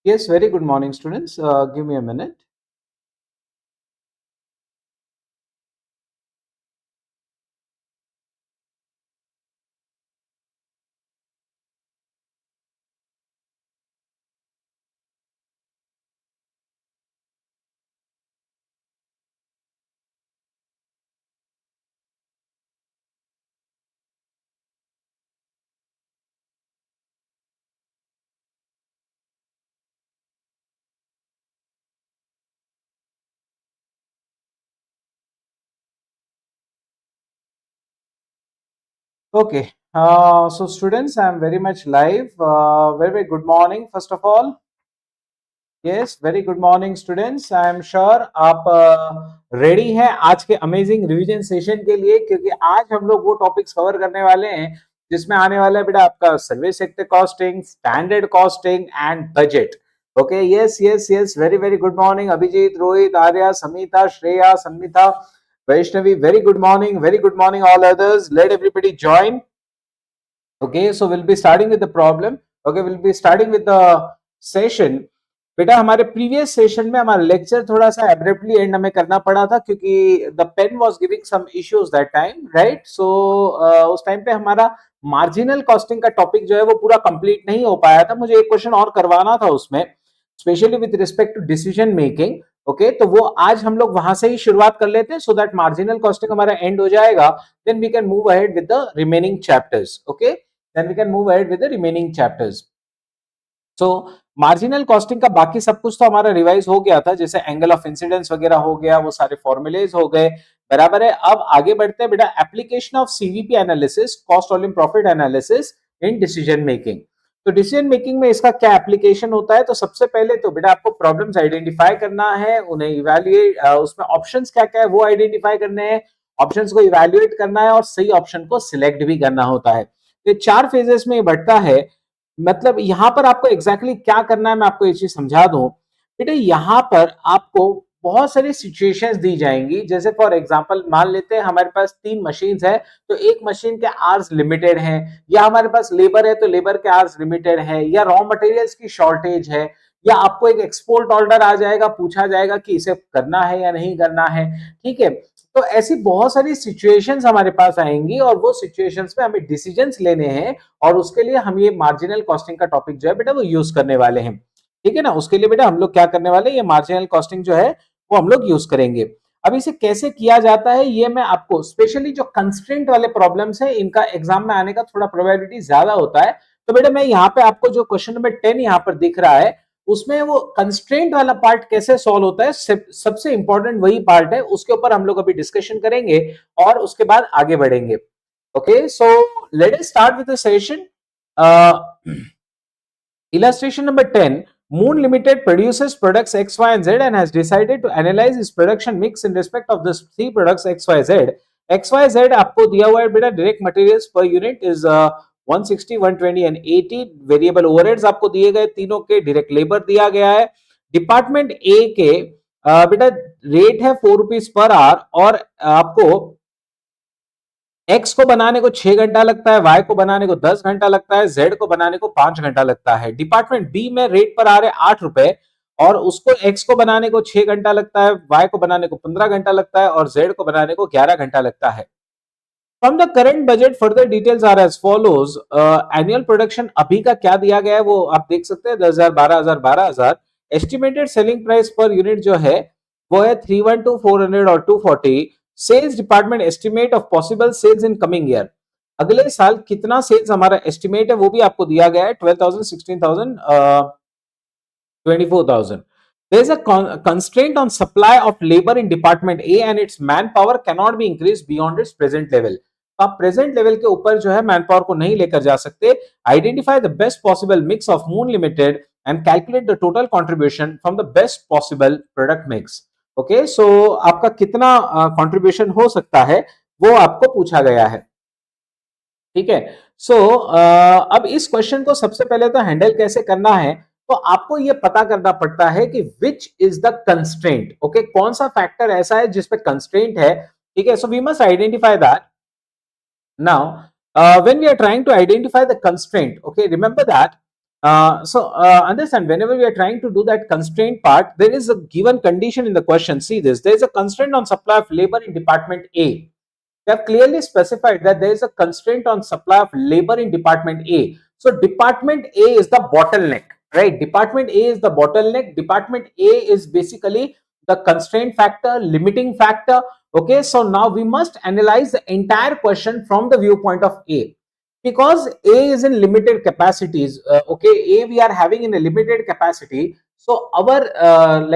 Yes, very good morning, students. Give me a minute. Okay. So students, I'm very much live. Very good morning, first of all. Yes, very good morning, students. I am sure आप ready हैं आज के amazing revision session के लिए, क्योंकि आज हम लोग वो टॉपिक्स कवर करने वाले हैं जिसमें आने वाला है बेटा आपका service sector costing, standard costing and budget. Okay, yes yes yes, very very good morning Abhijit, Rohit, Arya, Samita, Shreya, Sanmita, Vaishnavi. Very good morning all others. Let everybody join. Okay, so we'll be starting with the problem. Okay, we'll be starting with the session. बेटा हमारे previous session में हमारा lecture थोड़ा सा abruptly and हमें करना पड़ा था क्योंकि the pen was giving some issues that time, right. So उस टाइम पे हमारा मार्जिनल कॉस्टिंग का टॉपिक जो है वो पूरा कंप्लीट नहीं हो पाया था. मुझे एक क्वेश्चन और करवाना था उसमें, specially with respect to decision making. Okay, तो वो आज हम लोग वहां से ही शुरुआत कर लेते हैं सो दैट मार्जिनल कॉस्टिंग हमारा एंड हो जाएगा. Then we can move ahead with the remaining chapters. Okay, then we can move ahead with the remaining chapters. So marginal costing का बाकी सब कुछ तो हमारा रिवाइज हो गया था, जैसे एंगल ऑफ इंसिडेंस वगैरह हो गया, वो सारे फॉर्मुलेज हो गए. बराबर है. अब आगे बढ़ते हैं बेटा, application of CVP analysis, cost volume profit analysis in decision making. तो डिसीजन मेकिंग में इसका क्या एप्लीकेशन होता है? तो सबसे पहले तो बेटा आपको प्रॉब्लम्स आइडेंटिफाई करना है, उन्हें इवैल्यूएट, उसमें ऑप्शंस क्या क्या है वो आइडेंटिफाई करने हैं, ऑप्शंस को इवैल्यूएट करना है और सही ऑप्शन को सिलेक्ट भी करना होता है. ये चार फेजेस में बढ़ता है. मतलब यहां पर आपको एग्जैक्टली क्या करना है मैं आपको ये चीज समझा दूं. बेटा यहां पर आपको बहुत सारी सिचुएशंस दी जाएंगी. जैसे फॉर एग्जांपल मान लेते हैं हमारे पास तीन मशीन्स है, तो एक मशीन के आवर्स लिमिटेड हैं, या हमारे पास लेबर है तो लेबर के आवर्स लिमिटेड है, या रॉ मटेरियल्स की शॉर्टेज है, या आपको एक एक्सपोर्ट ऑर्डर आ जाएगा, पूछा जाएगा कि इसे करना है या नहीं करना है. ठीक है, तो ऐसी बहुत सारी सिचुएशंस हमारे पास आएंगी और वो सिचुएशंस में हमें डिसीजंस लेने हैं, और उसके लिए हम ये मार्जिनल कॉस्टिंग का टॉपिक जो है बेटा वो यूज करने वाले हैं. ठीक है ना, उसके लिए बेटा हम लोग क्या करने वाले हैं, ये मार्जिनल कॉस्टिंग जो है वो हम लोग यूज करेंगे. अब इसे कैसे किया जाता है ये मैं आपको, स्पेशली जो कंस्ट्रेंट वाले प्रॉब्लम्स है इनका एग्जाम में आने का थोड़ा प्रोबेबिलिटी ज्यादा होता है. तो बेटा मैं यहाँ पे आपको जो क्वेश्चन नंबर 10 यहाँ पर दिख रहा है, उसमें वो कंस्ट्रेंट वाला पार्ट कैसे सॉल्व होता है, सबसे इंपॉर्टेंट वही पार्ट है, उसके ऊपर हम लोग अभी डिस्कशन करेंगे और उसके बाद आगे बढ़ेंगे. Okay, so let us start with the session. Illustration number 10. Moon Limited produces products X, Y, and Z and has decided to analyze its production mix in respect of the three products X, Y, Z. X, Y, Z आपको दिया हुआ है बेटा, direct materials per unit is 160, 120 and 80. Variable overheads आपको दिए गए तीनों के, direct labor दिया गया है. डिपार्टमेंट ए के बेटा रेट है 4 रुपीज पर आवर, और आपको एक्स को बनाने को 6 घंटा लगता है, वाई को बनाने को 10 घंटा लगता है, जेड को बनाने को 5 घंटा लगता है. डिपार्टमेंट बी में रेट पर आ रहे 8 रुपए, और उसको एक्स को बनाने को 6 घंटा लगता है, वाई को बनाने को 15 घंटा लगता है, और जेड को बनाने को 11 घंटा लगता है. From the current budget further details are as follows. Annual production अभी का क्या दिया गया है वो आप देख सकते हैं, 10,000, 12,000, 12,000. Estimated selling price per unit जो है वो है 312, 400 और 240. Sales department estimate of possible sales in coming year. अगले साल कितना सेल्स हमारा एस्टिमेट है वो भी आपको दिया गया है, 12,000, 16,000, 24,000. There is a constraint on supply of labor in department A and its manpower cannot be increased beyond its present level. तो आप प्रेजेंट लेवल के ऊपर जो है मैन पावर को नहीं लेकर जा सकते. Identify the best possible mix of moon limited and calculate the total contribution from the best possible product mix. Okay, so आपका कितना कंट्रीब्यूशन हो सकता है वो आपको पूछा गया है. ठीक है, सो अब इस क्वेश्चन को सबसे पहले तो हैंडल कैसे करना है, तो आपको ये पता करना पड़ता है कि which is the constraint. Okay, कौन सा फैक्टर ऐसा है जिसपे कंस्ट्रेंट है. ठीक है, so we must identify that. Now when we are trying to identify the constraint, okay, remember that Understand, whenever we are trying to do that constraint part, there is a given condition in the question. See this, there is a constraint on supply of labor in department A. They have clearly specified that there is a constraint on supply of labor in department A. So department A is the bottleneck, right? Department A is the bottleneck. Department A is basically the constraint factor, limiting factor. Okay, so now we must analyze the entire question from the viewpoint of A, because A is in limited capacities. Okay, A we are having in a limited capacity. So our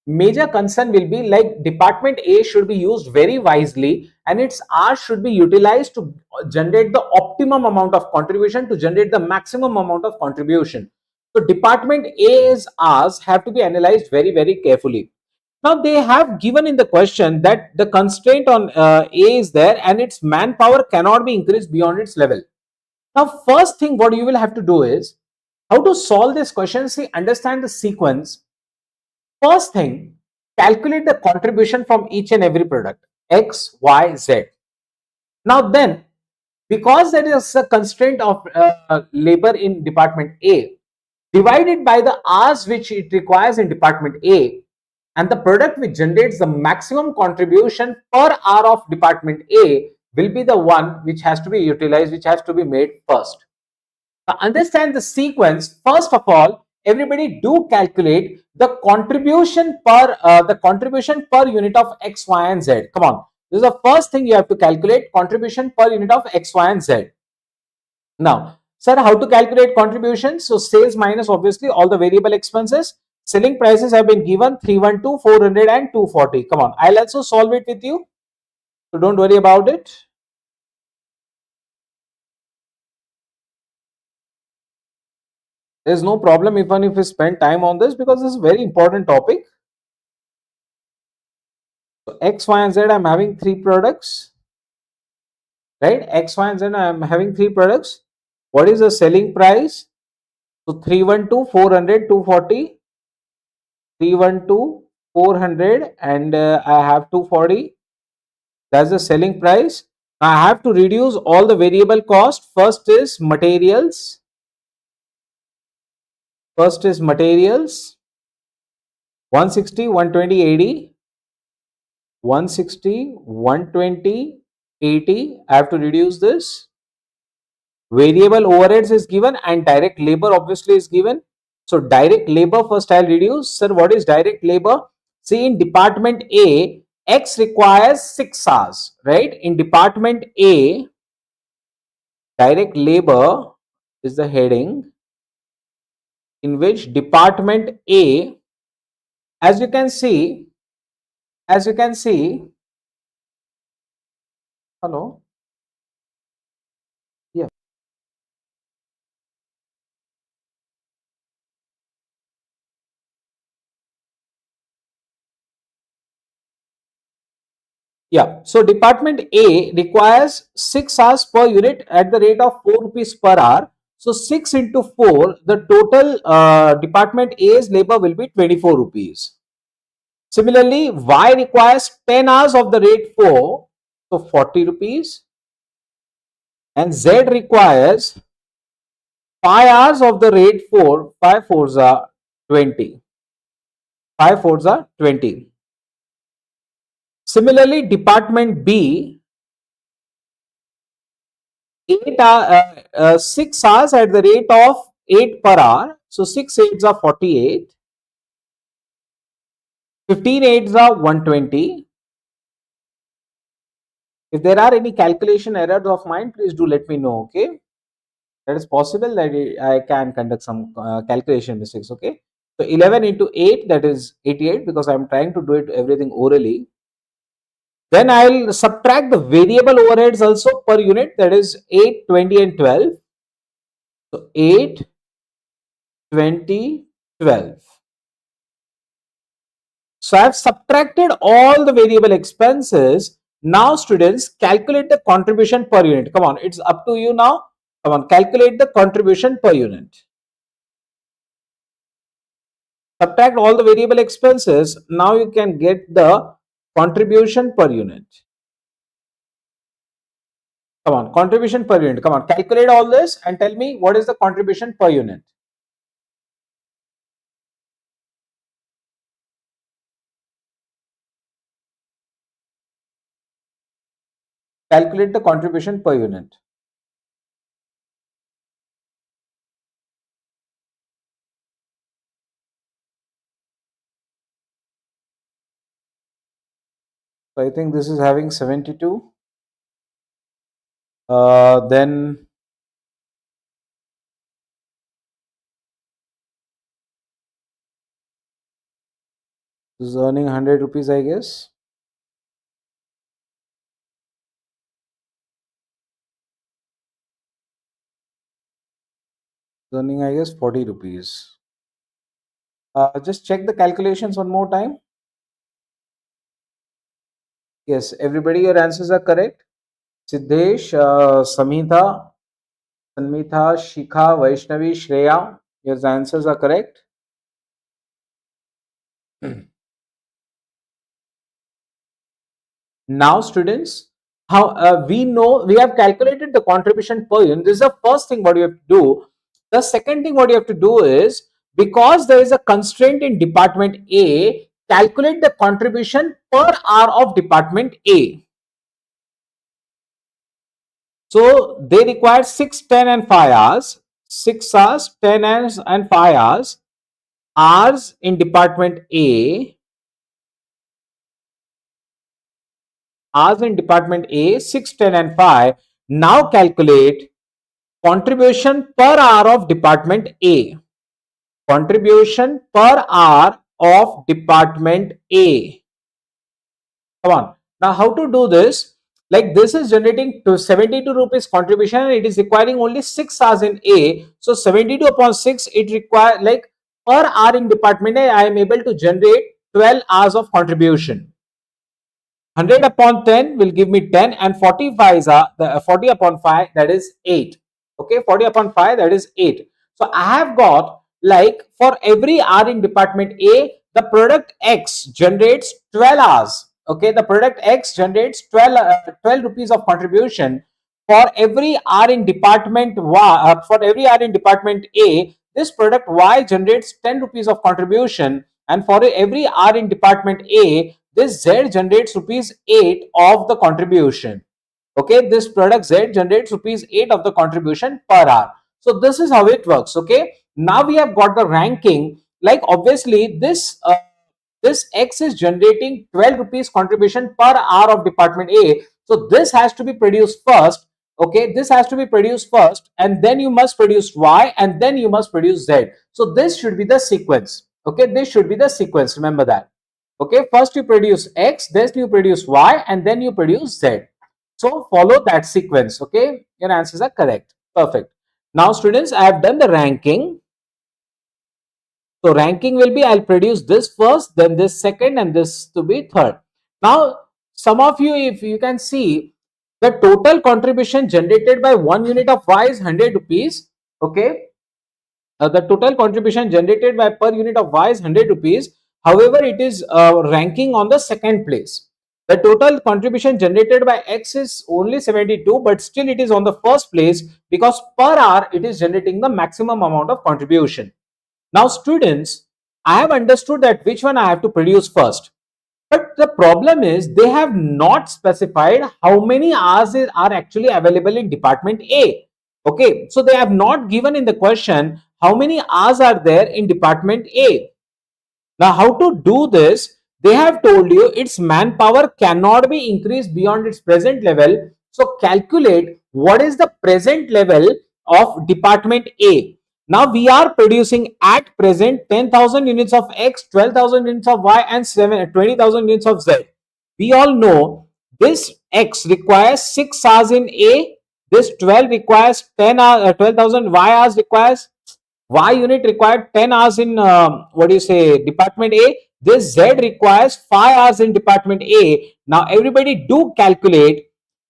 major concern will be like department A should be used very wisely, and its hours should be utilized to generate the optimum amount of contribution, to generate the maximum amount of contribution. So department A's hours have to be analyzed very, very carefully. Now they have given in the question that the constraint on A is there and its manpower cannot be increased beyond its level. Now first thing what you will have to do is how to solve this question. See, understand the sequence. First thing, calculate the contribution from each and every product X, Y, Z. Now then, because there is a constraint of labor in department A, divided by the hours which it requires in department A, and the product which generates the maximum contribution per hour of department A will be the one which has to be utilized, which has to be made first. Now understand the sequence. First of all, everybody do calculate the contribution per unit of X, Y, and Z. Come on, this is the first thing you have to calculate, contribution per unit of X, Y, and Z. Now, sir, how to calculate contribution? So sales minus obviously all the variable expenses. Selling prices have been given 312, 400, and 240. Come on, I'll also solve it with you, so don't worry about it. There's no problem even if we spend time on this, because this is a very important topic. So X, Y, and Z, I'm having three products, right? X, Y, and Z, I'm having three products. What is the selling price? So 312, 400, 240, 312, 400, and I have 240. That's the selling price. Now I have to reduce all the variable cost. First is materials. First is materials. 160, 120, 80. 160, 120, 80. I have to reduce this. Variable overheads is given and direct labor obviously is given. So direct labor first I'll reduce. Sir, what is direct labor? See, in department A, X requires 6 hours, right? In department A, direct labor is the heading in which department A, as you can see, hello, yeah. Yeah, so department A requires 6 hours per unit at the rate of 4 rupees per hour. So 6 into 4, the total department A's labor will be 24 rupees. Similarly, Y requires 10 hours of the rate 4, so 40 rupees. And Z requires 5 hours of the rate 4, 5 fours are 20. 5 fours are 20. Similarly, department B, 6 hours at the rate of 8 per hour. So 6 eights are 48. 15 eights are 120. If there are any calculation errors of mine, please do let me know. Okay, that is possible that I can conduct some calculation mistakes. Okay, so 11 into 8, that is 88, because I am trying to do it everything orally. Then I'll subtract the variable overheads also per unit, that is 8, 20, and 12. So 8, 20, 12. So I have subtracted all the variable expenses. Now students, calculate the contribution per unit. Come on, it's up to you now. Come on, calculate the contribution per unit. Subtract all the variable expenses. Now you can get the contribution per unit. Come on, contribution per unit. Come on, calculate all this and tell me what is the contribution per unit. Calculate the contribution per unit. So I think this is having 72. Then this is earning 100 rupees, I guess. Earning, I guess, 40 rupees. Just check the calculations one more time. Yes, everybody, your answers are correct. Siddesh, Samita, Sanmitha, Shikha, Vaishnavi, Shreya, your answers are correct. Now, students, how we know we have calculated the contribution per unit. This is the first thing what you have to do. The second thing what you have to do is, because there is a constraint in department A, calculate the contribution per hour of department A. So they require 6, 10 and 5 hours, 6 hours, 10 hours and 5 hours, hours in department A, hours in department A, 6, 10 and 5. Now calculate contribution per hour of department A. Contribution per hour of department A. Come on. Now how to do this? Like this is generating to 72 rupees contribution and it is requiring only 6 hours in A. So 72 upon 6, it require like per hour in department A, I am able to generate 12 hours of contribution. 100 upon 10 will give me 10 and 45 are the 40 upon 5, that is 8. Okay, 40 upon 5, that is 8. So I have got like for every hour in department A, the product X generates 12 hours. Okay, the product X generates 12 rupees of contribution. For every hour in department Y, for every hour in department A, this product Y generates 10 rupees of contribution, and for every hour in department A, this Z generates rupees 8 of the contribution. Okay, this product Z generates rupees 8 of the contribution per hour. So this is how it works. Okay, now we have got the ranking. Like obviously this X is generating 12 rupees contribution per hour of department A. So this has to be produced first. Okay, this has to be produced first, and then you must produce Y, and then you must produce Z. So this should be the sequence. Okay, this should be the sequence. Remember that. Okay, first you produce X, then you produce Y, and then you produce Z. So follow that sequence. Okay, your answers are correct. Perfect. Now students, I have done the ranking. So ranking will be, I'll produce this first, then this second, and this to be third. Now some of you, if you can see, the total contribution generated by 1 unit of Y is 100 rupees. Okay, the total contribution generated by per unit of Y is 100 rupees. However, it is ranking on the second place. The total contribution generated by X is only 72, but still it is on the first place because per hour it is generating the maximum amount of contribution. Now students, I have understood that which one I have to produce first. But the problem is they have not specified how many hours are actually available in department A. Okay, so they have not given in the question how many hours are there in department A. Now, how to do this? They have told you its manpower cannot be increased beyond its present level. So, calculate what is the present level of department A. Now, we are producing at present 10,000 units of X, 12,000 units of Y, and 20,000 units of Z. We all know this X requires 6 hours in A. This 12 requires 10 hours, 12,000 Y hours requires Y unit required 10 hours in what do you say department A. This Z requires 5 hours in department A. Now everybody do calculate.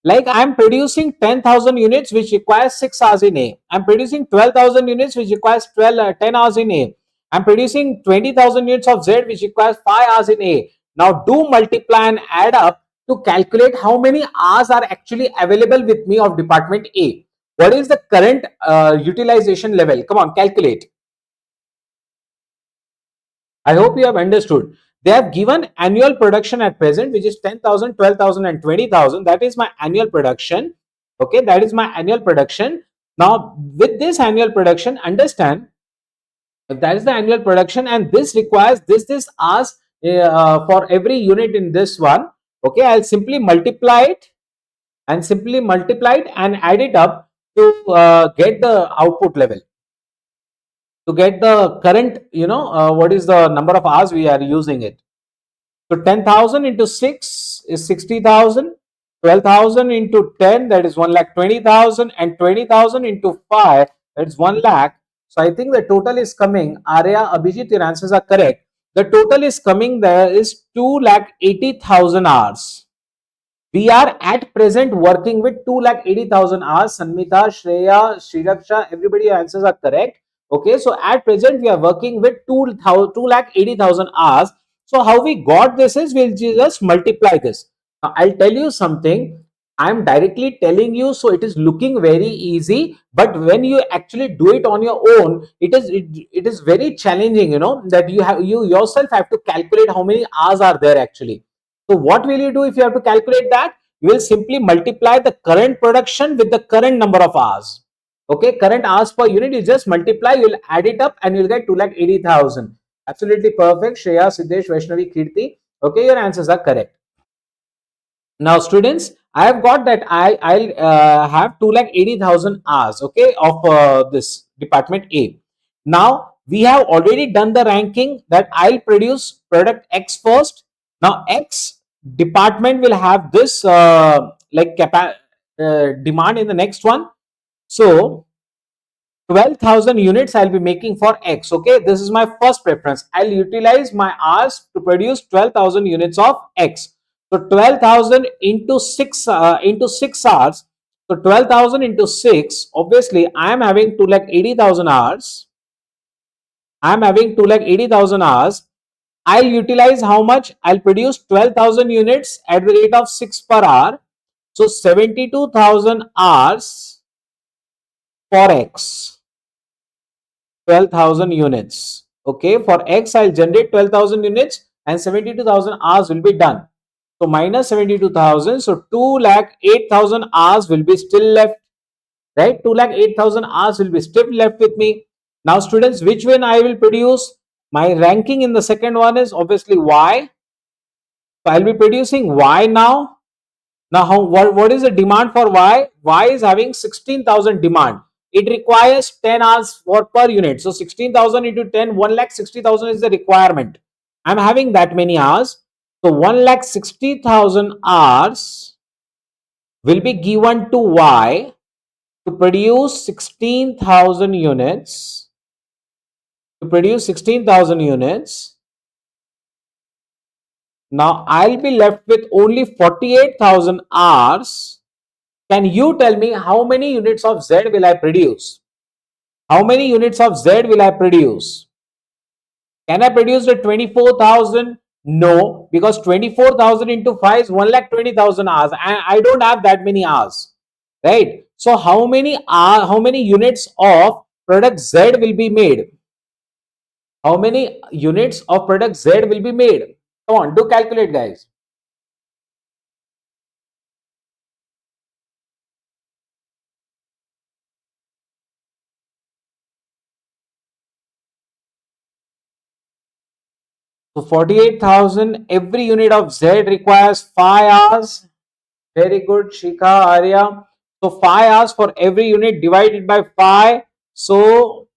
Like I am producing 10,000 units which requires 6 hours in A. I am producing 12,000 units which requires 10 hours in A. I am producing 20,000 units of Z which requires 5 hours in A. Now do multiply and add up to calculate how many hours are actually available with me of department A. What is the current utilization level? Come on, calculate. I hope you have understood. They have given annual production at present, which is 10,000, 12,000, and 20,000. That is my annual production. Okay, that is my annual production. Now, with this annual production, understand, if that is the annual production and this requires this hours for every unit in this one. Okay, I'll simply multiply it and add it up to get the output level, to get the current, what is the number of hours we are using it. So 10,000 into 6 is 60,000, 12,000 into 10, that is 1,20,000, and 20,000 into 5, that is 1 lakh. So I think the total is coming, Arya, Abhijit, your answers are correct. The total is coming there is 2,80,000 hours. We are at present working with 2,80,000 hours. Sanmita, Shreya, Sriraksha, everybody, your answers are correct. Okay, so at present we are working with 2,80,000 hours. So how we got this is, we'll just multiply this. Now I'll tell you something. I'm directly telling you, so it is looking very easy, but when you actually do it on your own, it is very challenging, that you yourself have to calculate how many hours are there actually. So what will you do if you have to calculate that? You will simply multiply the current production with the current number of hours. Okay, current hours per unit, you just multiply, you will add it up and you will get 2,80,000. Absolutely perfect. Shreya, Siddesh, Vaishnavi, Kirti. Okay, your answers are correct. Now, students, I have got that I'll have 2,80,000 hours, okay, of this department A. Now, we have already done the ranking that I'll produce product X first. Now, X department will have this demand in the next one. So, 12,000 units I'll be making for X. Okay, this is my first preference. I'll utilize my hours to produce 12,000 units of X. So 12,000 into 6 hours. So 12,000 into 6. Obviously, I am having 2,80,000 hours. I am having 2,80,000 hours. I'll utilize how much? I'll produce 12,000 units at the rate of 6 per hour. So 72,000 hours for X. 12,000 units. Okay, for X, I'll generate 12,000 units and 72,000 hours will be done. So minus 72,000. So 2,08,000 hours will be still left, right? 2,08,000 hours will be still left with me. Now, students, which one I will produce? My ranking in the second one is obviously Y. So I'll be producing Y now. Now, what is the demand for Y? Y is having 16,000 demand. It requires 10 hours for per unit. So 16,000 into 10, 1,60,000 is the requirement. I'm having that many hours. So 1,60,000 hours will be given to Y to produce 16,000 units. To produce 16,000 units. Now I'll be left with only 48,000 hours. Can you tell me how many units of Z will I produce? How many units of Z will I produce? Can I produce the 24,000? No, because 24,000 into 5 is 1,20,000 hours. I don't have that many hours, right? So how many units of product Z will be made? How many units of product Z will be made? Come on, do calculate, guys. So 48,000, every unit of Z requires 5 hours. Very good, Shikha, Arya. So 5 hours for every unit divided by 5. So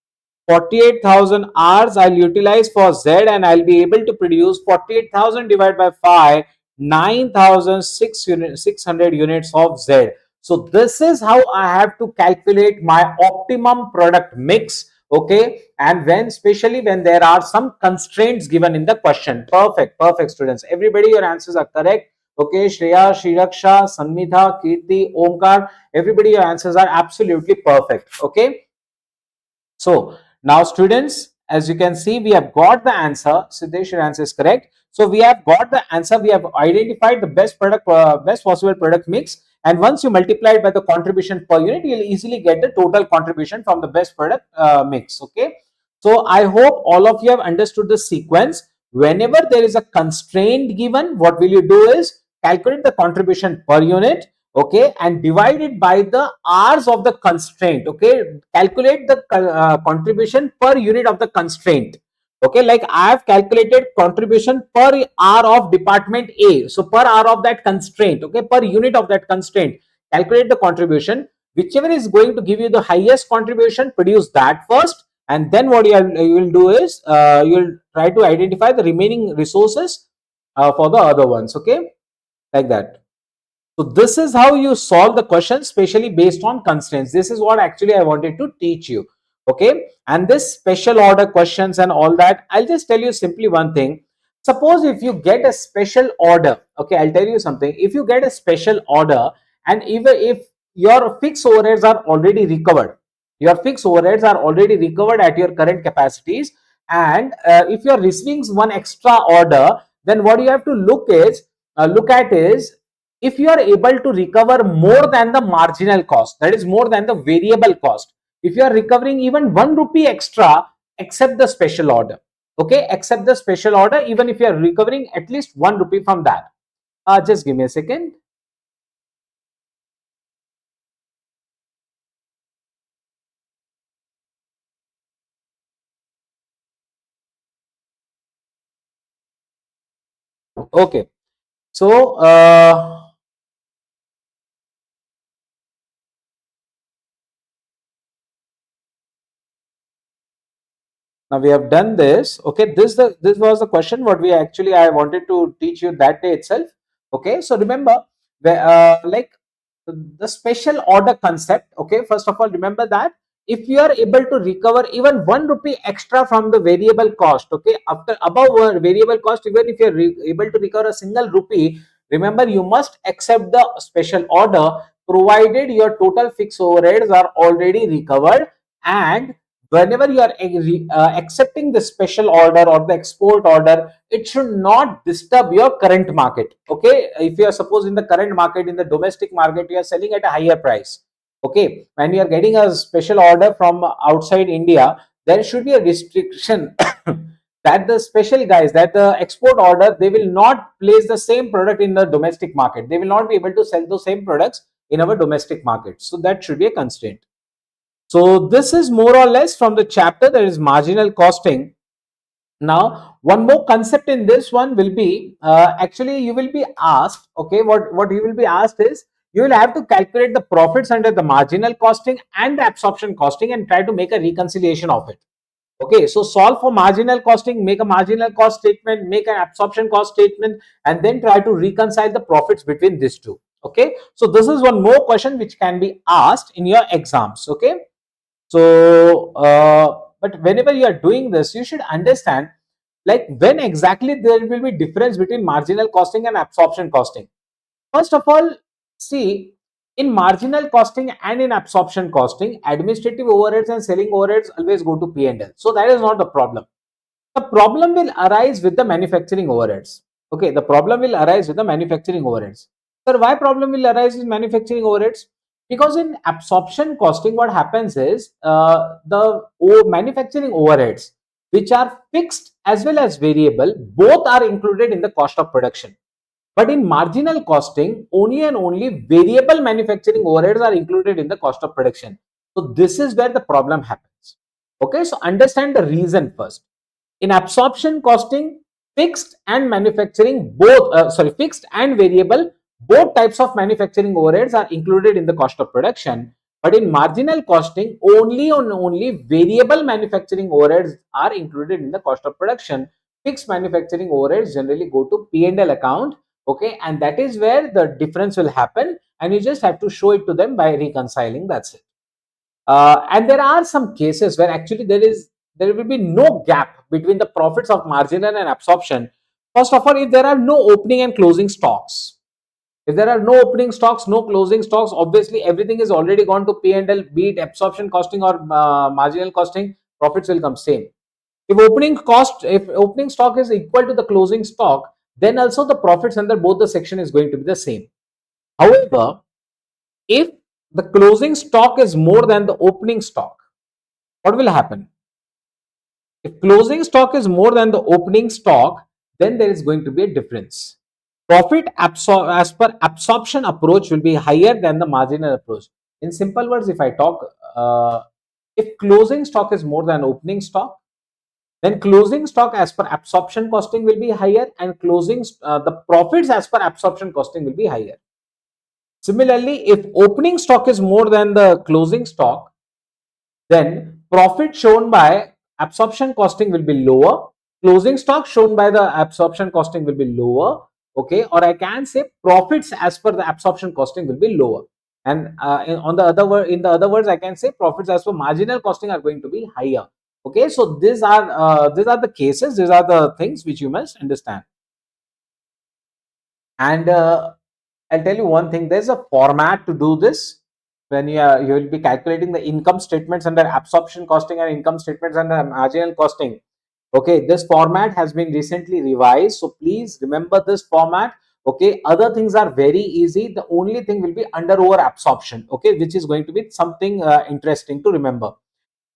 48,000 hours I'll utilize for Z and I'll be able to produce 48,000 divided by 5, 9,600 units of Z. So this is how I have to calculate my optimum product mix. Okay, and especially when there are some constraints given in the question. Perfect students. Everybody, your answers are correct. Okay, Shreya, Shriyaksha, Sanmitha, Kirti, Omkar, everybody, your answers are absolutely perfect. Okay. So now students, as you can see, we have got the answer. Siddesh, your answer is correct. So we have got the answer. We have identified the best product, best possible product mix. And once you multiply it by the contribution per unit, you'll easily get the total contribution from the best product mix. Okay. So I hope all of you have understood the sequence. Whenever there is a constraint given, what will you do is calculate the contribution per unit, okay, and divide it by the hours of the constraint. Okay, calculate the contribution per unit of the constraint. Okay, like I have calculated contribution per hour of department A. So per hour of that constraint, okay, per unit of that constraint, calculate the contribution. Whichever is going to give you the highest contribution, produce that first, and then what you will do is you will try to identify the remaining resources for the other ones. Okay, like that. So this is how you solve the question, especially based on constraints. This is what actually I wanted to teach you. Okay. And this special order questions and all that, I'll just tell you simply one thing. Suppose if you get a special order, okay, I'll tell you something. If you get a special order and even if your fixed overheads are already recovered, your fixed overheads are already recovered at your current capacities, and if you're receiving one extra order, then what you have to look at is if you are able to recover more than the marginal cost, that is more than the variable cost. If you are recovering even 1 rupee extra, accept the special order. Okay, accept the special order even if you are recovering at least 1 rupee from that. Just give me a second. Okay, so now we have done this. Okay, this was the question what we actually I wanted to teach you that day itself. Okay, so remember like the special order concept. Okay, first of all, remember that if you are able to recover even 1 rupee extra from the variable cost, okay, after above variable cost, even if you are able to recover a single rupee, remember you must accept the special order provided your total fixed overheads are already recovered. And whenever you are accepting the special order or the export order, it should not disturb your current market. Okay, if you are suppose in the current market, in the domestic market, you are selling at a higher price. Okay, when you are getting a special order from outside India, there should be a restriction that the special guys, that the export order, they will not place the same product in the domestic market. They will not be able to sell those same products in our domestic market. So that should be a constraint. So this is more or less from the chapter that is marginal costing. Now, one more concept in this one will be actually you will be asked, okay, what you will be asked is you will have to calculate the profits under the marginal costing and the absorption costing and try to make a reconciliation of it. Okay, so solve for marginal costing, make a marginal cost statement, make an absorption cost statement, and then try to reconcile the profits between these two. Okay, so this is one more question which can be asked in your exams. Okay. So, but whenever you are doing this, you should understand like when exactly there will be difference between marginal costing and absorption costing. First of all, see, in marginal costing and in absorption costing, administrative overheads and selling overheads always go to P&L. So that is not the problem. The problem will arise with the manufacturing overheads. Okay, the problem will arise with the manufacturing overheads. Sir, why problem will arise with manufacturing overheads? Because in absorption costing, what happens is the manufacturing overheads, which are fixed as well as variable, both are included in the cost of production. But in marginal costing, only and only variable manufacturing overheads are included in the cost of production. So this is where the problem happens. Okay, so understand the reason first. In absorption costing, fixed and manufacturing both, fixed and variable, both types of manufacturing overheads are included in the cost of production. But in marginal costing, only variable manufacturing overheads are included in the cost of production. Fixed manufacturing overheads generally go to P&L account. Okay, and that is where the difference will happen, and you just have to show it to them by reconciling. That's it. And there are some cases where actually there will be no gap between the profits of marginal and absorption. First of all, if there are no opening and closing stocks, if there are no opening stocks, no closing stocks, obviously everything is already gone to P&L, be it absorption costing or marginal costing, profits will come same. If opening stock is equal to the closing stock, then also the profits under both the section is going to be the same. However, if the closing stock is more than the opening stock, what will happen? If closing stock is more than the opening stock, then there is going to be a difference. Profit as per absorption approach will be higher than the marginal approach. In simple words, if I talk, if closing stock is more than opening stock, then closing stock as per absorption costing will be higher, and the profits as per absorption costing will be higher. Similarly, if opening stock is more than the closing stock, then profit shown by absorption costing will be lower, closing stock shown by the absorption costing will be lower, okay, or I can say profits as per the absorption costing will be lower. And in the other words, I can say profits as per marginal costing are going to be higher. Okay, so these are the cases, these are the things which you must understand. And I'll tell you one thing, there's a format to do this. When you will be calculating the income statements under absorption costing and income statements under marginal costing. Okay, this format has been recently revised, so please remember this format. Okay, other things are very easy. The only thing will be under over absorption, okay, which is going to be something interesting to remember.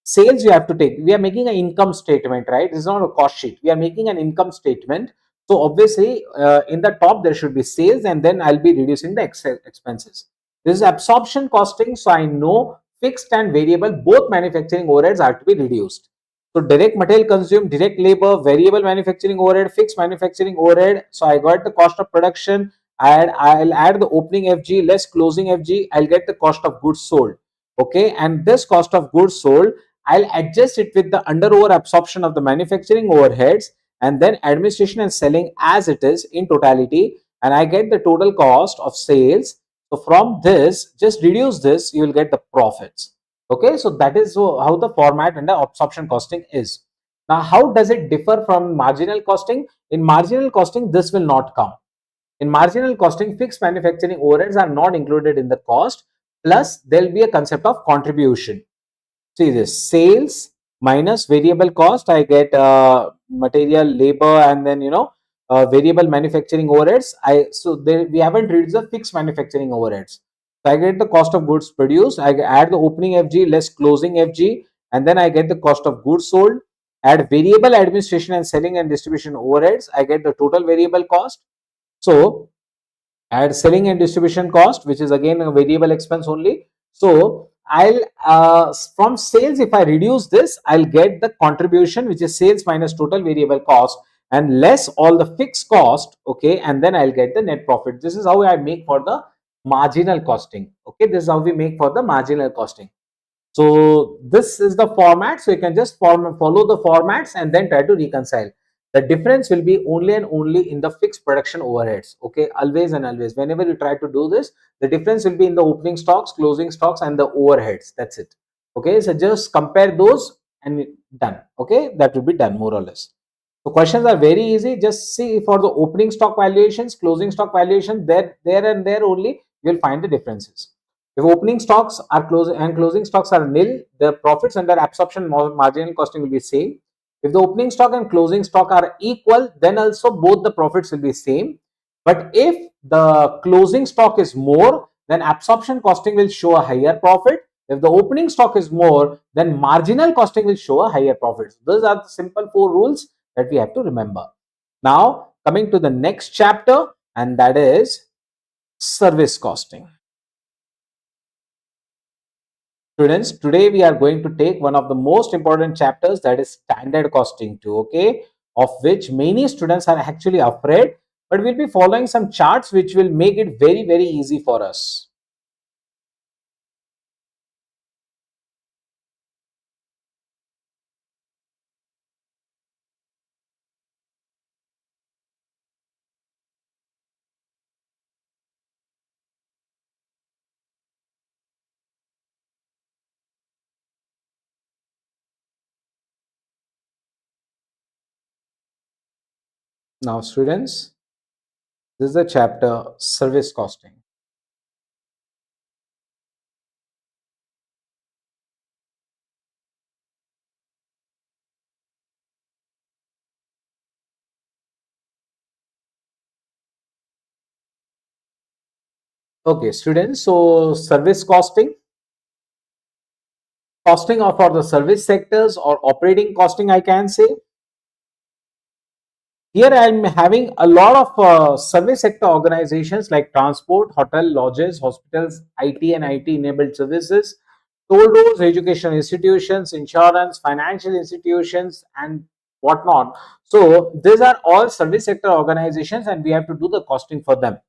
Sales you have to take, we are making an income statement, right? This is not a cost sheet, we are making an income statement. So obviously in the top there should be sales, and then I'll be reducing the expenses. This is absorption costing, so I know fixed and variable both manufacturing overheads are to be reduced. So direct material consumed, direct labor, variable manufacturing overhead, fixed manufacturing overhead. So I got the cost of production, I'll add the opening FG less closing FG, I'll get the cost of goods sold. Okay, and this cost of goods sold, I'll adjust it with the under over absorption of the manufacturing overheads, and then administration and selling as it is in totality, and I get the total cost of sales. So from this, just reduce this, you will get the profits. Okay, so that is how the format and the absorption costing is. Now, how does it differ from marginal costing? In marginal costing, this will not count. In marginal costing, fixed manufacturing overheads are not included in the cost. Plus, there will be a concept of contribution. See this, sales minus variable cost, I get material, labor, and then variable manufacturing overheads. So there we haven't reduced the fixed manufacturing overheads. So I get the cost of goods produced. I add the opening FG less closing FG, and then I get the cost of goods sold. Add variable administration and selling and distribution overheads. I get the total variable cost. So add selling and distribution cost, which is again a variable expense only. So I'll from sales, if I reduce this, I'll get the contribution, which is sales minus total variable cost and less all the fixed cost. Okay, and then I'll get the net profit. This is how I make for the marginal costing. Okay, this is how we make for the marginal costing. So this is the format. So you can just follow the formats and then try to reconcile. The difference will be only and only in the fixed production overheads. Okay, always and always. Whenever you try to do this, the difference will be in the opening stocks, closing stocks, and the overheads. That's it. Okay, so just compare those and done. Okay, that will be done more or less. So questions are very easy. Just see for the opening stock valuations, closing stock valuation, there and there only you will find the differences. If opening stocks are closing and closing stocks are nil, the profits under absorption marginal costing will be same. If the opening stock and closing stock are equal, then also both the profits will be same. But if the closing stock is more, then absorption costing will show a higher profit. If the opening stock is more, then marginal costing will show a higher profit. So those are the simple 4 rules that we have to remember. Now, coming to the next chapter, and that is service costing. Students, today we are going to take one of the most important chapters, that is standard costing too, okay, of which many students are actually afraid, but we'll be following some charts which will make it very, very easy for us. Now, students, this is the chapter service costing. Okay, students. So service costing of for the service sectors or operating costing, I can say. Here I am having a lot of service sector organizations like transport, hotel, lodges, hospitals, IT and IT enabled services, toll roads, educational institutions, insurance, financial institutions, and whatnot. So these are all service sector organizations, and we have to do the costing for them.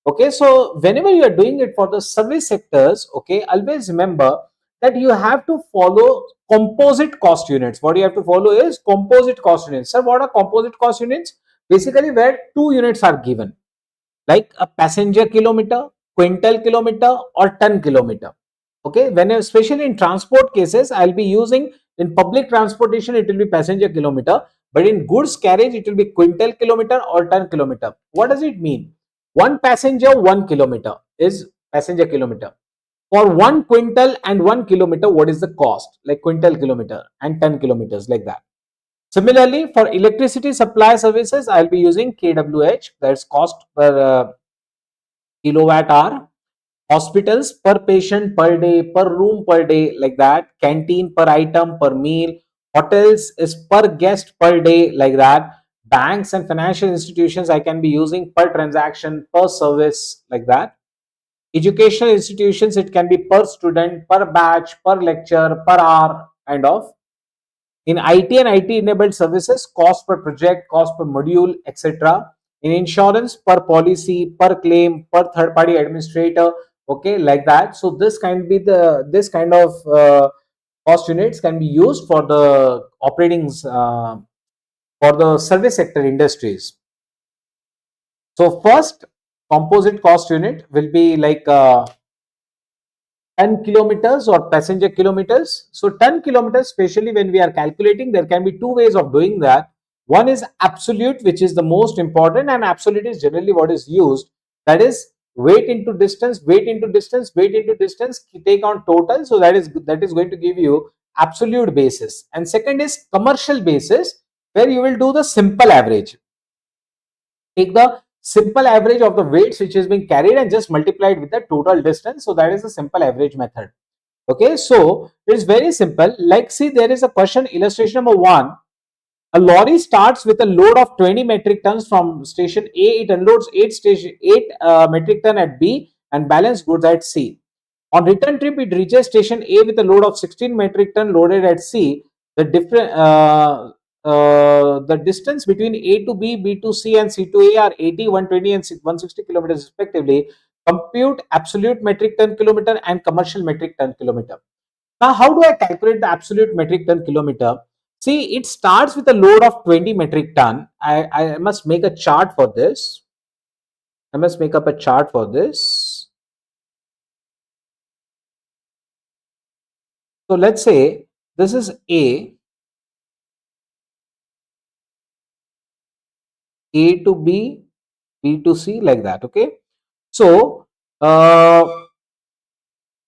Okay, so whenever you are doing it for the service sectors, okay, always remember that you have to follow composite cost units. What you have to follow is composite cost units. Sir, what are composite cost units? Basically, where two units are given, like a passenger kilometer, quintal kilometer, or ton kilometer. Okay, when especially in transport cases, I'll be using in public transportation, it will be passenger kilometer, but in goods carriage, it will be quintal kilometer or ton kilometer. What does it mean? One passenger, 1 kilometer is passenger kilometer. For 1 quintal and 1 kilometer, what is the cost? Like quintal kilometer and 10 kilometers, like that. Similarly, for electricity supply services, I'll be using kWh, that's cost per kilowatt hour. Hospitals per patient per day, per room per day, like that. Canteen per item per meal. Hotels is per guest per day, like that. Banks and financial institutions I can be using per transaction, per service, like that. Educational institutions, it can be per student, per batch, per lecture, per hour, kind of. In IT and IT enabled services, cost per project, cost per module, etc. In insurance, per policy, per claim, per third party administrator, okay, like that. So this kind of cost units can be used for the operating for the service sector industries. So first composite cost unit will be like 10 kilometers or passenger kilometers. So 10 kilometers, especially when we are calculating, there can be two ways of doing that. One is absolute, which is the most important, and absolute is generally what is used. That is weight into distance, weight into distance, weight into distance, take on total. So that is going to give you absolute basis. And second is commercial basis, where you will do the simple average. Take the simple average of the weights which is being carried and just multiply it with the total distance. So that is the simple average method. Okay, so it is very simple. Like, see, there is a question, illustration number 1. A lorry starts with a load of 20 metric tons from station A. It unloads 8 metric ton at B and balance goods at C. On return trip, it reaches station A with a load of 16 metric ton loaded at C. The distance between A to B, B to C, and C to A are 80, 120, and 160 kilometers respectively. Compute absolute metric ton kilometer and commercial metric ton kilometer. Now, how do I calculate the absolute metric ton kilometer? See, it starts with a load of 20 metric ton. I must make a chart for this. I must make up a chart for this. So let's say this is A to B, B to C, like that. Okay. So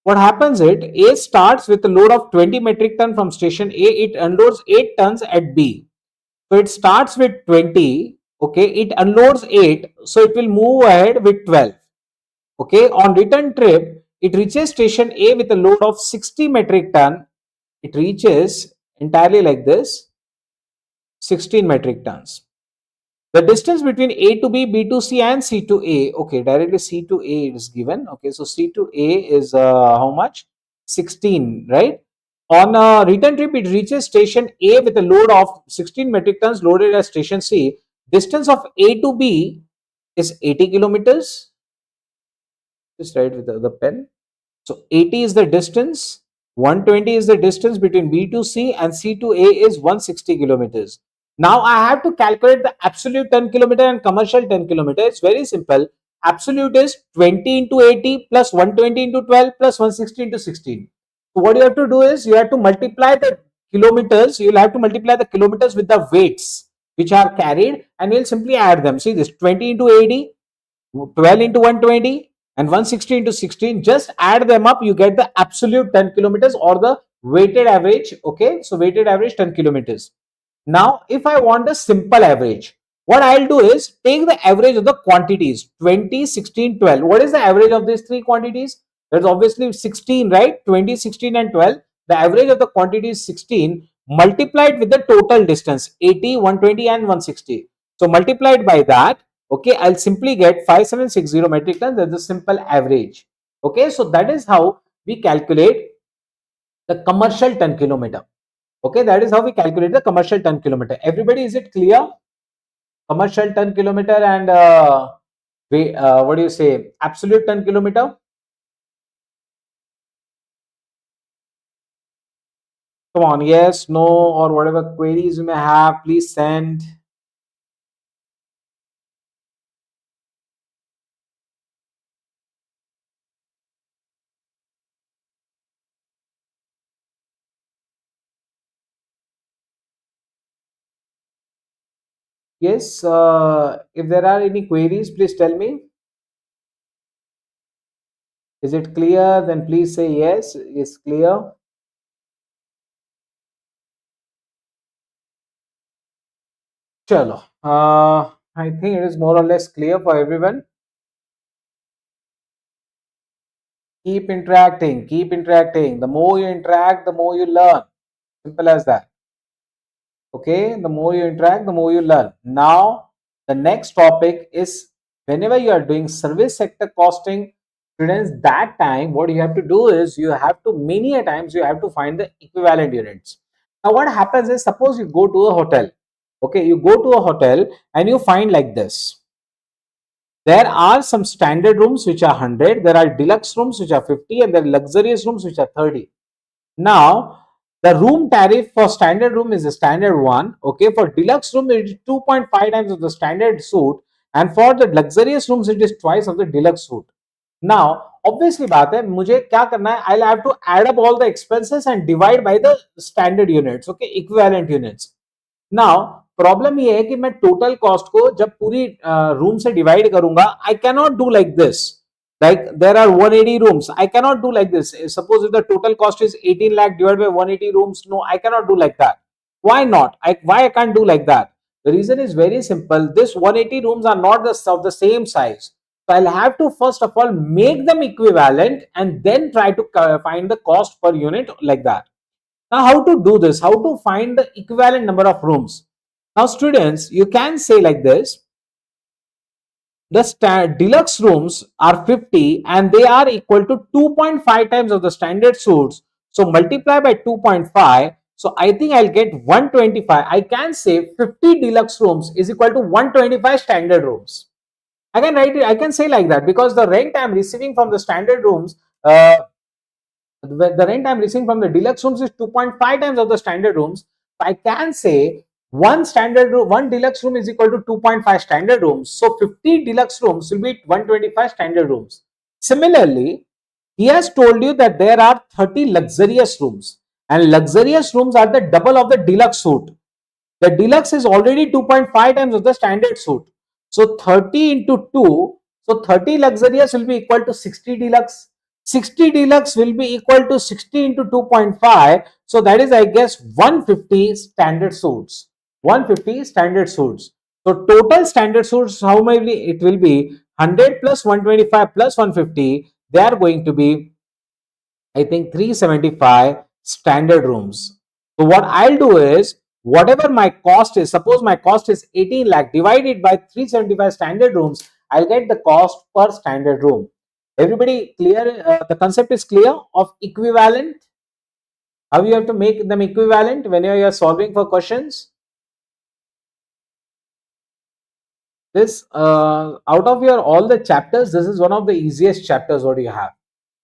what happens is A starts with a load of 20 metric ton from station A. It unloads 8 tons at B. So it starts with 20. Okay. It unloads 8. So it will move ahead with 12. Okay. On return trip, it reaches station A with a load of 60 metric ton. It reaches entirely like this, 16 metric tons. The distance between A to B, B to C, and C to A. Okay, directly C to A is given. Okay, so C to A is how much? 16, right? On a return trip, it reaches station A with a load of 16 metric tons loaded at station C. Distance of A to B is 80 kilometers. Just write with the pen. So 80 is the distance, 120 is the distance between B to C, and C to A is 160 kilometers. Now I have to calculate the absolute 10 kilometer and commercial 10 kilometer. It's very simple. Absolute is 20 into 80 plus 120 into 12 plus 160 into 16. So what you have to do is you have to multiply the kilometers. You will have to multiply the kilometers with the weights which are carried, and you'll simply add them. See this 20 into 80, 12 into 120, and 160 into 16. Just add them up, you get the absolute 10 kilometers or the weighted average. Okay, so weighted average 10 kilometers. Now if I want a simple average, What I'll do is take the average of the quantities 20, 16, 12. What is the average of these three quantities? There's obviously 16, right? 20, 16, and 12. The average of the quantity is 16 multiplied with the total distance 80, 120, and 160. So multiplied by that, okay, I'll simply get 5760 metric tons. That's a simple average. Okay, so that is how we calculate the commercial ton kilometer. Okay, that is how we calculate the commercial ton kilometer. Everybody, is it clear? Commercial ton kilometer and what do you say, absolute ton kilometer? Come on, yes, no, or whatever queries you may have, please send. Yes, if there are any queries, please tell me. Is it clear? Then please say yes, it's clear. Chalo. I think it is more or less clear for everyone. Keep interacting, keep interacting. The more you interact, the more you learn. Simple as that. Okay, the more you interact, the more you learn. Now the next topic is, whenever you are doing service sector costing, students, that time what you have to do is, you have to, many a times you have to find the equivalent units. Now what happens is, suppose you go to a hotel. Okay, you go to a hotel and you find like this: there are some standard rooms which are 100, there are deluxe rooms which are 50, and there are luxurious rooms which are 30. Now, the room tariff for standard room is a standard one. Okay, for deluxe room it is 2.5 times of the standard suite, and for the luxurious rooms it is twice of the deluxe suite. Now, obviously बात है, मुझे क्या करना है, I'll have to add up all the expenses and divide by the standard units, okay, equivalent units. Now problem ये है कि मैं टोटल कॉस्ट को जब पूरी रूम से डिवाइड करूंगा, I cannot do like this. Like there are 180 rooms, I cannot do like this. Suppose if the total cost is 18 lakh divided by 180 rooms, no, I cannot do like that. Why not? Why I can't do like that? The reason is very simple. This 180 rooms are not of the same size, so I'll have to first of all make them equivalent and then try to find the cost per unit like that. Now, how to do this? How to find the equivalent number of rooms? Now, students, you can say like this: the deluxe rooms are 50 and they are equal to 2.5 times of the standard suites. So multiply by 2.5. So I think I'll get 125. I can say 50 deluxe rooms is equal to 125 standard rooms. I can write it, I can say like that, because the rent I'm receiving from the standard rooms, the rent I'm receiving from the deluxe rooms is 2.5 times of the standard rooms. So I can say one standard room, one deluxe room is equal to 2.5 standard rooms. So 50 deluxe rooms will be 125 standard rooms. Similarly, he has told you that there are 30 luxurious rooms, and luxurious rooms are the double of the deluxe suite. The deluxe is already 2.5 times of the standard suite. So 30 into 2, so 30 luxurious will be equal to 60 deluxe. 60 deluxe will be equal to 60 into 2.5. So that is, I guess, 150 standard suits. 150 standard suits. So total standard suits, how many it will be? 100 plus 125 plus 150. They are going to be, I think, 375 standard rooms. So what I'll do is, whatever my cost is, suppose my cost is 18 lakh, divided by 375 standard rooms, I'll get the cost per standard room. Everybody clear? The concept is clear of equivalent. How you have to make them equivalent when you are solving for questions. This out of your all the chapters, this is one of the easiest chapters what you have.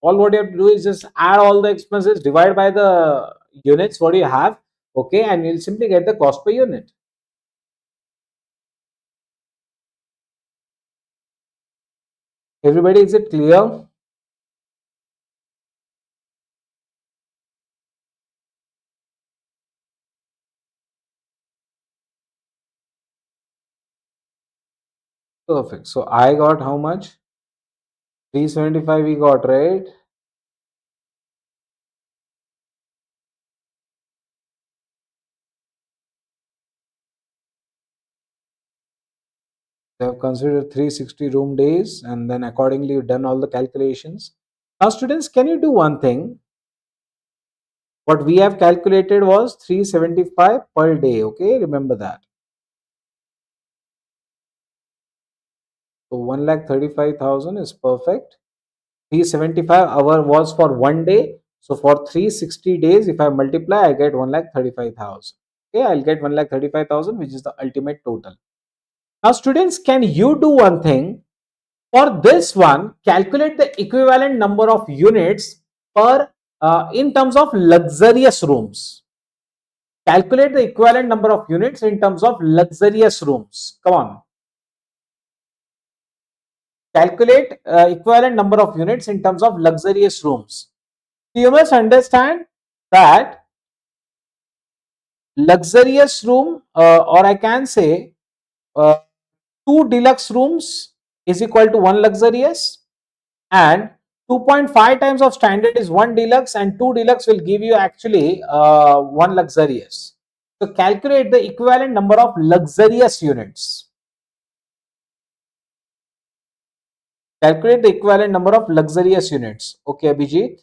All what you have to do is just add all the expenses, divide by the units what you have, okay, and you'll simply get the cost per unit. Everybody, is it clear? Perfect. So I got how much? 375 we got, right? They have considered 360 room days and then accordingly you've done all the calculations. Now, students, can you do one thing? What we have calculated was 375 per day. Okay, remember that. So 1,35,000 is perfect. 375 hour was for one day. So for 360 days, if I multiply, I get 1,35,000. Okay, I'll get 1,35,000, which is the ultimate total. Now, students, can you do one thing? For this one, calculate the equivalent number of units per in terms of luxurious rooms. Calculate the equivalent number of units in terms of luxurious rooms. Come on. Calculate equivalent number of units in terms of luxurious rooms. You must understand that luxurious room, or I can say uh, two deluxe rooms is equal to one luxurious, and 2.5 times of standard is one deluxe, and two deluxe will give you actually one luxurious. So calculate the equivalent number of luxurious units. Calculate the equivalent number of luxurious units. Okay, Abhijit.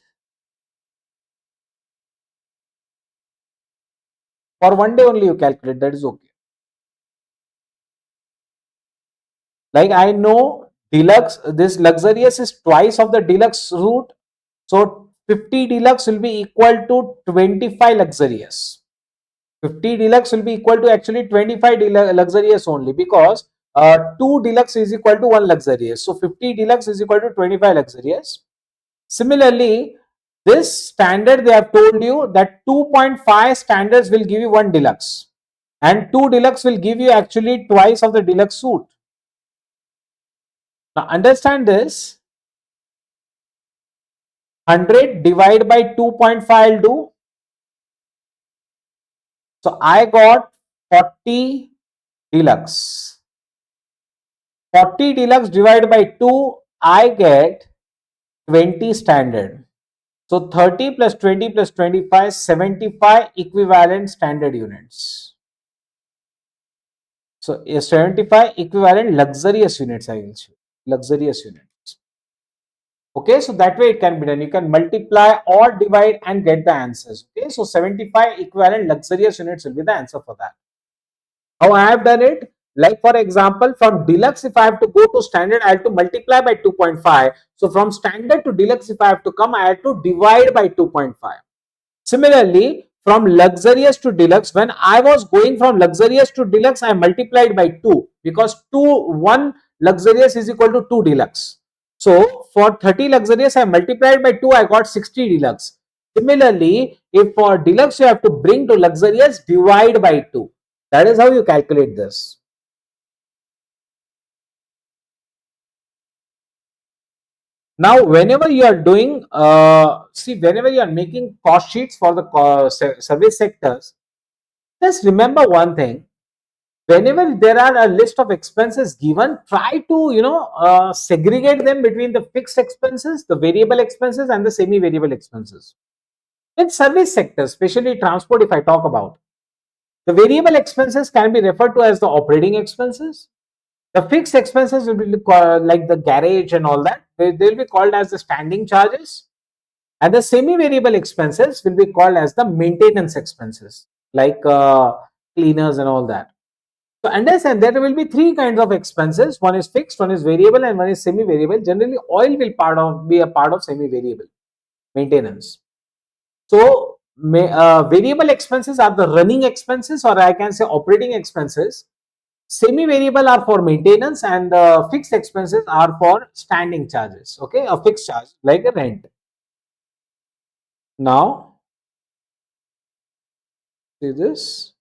For one day only you calculate, that is okay. Like I know deluxe, this luxurious is twice of the deluxe route. So 50 deluxe will be equal to 25 luxurious. 50 deluxe will be equal to actually 25 luxurious only, because 2 deluxe is equal to 1 luxurious. So 50 deluxe is equal to 25 luxurious. Similarly, this standard they have told you that 2.5 standards will give you 1 deluxe, and 2 deluxe will give you actually twice of the deluxe suite. Now understand this. 100 divided by 2.5 will do. So I got 40 deluxe. 40 deluxe divided by 2, I get 20 standard. So 30 plus 20 plus 25, 75 equivalent standard units. So 75 equivalent luxurious units, I will show. Luxurious units. Okay, so that way it can be done. You can multiply or divide and get the answers. Okay, so 75 equivalent luxurious units will be the answer for that. How I have done it? Like for example, from deluxe, if I have to go to standard, I have to multiply by 2.5. So from standard to deluxe, if I have to come, I have to divide by 2.5. Similarly, from luxurious to deluxe, when I was going from luxurious to deluxe, I multiplied by 2, because 1 luxurious is equal to 2 deluxe. So for 30 luxurious, I multiplied by 2, I got 60 deluxe. Similarly, if for deluxe you have to bring to luxurious, divide by 2. That is how you calculate this. Now, whenever you are doing, whenever you are making cost sheets for the service sectors, just remember one thing. Whenever there are a list of expenses given, try to, segregate them between the fixed expenses, the variable expenses, and the semi-variable expenses. In service sectors, especially transport, if I talk about, the variable expenses can be referred to as the operating expenses. The fixed expenses will be like the garage and all that. They will be called as the standing charges. And the semi-variable expenses will be called as the maintenance expenses, like cleaners and all that. So understand there will be three kinds of expenses. One is fixed, one is variable, and one is semi-variable. Generally, oil will be a part of semi-variable maintenance. So variable expenses are the running expenses, or I can say operating expenses. Semi-variable are for maintenance, and the fixed expenses are for standing charges. Okay, a fixed charge like a rent. Now, see this.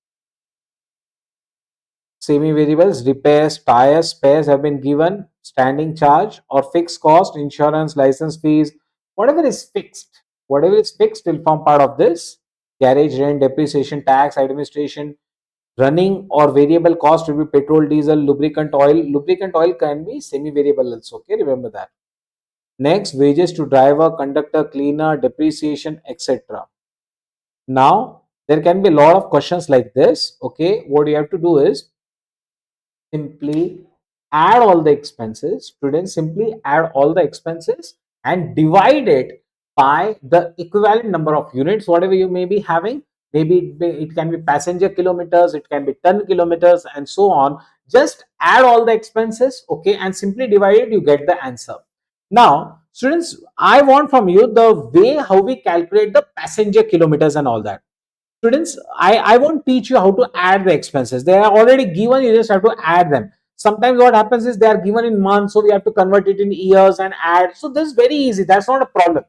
Semi-variables, repairs, tires, spares have been given, standing charge or fixed cost, insurance, license fees, whatever is fixed. Whatever is fixed will form part of this. Garage rent, depreciation, tax, administration, running or variable cost will be petrol, diesel, lubricant oil. Lubricant oil can be semi-variable also. Okay, remember that. Next, wages to driver, conductor, cleaner, depreciation, etc. Now, there can be a lot of questions like this. Okay, what you have to do is simply add all the expenses. Students, simply add all the expenses and divide it by the equivalent number of units, whatever you may be having. Maybe it can be passenger kilometers, it can be ton kilometers, and so on. Just add all the expenses, okay, and simply divide it, you get the answer. Now, students, I want from you the way how we calculate the passenger kilometers and all that. Students, I won't teach you how to add the expenses. They are already given, you just have to add them. Sometimes what happens is they are given in months, so we have to convert it in years and add. So this is very easy. That's not a problem.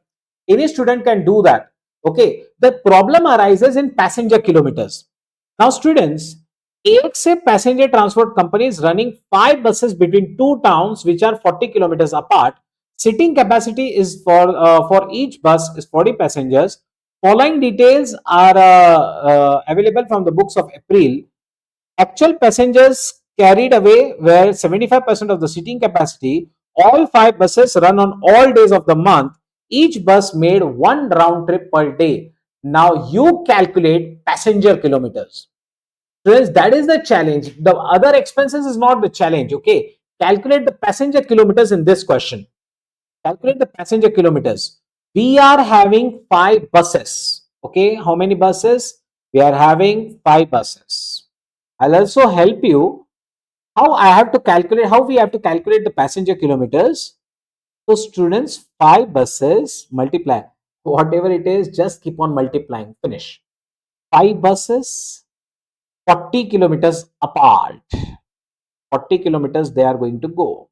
Any student can do that. Okay. The problem arises in passenger kilometers. Now, students, एक से passenger transport company is running 5 buses between two towns which are 40 kilometers apart. Seating capacity is for each bus is 40 passengers. Following details are available from the books of April. Actual passengers carried away were 75% of the seating capacity. All 5 buses run on all days of the month. Each bus made one round trip per day. Now you calculate passenger kilometers. So that is the challenge. The other expenses is not the challenge. Okay. Calculate the passenger kilometers in this question. Calculate the passenger kilometers. We are having 5 buses. Okay. How many buses? We are having 5 buses. I'll also help you how I have to calculate, how we have to calculate the passenger kilometers. So students, 5 buses multiply whatever it is, just keep on multiplying. Finish. 5 buses, 40 kilometers apart. 40 kilometers they are going to go.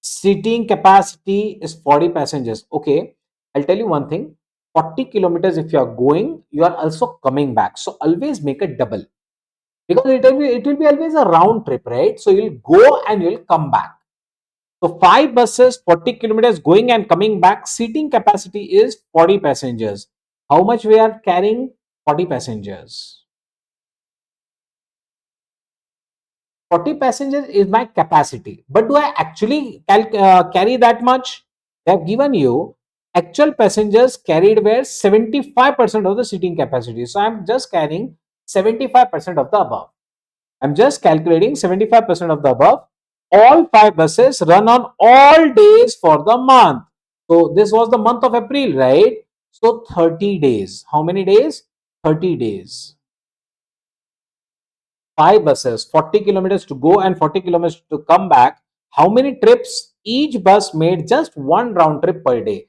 Seating capacity is 40 passengers. Okay, I'll tell you one thing. 40 kilometers if you are going, you are also coming back. So always make it double, because it will be always a round trip, right? So you'll go and you'll come back. So 5 buses, 40 kilometers going and coming back. Seating capacity is 40 passengers. How much we are carrying? 40 passengers. 40 passengers is my capacity. But do I actually carry that much? They have given you actual passengers carried were 75% of the seating capacity. So I'm just carrying 75% of the above. I'm just calculating 75% of the above. All 5 buses run on all days for the month. So this was the month of April, right? So 30 days. How many days? 30 days. 5 buses, 40 kilometers to go and 40 kilometers to come back. How many trips? Each bus made just one round trip per day.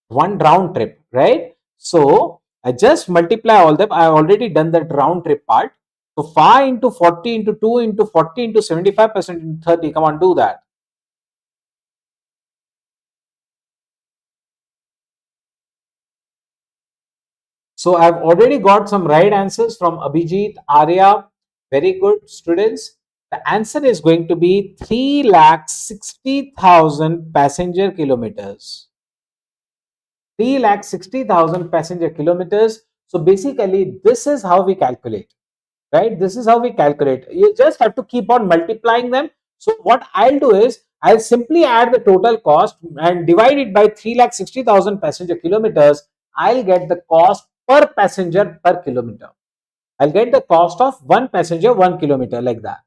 One round trip, right? So I just multiply all them. I already done that round trip part. So 5 into 40 into 2 into 40 into 75% into 30. Come on, do that. So I've already got some right answers from Abhijit, Arya. Very good, students. The answer is going to be 3,60,000 passenger kilometers. 3,60,000 passenger kilometers. So basically, this is how we calculate, right? This is how we calculate. You just have to keep on multiplying them. So what I'll do is I'll simply add the total cost and divide it by 3,60,000 passenger kilometers. I'll get the cost per passenger per kilometer. I'll get the cost of one passenger 1 kilometer, like that.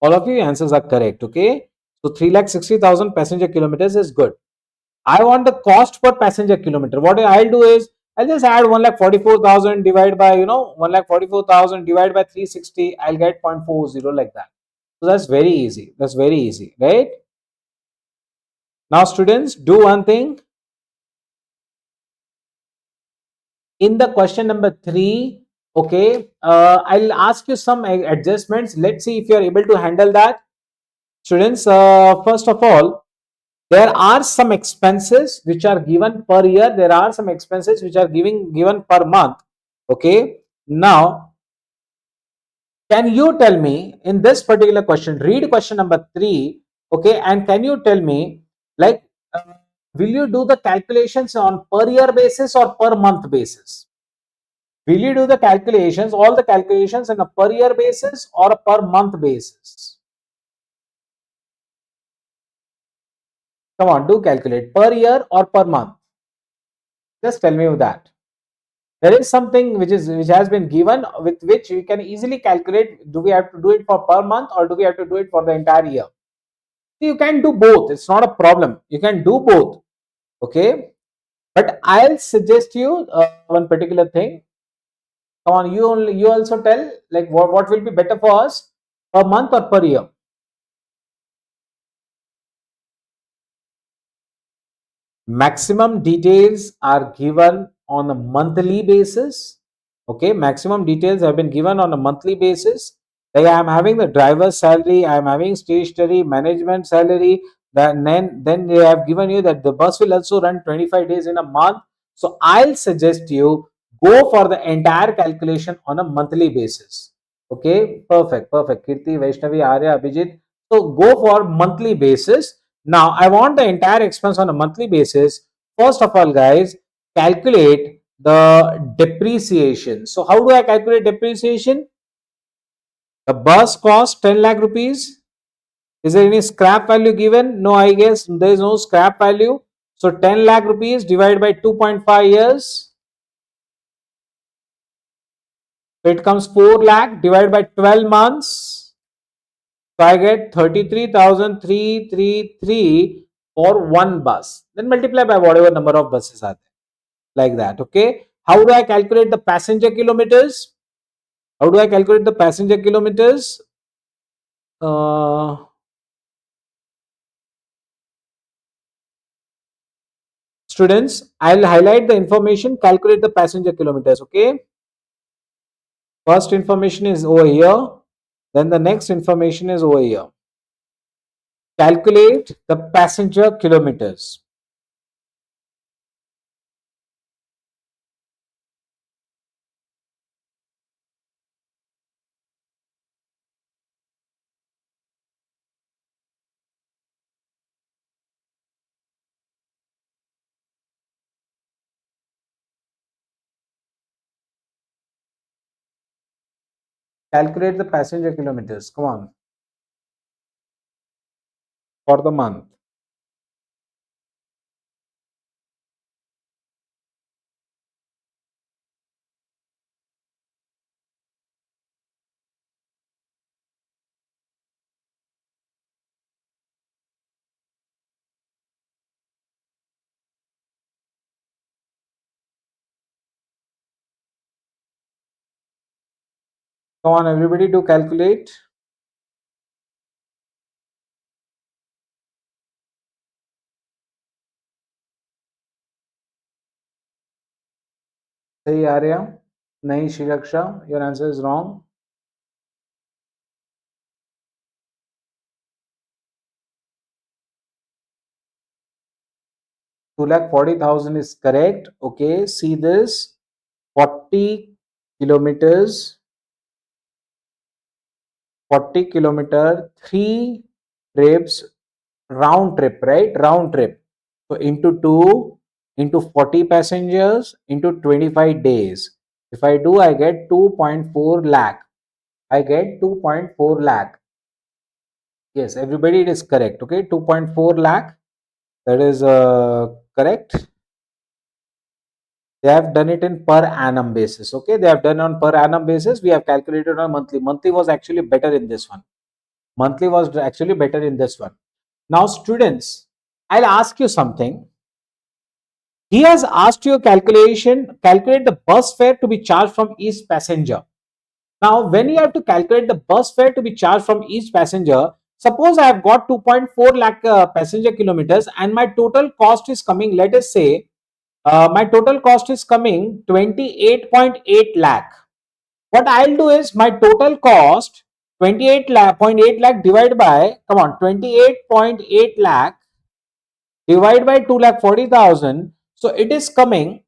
All of your answers are correct. Okay. So 3,60,000 passenger kilometers is good. I want the cost per passenger kilometer. What I'll do is I'll just add 1,44,000 divided by 1,44,000 divided by 360. I'll get 0.40, like that. So that's very easy. That's very easy, right? Now, students, do one thing. In the question number 3, okay, I'll ask you some adjustments. Let's see if you're able to handle that. Students, first of all, there are some expenses which are given per year. There are some expenses which are given per month. Okay. Now, can you tell me in this particular question, read question number 3. Okay. And can you tell me, like, will you do the calculations on per year basis or per month basis? Will you do the calculations, all the calculations on a per year basis or a per month basis? Come on, do calculate per year or per month. Just tell me that. There is something which has been given, with which we can easily calculate, do we have to do it for per month or do we have to do it for the entire year? You can do both. It's not a problem. You can do both. Okay. But I'll suggest you one particular thing. Come on, you also tell, like, what will be better for us, per month or per year? Maximum details are given on a monthly basis. Okay, maximum details have been given on a monthly basis. Like, I am having the driver's salary, I am having stationary management salary. Then they have given you that the bus will also run 25 days in a month. So I'll suggest you go for the entire calculation on a monthly basis. Okay, perfect. Kirti, Vaishnavi, Arya, Abhijit. So go for monthly basis. Now, I want the entire expense on a monthly basis. First of all, guys, calculate the depreciation. So, how do I calculate depreciation? The bus cost 10 lakh rupees. Is there any scrap value given? No, I guess there is no scrap value. So, 10 lakh rupees divided by 2.5 years. So, it comes 4 lakh divided by 12 months. So, I get 33,333 for one bus. Then multiply by whatever number of buses are there. Like that. Okay. How do I calculate the passenger kilometers? How do I calculate the passenger kilometers? Students, I'll highlight the information, calculate the passenger kilometers. Okay. First information is over here. Then the next information is over here. Calculate the passenger kilometers. Calculate the passenger kilometers. Come on. For the month. Come on, everybody, to calculate. Say Arya. Nahi, Shiraksha. Your answer is wrong. 2,40,000 is correct. Okay, see this, 40 kilometers, 40 kilometer, 3 trips, round trip, right? Round trip. So into 2, into 40 passengers, into 25 days. If I do, I get 2.4 lakh. I get 2.4 lakh. Yes, everybody, it is correct. Okay, 2.4 lakh. That is correct. They have done it in per annum basis. Okay, they have done on per annum basis. We have calculated on monthly. Monthly was actually better in this one. Monthly was actually better in this one. Now, students, I'll ask you something. He has asked you a calculation, calculate the bus fare to be charged from each passenger. Now, when you have to calculate the bus fare to be charged from each passenger, suppose I have got 2.4 lakh passenger kilometers and my total cost is coming, let us say, my total cost is coming 28.8 lakh. What I'll do is my total cost 28.8 lakh divided by, come on, 28.8 lakh divided by 2,40,000. So it is coming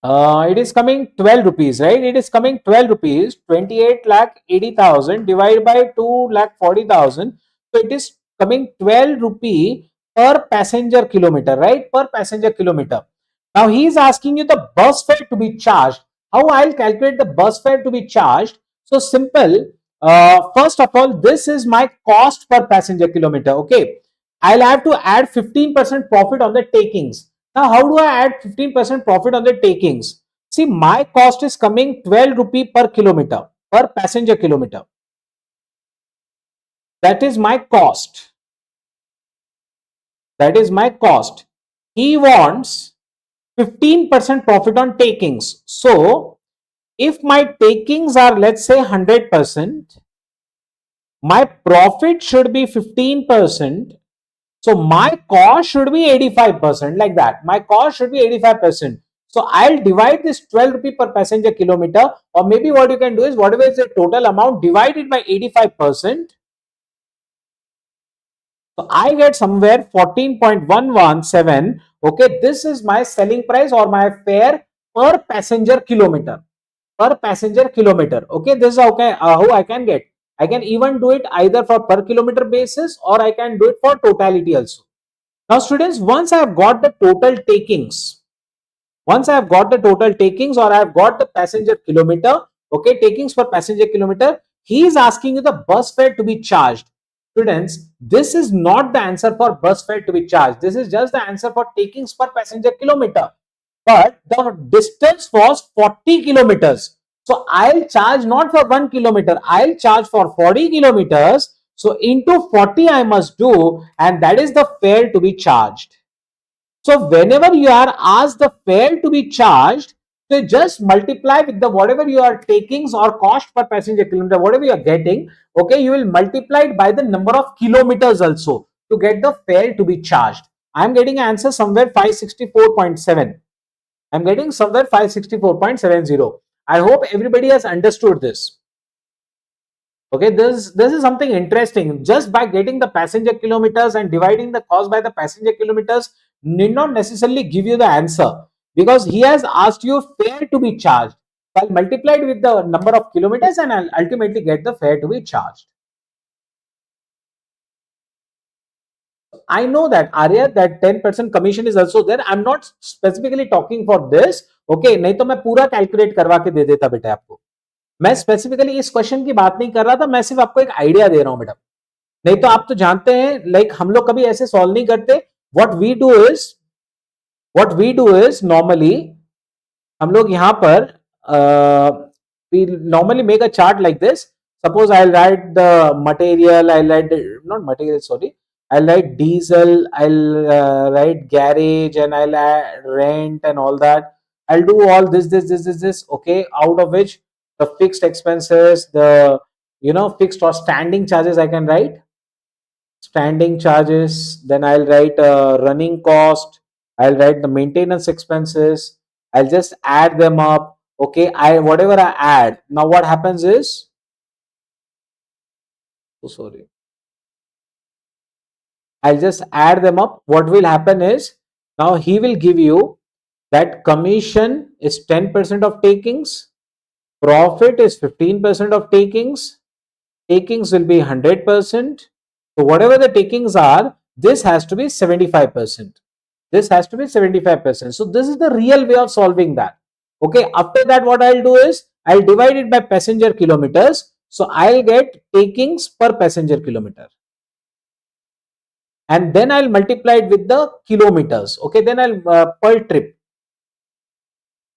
12 rupees, right? It is coming 12 rupees, 28 lakh 80,000 divided by 2 lakh 40,000. So it is coming 12 rupee per passenger kilometer, right? Per passenger kilometer. Now he is asking you the bus fare to be charged. How I'll calculate the bus fare to be charged? So simple. First of all, this is my cost per passenger kilometer. Okay. I'll have to add 15% profit on the takings. Now, how do I add 15% profit on the takings? See, my cost is coming 12 rupee per kilometer, per passenger kilometer. That is my cost. That is my cost. He wants 15% profit on takings. So, if my takings are, let's say, 100%, my profit should be 15%. So my cost should be 85%, like that. My cost should be 85%. So I'll divide this 12 rupee per passenger kilometer, or maybe what you can do is whatever is the total amount, divide it by 85%. So I get somewhere 14.117. Okay, this is my selling price or my fare per passenger kilometer. Per passenger kilometer. Okay, this is how I can get. I can even do it either for per kilometer basis, or I can do it for totality also. Now, students, once I have got the total takings, or I have got the passenger kilometer, okay, takings per passenger kilometer, he is asking you the bus fare to be charged. Students, this is not the answer for bus fare to be charged. This is just the answer for takings per passenger kilometer. But the distance was 40 kilometers. So I'll charge not for 1 kilometer, I'll charge for 40 kilometers. So into 40 I must do, and that is the fare to be charged. So whenever you are asked the fare to be charged, so just multiply with the whatever you are takings or cost per passenger kilometer, whatever you are getting, okay, you will multiply it by the number of kilometers also to get the fare to be charged. I am getting an answer somewhere 564.7. I'm getting somewhere 564.70. I hope everybody has understood this. Okay, this is something interesting. Just by getting the passenger kilometers and dividing the cost by the passenger kilometers need not necessarily give you the answer, because he has asked you fare to be charged. So I'll multiply it with the number of kilometers and I'll ultimately get the fare to be charged. I know that Arya, that 10% commission is also there. I'm not specifically talking for this. Okay, नहीं तो मैं पूरा calculate करवा के दे देता बेटा आपको. मैं स्पेसिफिकली इस क्वेश्चन की बात नहीं कर रहा था, मैं सिर्फ आपको एक आइडिया दे रहा हूं मैडम. नहीं तो आप तो जानते हैं, लाइक हम लोग कभी ऐसे सॉल्व नहीं करते. What we do is normally हम लोग यहां पर we normally make a chart like this. Suppose I'll write the material, I'll write not material, sorry, I'll write diesel, I'll write garage, and I'll rent and all that. I'll do all this, okay, out of which the fixed expenses, the fixed or standing charges I can write. Standing charges, then I'll write running cost, I'll write the maintenance expenses, I'll just add them up. Okay, whatever I add, now what happens is, oh sorry, I'll just add them up. What will happen is, now he will give you that commission is 10% of takings, profit is 15% of takings, takings will be 100%. So whatever the takings are, this has to be 75%. This has to be 75%. So this is the real way of solving that. Okay, after that what I'll do is, I'll divide it by passenger kilometers. So I'll get takings per passenger kilometer. And then I'll multiply it with the kilometers. Okay, then I'll per trip.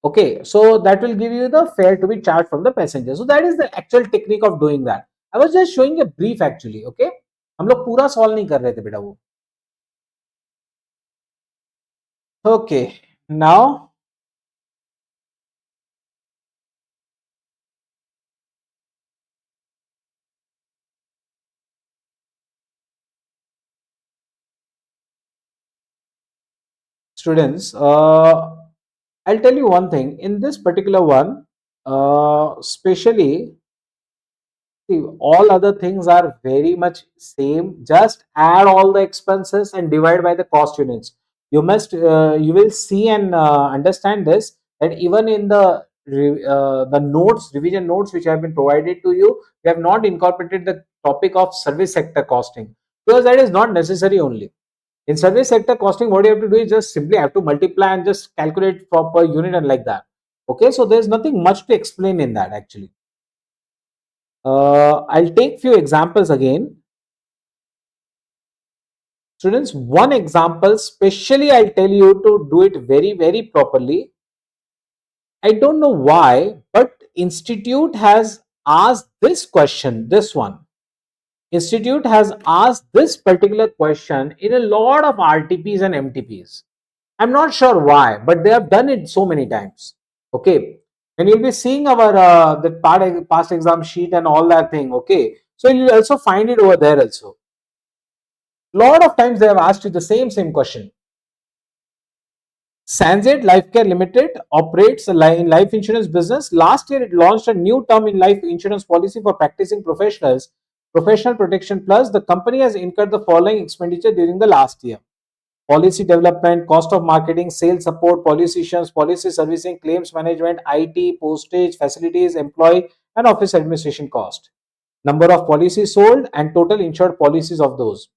Okay, so that will give you the fare to be charged from the passenger. So that is the actual technique of doing that. I was just showing a brief actually. Okay, हम लोग पूरा solve नहीं कर रहे थे बेटा वो. Okay, now students, I'll tell you one thing in this particular one, especially. See, all other things are very much same. Just add all the expenses and divide by the cost units. You will see and understand this, that even in the notes, revision notes which have been provided to you, we have not incorporated the topic of service sector costing, because that is not necessary only. In service sector costing, what you have to do is just simply have to multiply and just calculate for per unit and like that. Okay, so there's nothing much to explain in that actually. I'll take few examples again. Students, one example, specially I'll tell you to do it very, very properly. I don't know why, but Institute has asked this question, this one. Institute has asked this particular question in a lot of RTPs and MTPs. I'm not sure why, but they have done it so many times. Okay, and you'll be seeing our the past exam sheet and all that thing. Okay, so you'll also find it over there also. Lot of times they have asked you the same question. Sanzet Lifecare Limited operates in life insurance business. Last year, it launched a new term in life insurance policy for practicing professionals, Professional Protection Plus. The company has incurred the following expenditure during the last year: policy development, cost of marketing, sales support, policy issuance, policy servicing, claims management, IT, postage, facilities, employee, and office administration cost. Number of policies sold and total insured policies of those.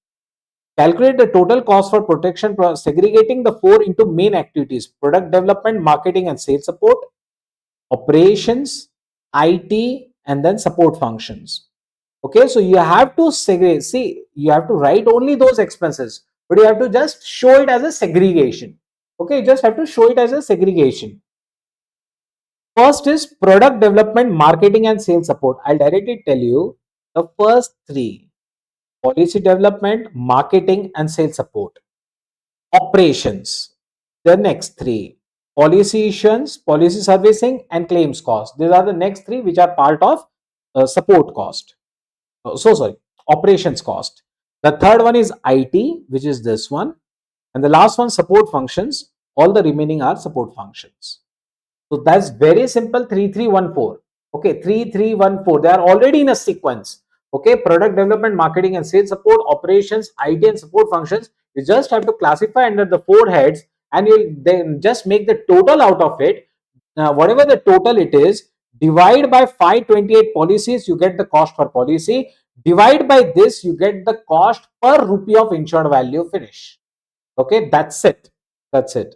Calculate the total cost for protection, segregating the four into main activities: product development, marketing, and sales support, operations, IT, and then support functions. Okay, so you have to segregate. See, you have to write only those expenses, but you have to just show it as a segregation. Okay, you just have to show it as a segregation. First is product development, marketing, and sales support. I'll directly tell you the first three: policy development, marketing, and sales support. Operations, the next three: policy issuance, policy servicing, and claims cost. These are the next three which are part of support cost. Sorry, operations cost. The third one is IT, which is this one, and the last one support functions. All the remaining are support functions. So that's very simple. 3314. Okay, 3314. They are already in a sequence. Okay, product development, marketing, and sales support, operations, IT, and support functions. You just have to classify under the four heads, and you then just make the total out of it. Whatever the total it is, divide by 528 policies, you get the cost per policy. Divide by this, you get the cost per rupee of insured value. Finish. Okay, that's it. That's it.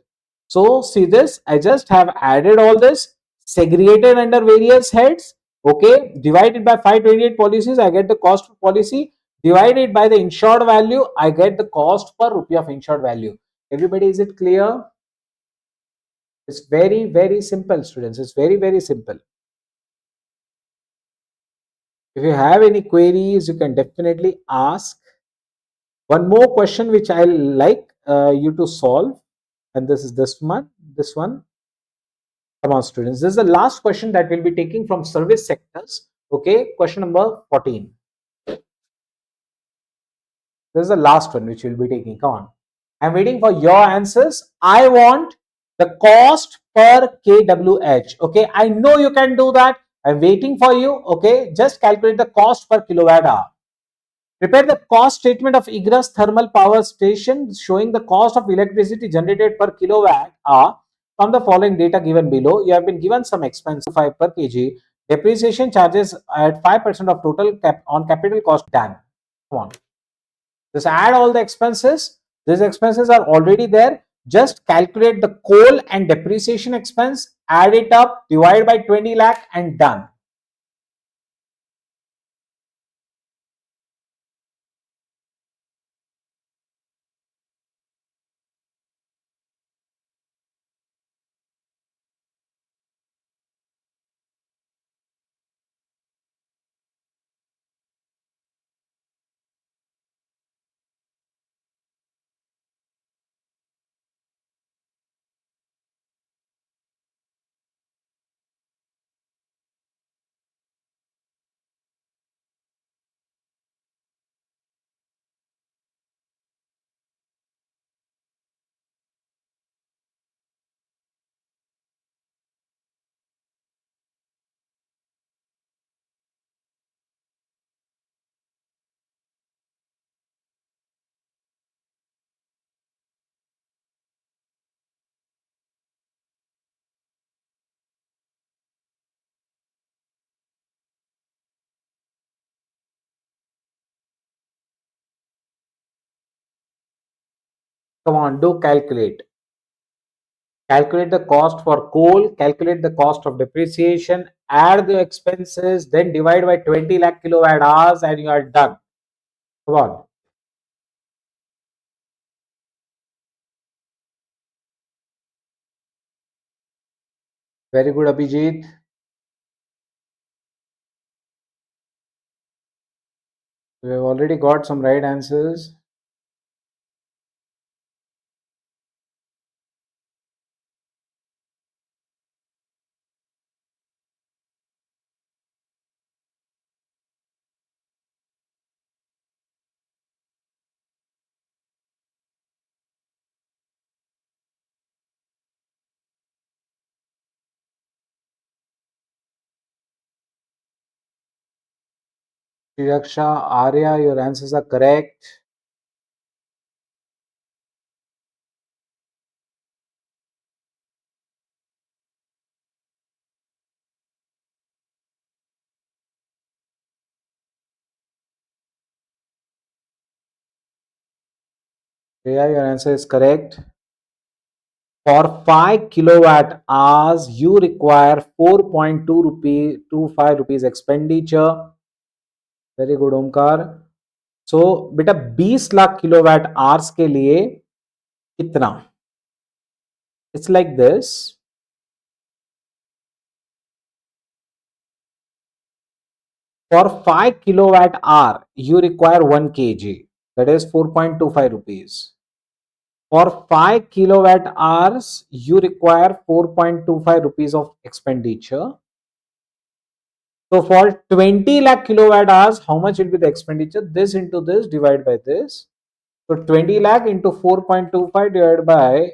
So see this, I just have added all this, segregated under various heads. Okay, divided by 528 policies, I get the cost per policy. Divided by the insured value, I get the cost per rupee of insured value. Everybody, is it clear? It's very simple, students. It's very simple. If you have any queries, you can definitely ask. One more question which I like you to solve, and this is this one. This one. Come on, students. This is the last question that we'll be taking from service sectors. Okay, question number 14. This is the last one which we'll be taking. Come on. I'm waiting for your answers. I want the cost per kWh. Okay, I know you can do that. I'm waiting for you. Okay, just calculate the cost per kilowatt hour. Prepare the cost statement of Igras thermal power station showing the cost of electricity generated per kilowatt hour from the following data given below. You have been given some expense 5 per kg. Depreciation charges at 5% of total on capital cost. Done. Come on. Just add all the expenses. These expenses are already there. Just calculate the coal and depreciation expense, add it up, divide by 20 lakh, and done. Come on, do calculate. Calculate the cost for coal, calculate the cost of depreciation, add the expenses, then divide by 20 lakh kilowatt hours, and you are done. Come on. Very good, Abhijit. We have already got some right answers. Shriyaksha, Arya, your answers are correct. Shreya, your answer is correct. For 5 kilowatt hours, you require 4.2 rupee to 5 rupees expenditure. Very good, Omkar. So, बेटा 20 lakh kilowatt hours के लिए कितना? It's like this. For 5 kilowatt hour, you require 1 kg. That is 4.25 rupees. For 5 kilowatt hours, you require 4.25 rupees of expenditure. So for 20 lakh kilowatt hours, how much will be the expenditure? This into this divided by this. So 20 lakh into 4.25 divided by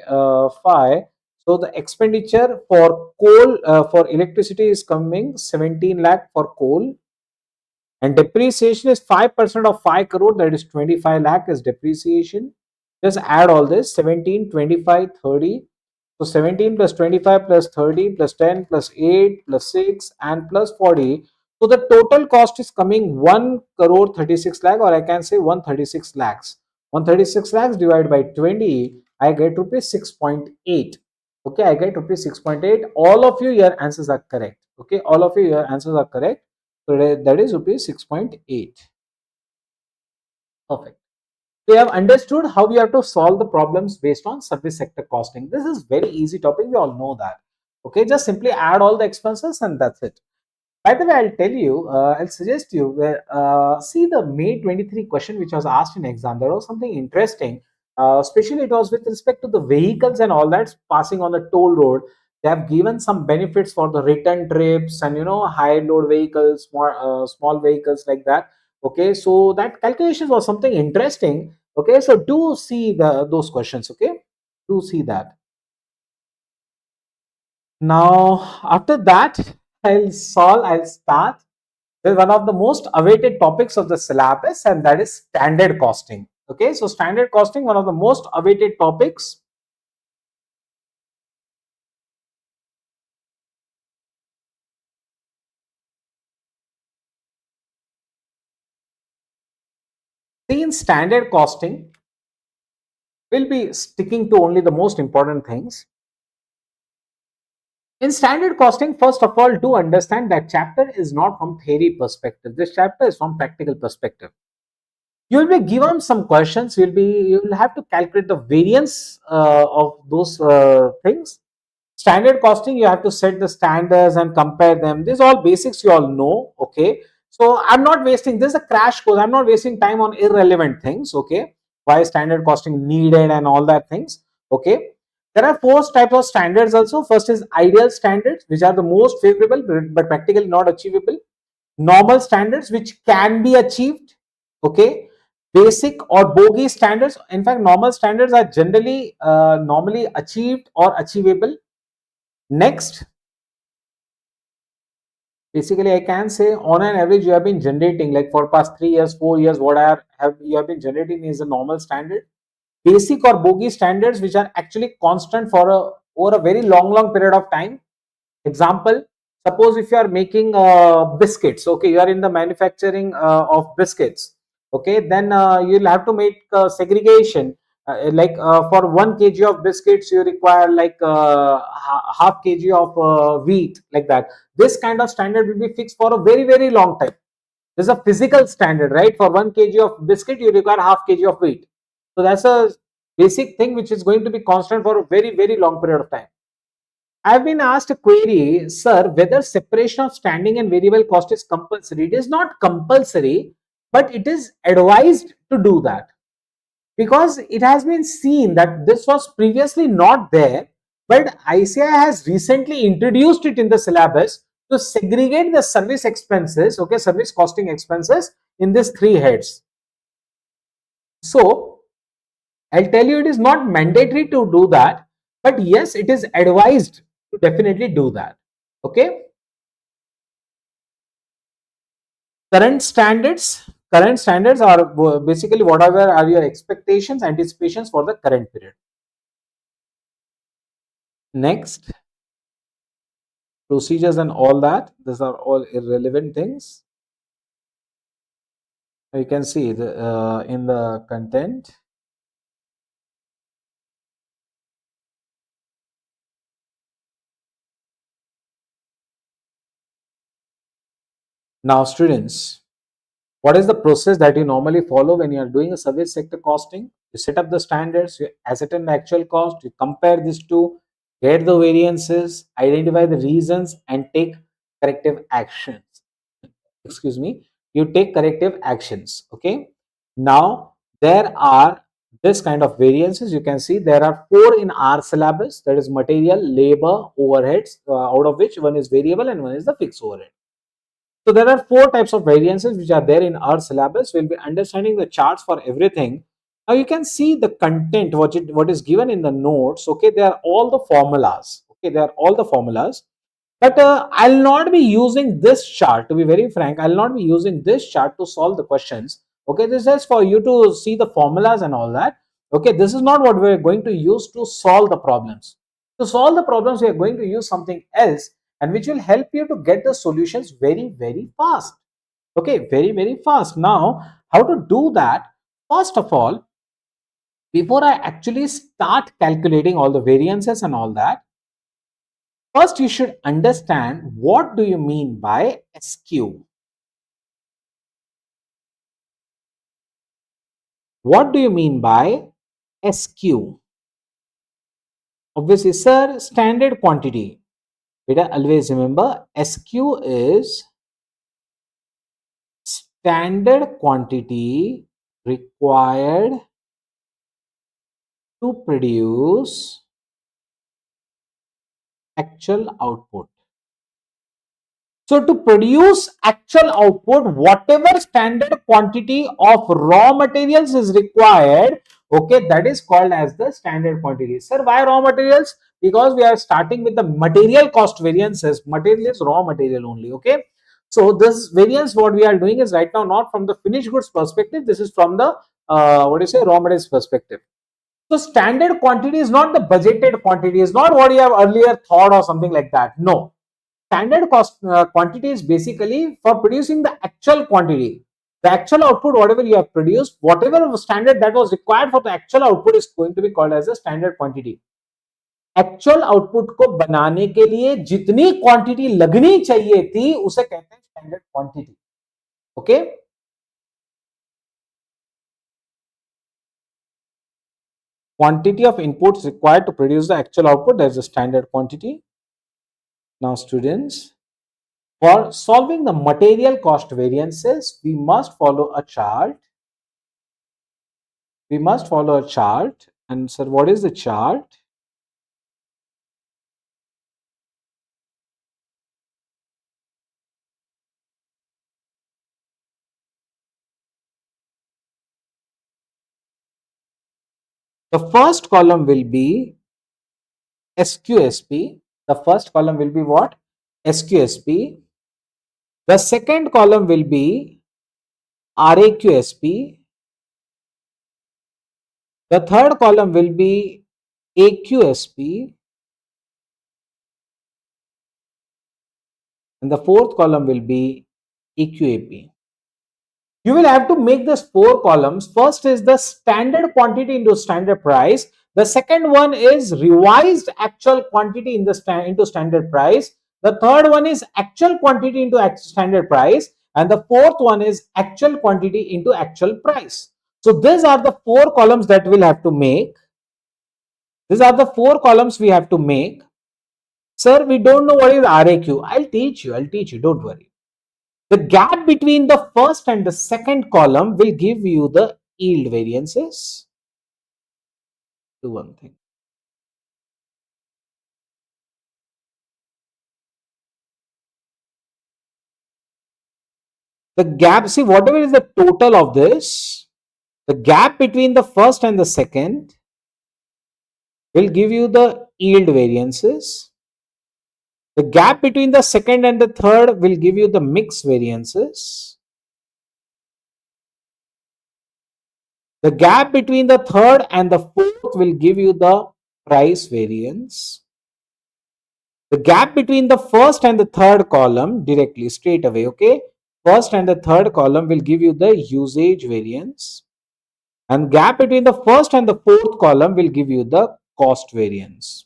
5. So the expenditure for coal, for electricity is coming 17 lakh for coal. And depreciation is 5% of 5 crore, that is 25 lakh is depreciation. Just add all this 17, 25, 30. So 17 plus 25 plus 30 plus 10 plus 8 plus 6 and plus 40. So the total cost is coming 1 crore 36 lakh, or I can say 136 lakhs. 136 lakhs divided by 20, I get rupees 6.8. Okay, I get rupees 6.8. All of you, your answers are correct. Okay, all of you, your answers are correct. So that is rupees 6.8. Perfect. We have understood how we have to solve the problems based on service sector costing. This is very easy topic. We all know that. Okay, just simply add all the expenses and that's it. By the way, I'll tell you, I'll suggest you, see the May 23 question which was asked in exam. There was something interesting, especially it was with respect to the vehicles and all that passing on the toll road. They have given some benefits for the return trips and high load vehicles, small vehicles like that. Okay, so that calculation was something interesting. Okay, so do see those questions. Okay, do see that. Now, after that, I'll start with one of the most awaited topics of the syllabus, and that is standard costing. Okay, so standard costing, one of the most awaited topics. See, in standard costing, we'll be sticking to only the most important things. In standard costing, first of all, do understand that chapter is not from theory perspective. This chapter is from practical perspective. You will be given some questions. You will have to calculate the variance of those things. Standard costing, you have to set the standards and compare them. These all basics you all know. Okay, so I'm not wasting, this is a crash course. I'm not wasting time on irrelevant things. Okay, why standard costing needed and all that things. Okay, there are four types of standards also. First is ideal standards, which are the most favorable but practically not achievable. Normal standards, which can be achieved. Okay, basic or bogey standards. In fact, normal standards are generally normally achieved or achievable. Next, basically, I can say on an average, you have been generating like for past 3 years, 4 years, what I have you have been generating is a normal standard. Basic or bogey standards, which are actually constant for over a very long period of time. Example, suppose if you are making biscuits, okay, you are in the manufacturing of biscuits, okay, then you'll have to make segregation. For 1 kg of biscuits, you require like half kg of wheat, like that. This kind of standard will be fixed for a very long time. This is a physical standard, right? For 1 kg of biscuit, you require half kg of wheat. So that's a basic thing which is going to be constant for a very long period of time. I've been asked a query, sir, whether separation of standing and variable cost is compulsory. It is not compulsory, but it is advised to do that, because it has been seen that this was previously not there, but ICI has recently introduced it in the syllabus to segregate the service expenses, okay, service costing expenses in these three heads. So I'll tell you, it is not mandatory to do that, but yes, it is advised to definitely do that. Okay. Current standards are basically whatever are your expectations, anticipations for the current period. Next, procedures and all that, these are all irrelevant things. You can see in the content. Now students, what is the process that you normally follow when you are doing a service sector costing? You set up the standards, you ascertain the actual cost, you compare these two, get the variances, identify the reasons, and take corrective actions. Excuse me, you take corrective actions. Okay. Now there are this kind of variances. You can see there are four in our syllabus, that is material, labor, overheads, out of which one is variable and one is the fixed overhead. So there are four types of variances which are there in our syllabus. We'll be understanding the charts for everything. Now you can see the content, what is given in the notes. Okay, they are all the formulas. Okay, they are all the formulas. But I'll not be using this chart, to be very frank. I'll not be using this chart to solve the questions. Okay, this is for you to see the formulas and all that. Okay, this is not what we're going to use to solve the problems. To solve the problems, we are going to use something else, and which will help you to get the solutions very, very fast. Okay, very, very fast. Now, how to do that? First of all, before I actually start calculating all the variances and all that, first you should understand what do you mean by SQ. What do you mean by SQ? Obviously, sir, standard quantity. Beta, always remember SQ is standard quantity required to produce actual output. So to produce actual output, whatever standard quantity of raw materials is required, okay, that is called as the standard quantity. Sir, why raw materials? Because we are starting with the material cost variances. Material is raw material only, okay. So this variance, what we are doing is right now not from the finished goods perspective. This is from the what do you say, raw materials perspective. So standard quantity is not the budgeted quantity, is not what you have earlier thought or something like that. No, standard cost quantity is basically for producing the actual quantity. The actual output, whatever you have produced, whatever standard that was required for the actual output is going to be called as a standard quantity. Actual output को बनाने के लिए जितनी quantity लगनी चाहिए थी उसे कहते हैं standard quantity. Okay, quantity of inputs required to produce the actual output, that is a standard quantity. Now students, for solving the material cost variances, we must follow a chart. We must follow a chart. And sir, what is the chart? The first column will be SQSP. The first column will be what? SQSP. The second column will be RAQSP. The third column will be AQSP. And the fourth column will be EQAP. You will have to make this four columns. First is the standard quantity into standard price. The second one is revised actual quantity in the into standard price. The third one is actual quantity into standard price. And the fourth one is actual quantity into actual price. So these are the four columns that we'll have to make. These are the four columns we have to make. Sir, we don't know what is RAQ. I'll teach you, don't worry. The gap between the first and the second column will give you the yield variances. Do one thing. The gap, see, whatever is the total of this, the gap between the first and the second will give you the yield variances. The gap between the second and the third will give you the mix variances. The gap between the third and the fourth will give you the price variance. The gap between the first and the third column directly straight away, okay? First and the third column will give you the usage variance. And gap between the first and the fourth column will give you the cost variance.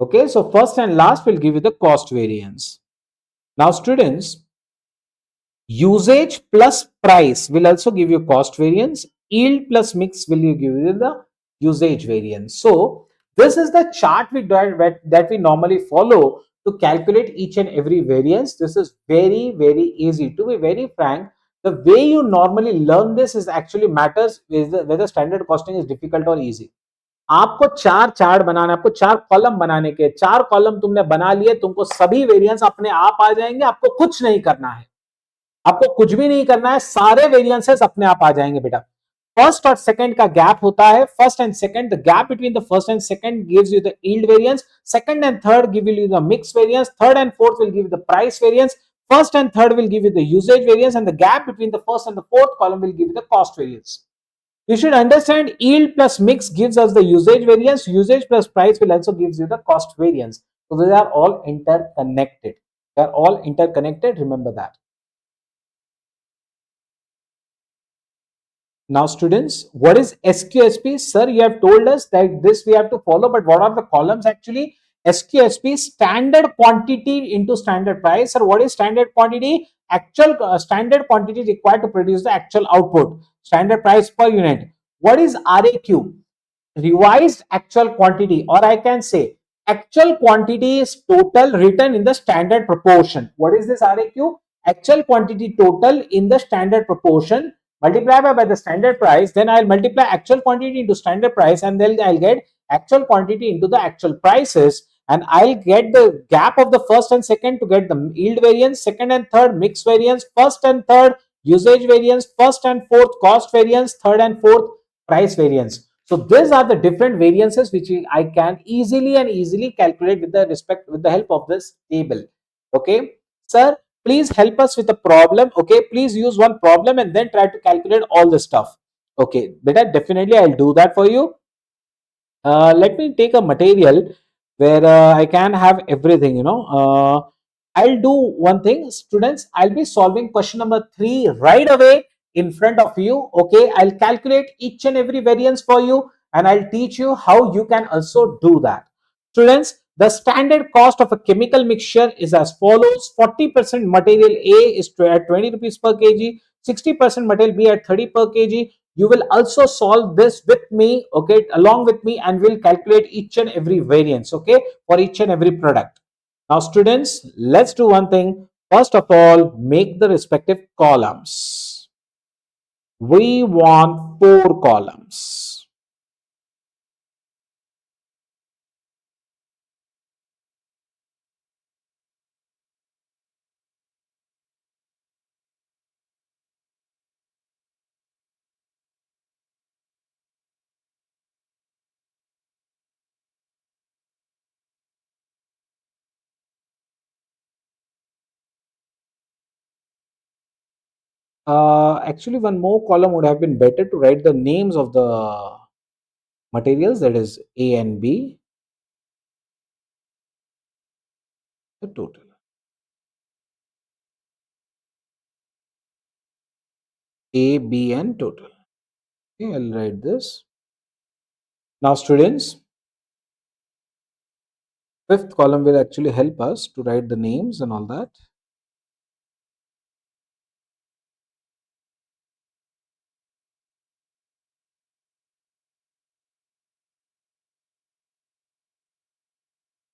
Okay, so first and last will give you the cost variance. Now students, usage plus price will also give you cost variance. Yield plus mix will give you the usage variance. So this is the chart that we normally follow to calculate each and every variance. This is very, very easy. To be very frank, the way you normally learn this is actually matters whether standard costing is difficult or easy. आपको चार chart बनाना, आपको चार column बनाने के, चार column तुमने बना लिए, तुमको सभी वेरिएंस अपने आप आ जाएंगे, आपको कुछ नहीं करना है, आपको कुछ भी नहीं करना है, सारे वेरिएंसेस अपने आप आ जाएंगे बेटा. फर्स्ट और सेकंड का गैप होता है, first and second, the gap between the first and second gives you the yield variance, second and third give you the mix variance, third and fourth will give you the price variance, first and third will give you the usage variance, and the gap between the first and the fourth column will give you the cost variance. You should understand yield plus mix gives us the usage variance. Usage plus price will also gives you the cost variance. So they are all interconnected. They are all interconnected. Remember that. Now students, what is SQSP? Sir, you have told us that this we have to follow, but what are the columns actually? SQSP, standard quantity into standard price. Sir, what is standard quantity? Actual standard quantity required to produce the actual output. Standard price per unit. What is RAQ? Revised actual quantity, or I can say actual quantity is total written in the standard proportion. What is this RAQ? Actual quantity total in the standard proportion multiply by the standard price, then I'll multiply actual quantity into standard price, and then I'll get actual quantity into the actual prices, and I'll get the gap of the first and second to get the yield variance, second and third mix variance, first and third usage variance, first and fourth cost variance, third and fourth price variance. So these are the different variances which I can easily calculate with the help of this table. Okay, sir, please help us with a problem. Okay, please use one problem and then try to calculate all the stuff. Okay, beta, definitely I'll do that for you. Let me take a material where I can have everything, I'll do one thing, students. I'll be solving question number 3 right away in front of you. Okay, I'll calculate each and every variance for you, and I'll teach you how you can also do that. Students, the standard cost of a chemical mixture is as follows. 40% material A is at 20 rupees per kg, 60% material B at 30 per kg. You will also solve this with me, okay, along with me, and we'll calculate each and every variance, okay, for each and every product. Now students, let's do one thing. First of all, make the respective columns. We want 4 columns. Actually, one more column would have been better to write the names of the materials, that is A and B, the total. A, B and total. Okay, I'll write this. Now students, fifth column will actually help us to write the names and all that.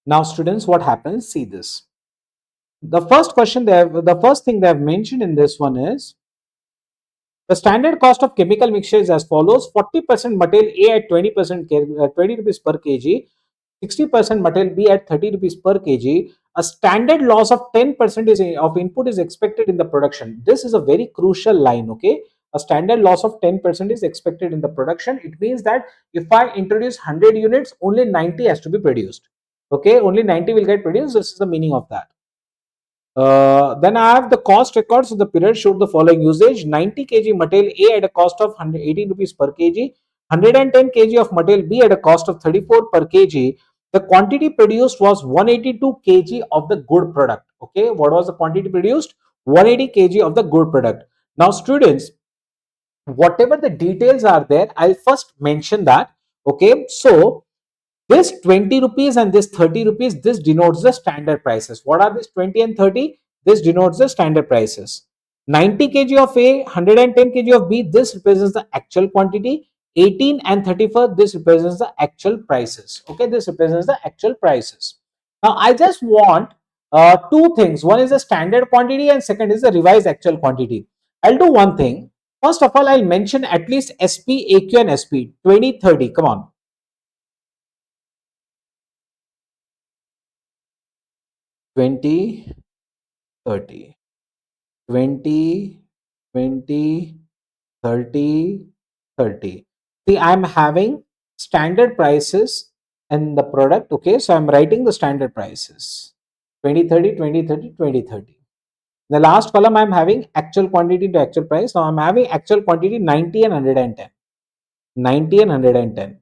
Now, students, what happens? See this. The first question the first thing they have mentioned in this one is the standard cost of chemical mixture is as follows: 40% material A at 20 rupees per kg, 60% material B at 30 rupees per kg. A standard loss of 10% of input is expected in the production. This is a very crucial line. Okay, a standard loss of 10% is expected in the production. It means that if I introduce 100 units, only 90 has to be produced. Okay, only 90 will get produced. This is the meaning of that. Then I have the cost records of the period showed the following usage: 90 kg material A at a cost of 118 rupees per kg, 110 kg of material B at a cost of 34 per kg. The quantity produced was 182 kg of the good product. Okay, what was the quantity produced? 180 kg of the good product. Now, students, whatever the details are there, I'll first mention that. Okay, so this 20 rupees and this 30 rupees, this denotes the standard prices. What are this 20 and 30? This denotes the standard prices. 90 kg of A, 110 kg of B, this represents the actual quantity. 18 and 34, this represents the actual prices. Okay, this represents the actual prices. Now, I just want two things. One is the standard quantity and second is the revised actual quantity. I'll do one thing. First of all, I'll mention at least SP, AQ and SP. 20, 30. Come on. 20, 30, 20, 20, 30, 30. See, I'm having standard prices in the product. Okay, so I'm writing the standard prices 20, 30, 20, 30, 20, 30. In the last column, I'm having actual quantity to actual price. Now I'm having actual quantity 90 and 110. 90 and 110.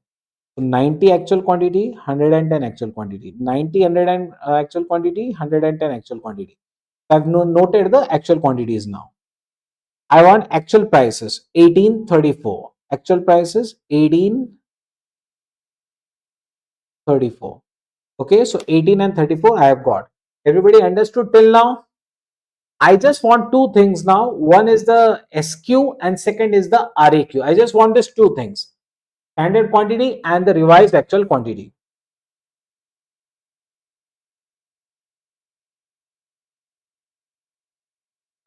So 90 actual quantity, 110 actual quantity. 90, 100 and actual quantity, 110 actual quantity. I've noted the actual quantities now. I want actual prices 1834. Actual prices 1834. Okay, so 18 and 34 I have got. Everybody understood till now? I just want two things now. One is the SQ and second is the RAQ. I just want these two things: standard quantity and the revised actual quantity.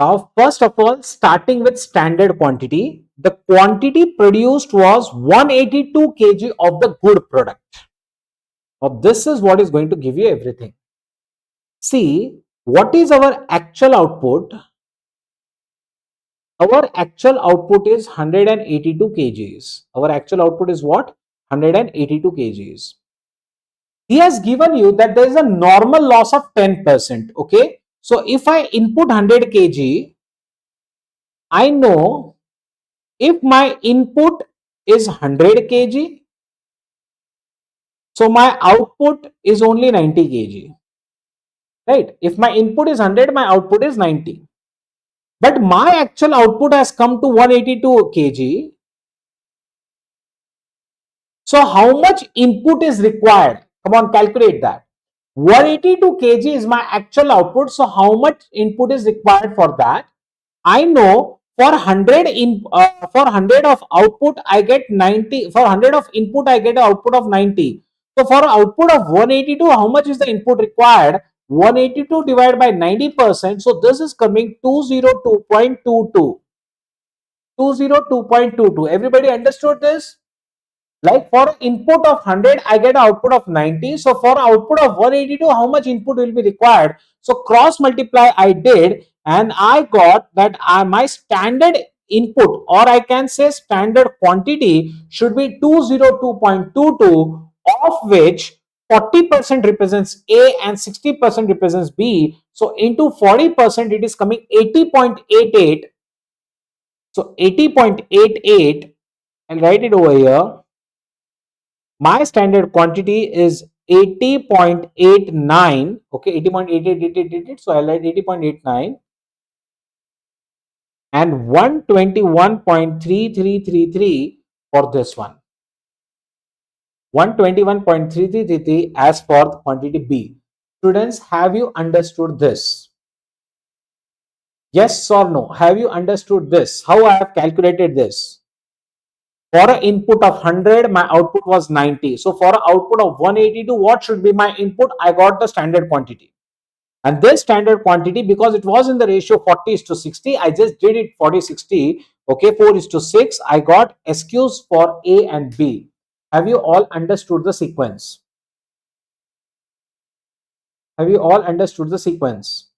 Now, first of all, starting with standard quantity, the quantity produced was 182 kg of the good product. Now, this is what is going to give you everything. See, what is our actual output? Our actual output is 182 kgs. Our actual output is what? 182 kgs. He has given you that there is a normal loss of 10%. Okay. So, if I input 100 kg, I know if my input is 100 kg, so my output is only 90 kg. Right? If my input is 100, my output is 90. But my actual output has come to 182 kg. So how much input is required? Come on, calculate that. 182 kg is my actual output. So how much input is required for that? I know for 100 for 100 of output I get 90. For 100 of input I get an output of 90. So for output of 182, how much is the input required? 182 divided by 90%. So this is coming 202.22. 202.22. Everybody understood this? Like for input of 100, I get output of 90. So for output of 182, how much input will be required? So cross multiply I did, and I got that my standard input, or I can say standard quantity, should be 202.22, of which 40% represents A and 60% represents B. So into 40%, it is coming 80.88. So 80.88, I'll write it over here. My standard quantity is 80.89. Okay, 80.88. So I'll write 80.89 and 121.3333 for this one. 121.3333 as for the quantity B. Students, have you understood this? Yes or no? Have you understood this? How I have calculated this? For an input of 100, my output was 90. So for an output of 182, what should be my input? I got the standard quantity. And this standard quantity, because it was in the ratio 40 is to 60, I just did it 40-60. Okay, 4 is to 6. I got SQs for A and B. Have you all understood the sequence? Have you all understood the sequence?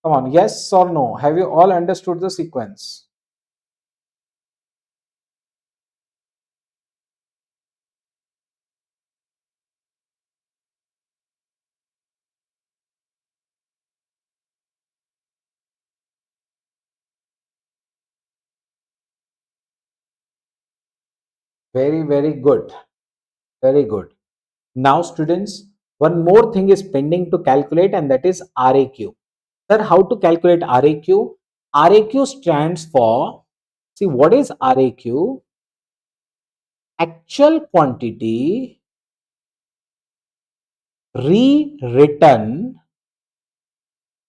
Come on, yes or no? Have you all understood the sequence? Very, very good. Very good. Now, students, one more thing is pending to calculate, and that is RAQ. Sir, how to calculate RAQ? RAQ stands for, see, what is RAQ? Actual quantity rewritten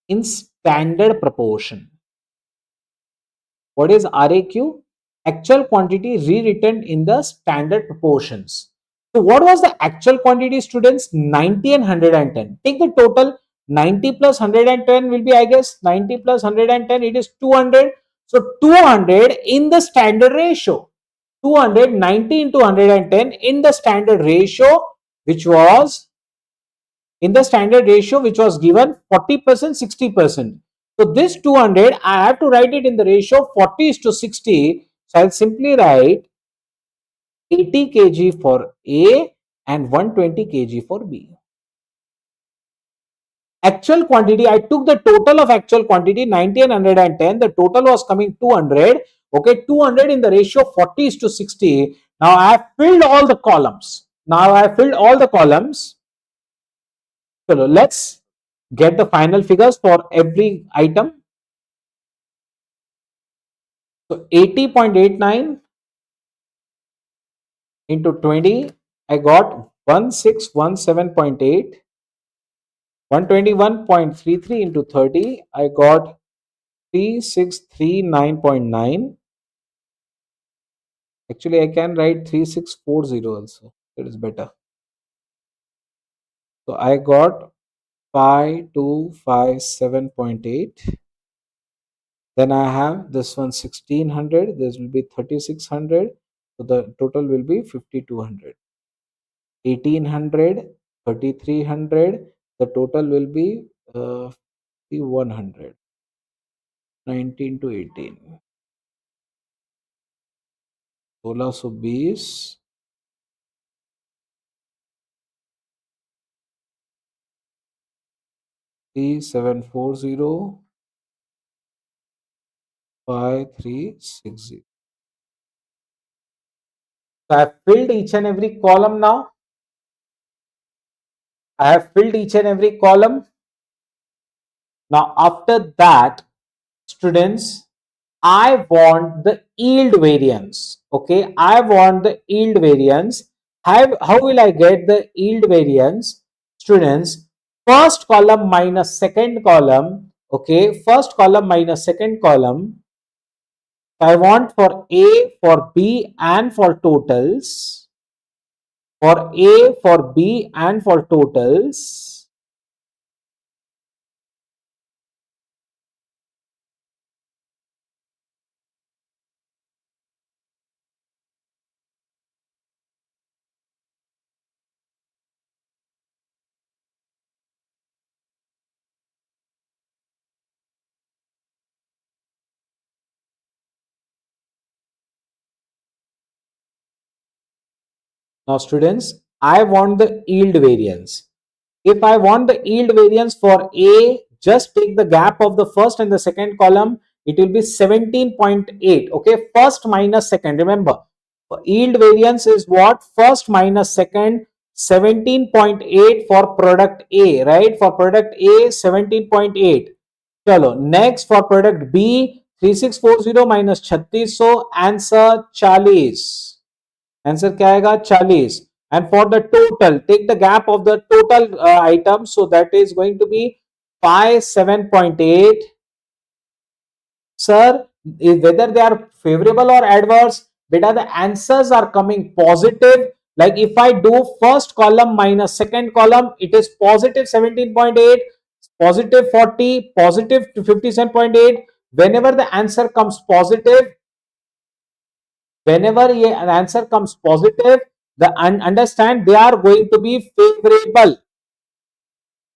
in standard proportion. What is RAQ? Actual quantity rewritten in the standard proportions. So what was the actual quantity, students? 90 and 110. Take the total. 90 plus 110 will be, I guess, 90 plus 110, it is 200. So 200 in the standard ratio. 290 into 110 in the standard ratio, which was given 40%, 60%. So this 200, I have to write it in the ratio 40 is to 60. So I'll simply write 80 kg for A and 120 kg for B. Actual quantity, I took the total of actual quantity 90 and 110. The total was coming 200. Okay, 200 in the ratio 40 is to 60. Now I have filled all the columns. So let's get the final figures for every item. So 80.89 into 20, I got 1617.8. 121.33 into 30, I got 3639.9. Actually, I can write 3640 also. That is better. So I got 5257.8. Then I have this one 1600. This will be 3600. So the total will be 5200. 1800, 3300. The total will be 100. 19 to 18. 1620, 3740, 5360. So I have filled each and every column now. Now after that, students, I want the yield variance. Okay, I want the yield variance. How will I get the yield variance? Students, first column minus second column. Okay, first column minus second column. I want for A, for B, and for totals. For A, for B, and for totals. Now, students, I want the yield variance. If I want the yield variance for A, just take the gap of the first and the second column. It will be 17.8. Okay, first minus second. Remember, yield variance is what? First minus second. 17.8 for product A, right? For product A, 17.8. Chalo, next for product B, 3640 minus 3600, answer 40. Answer क्या आएगा 40. And for the total, take the gap of the total item, so that is going to be 57.8. Sir, whether they are favorable or adverse. Beta, the answers are coming positive. Like if I do first column minus second column, it is positive 17.8, positive 40, positive 57.8. Whenever the answer comes positive, whenever an answer comes positive, the understand they are going to be favorable.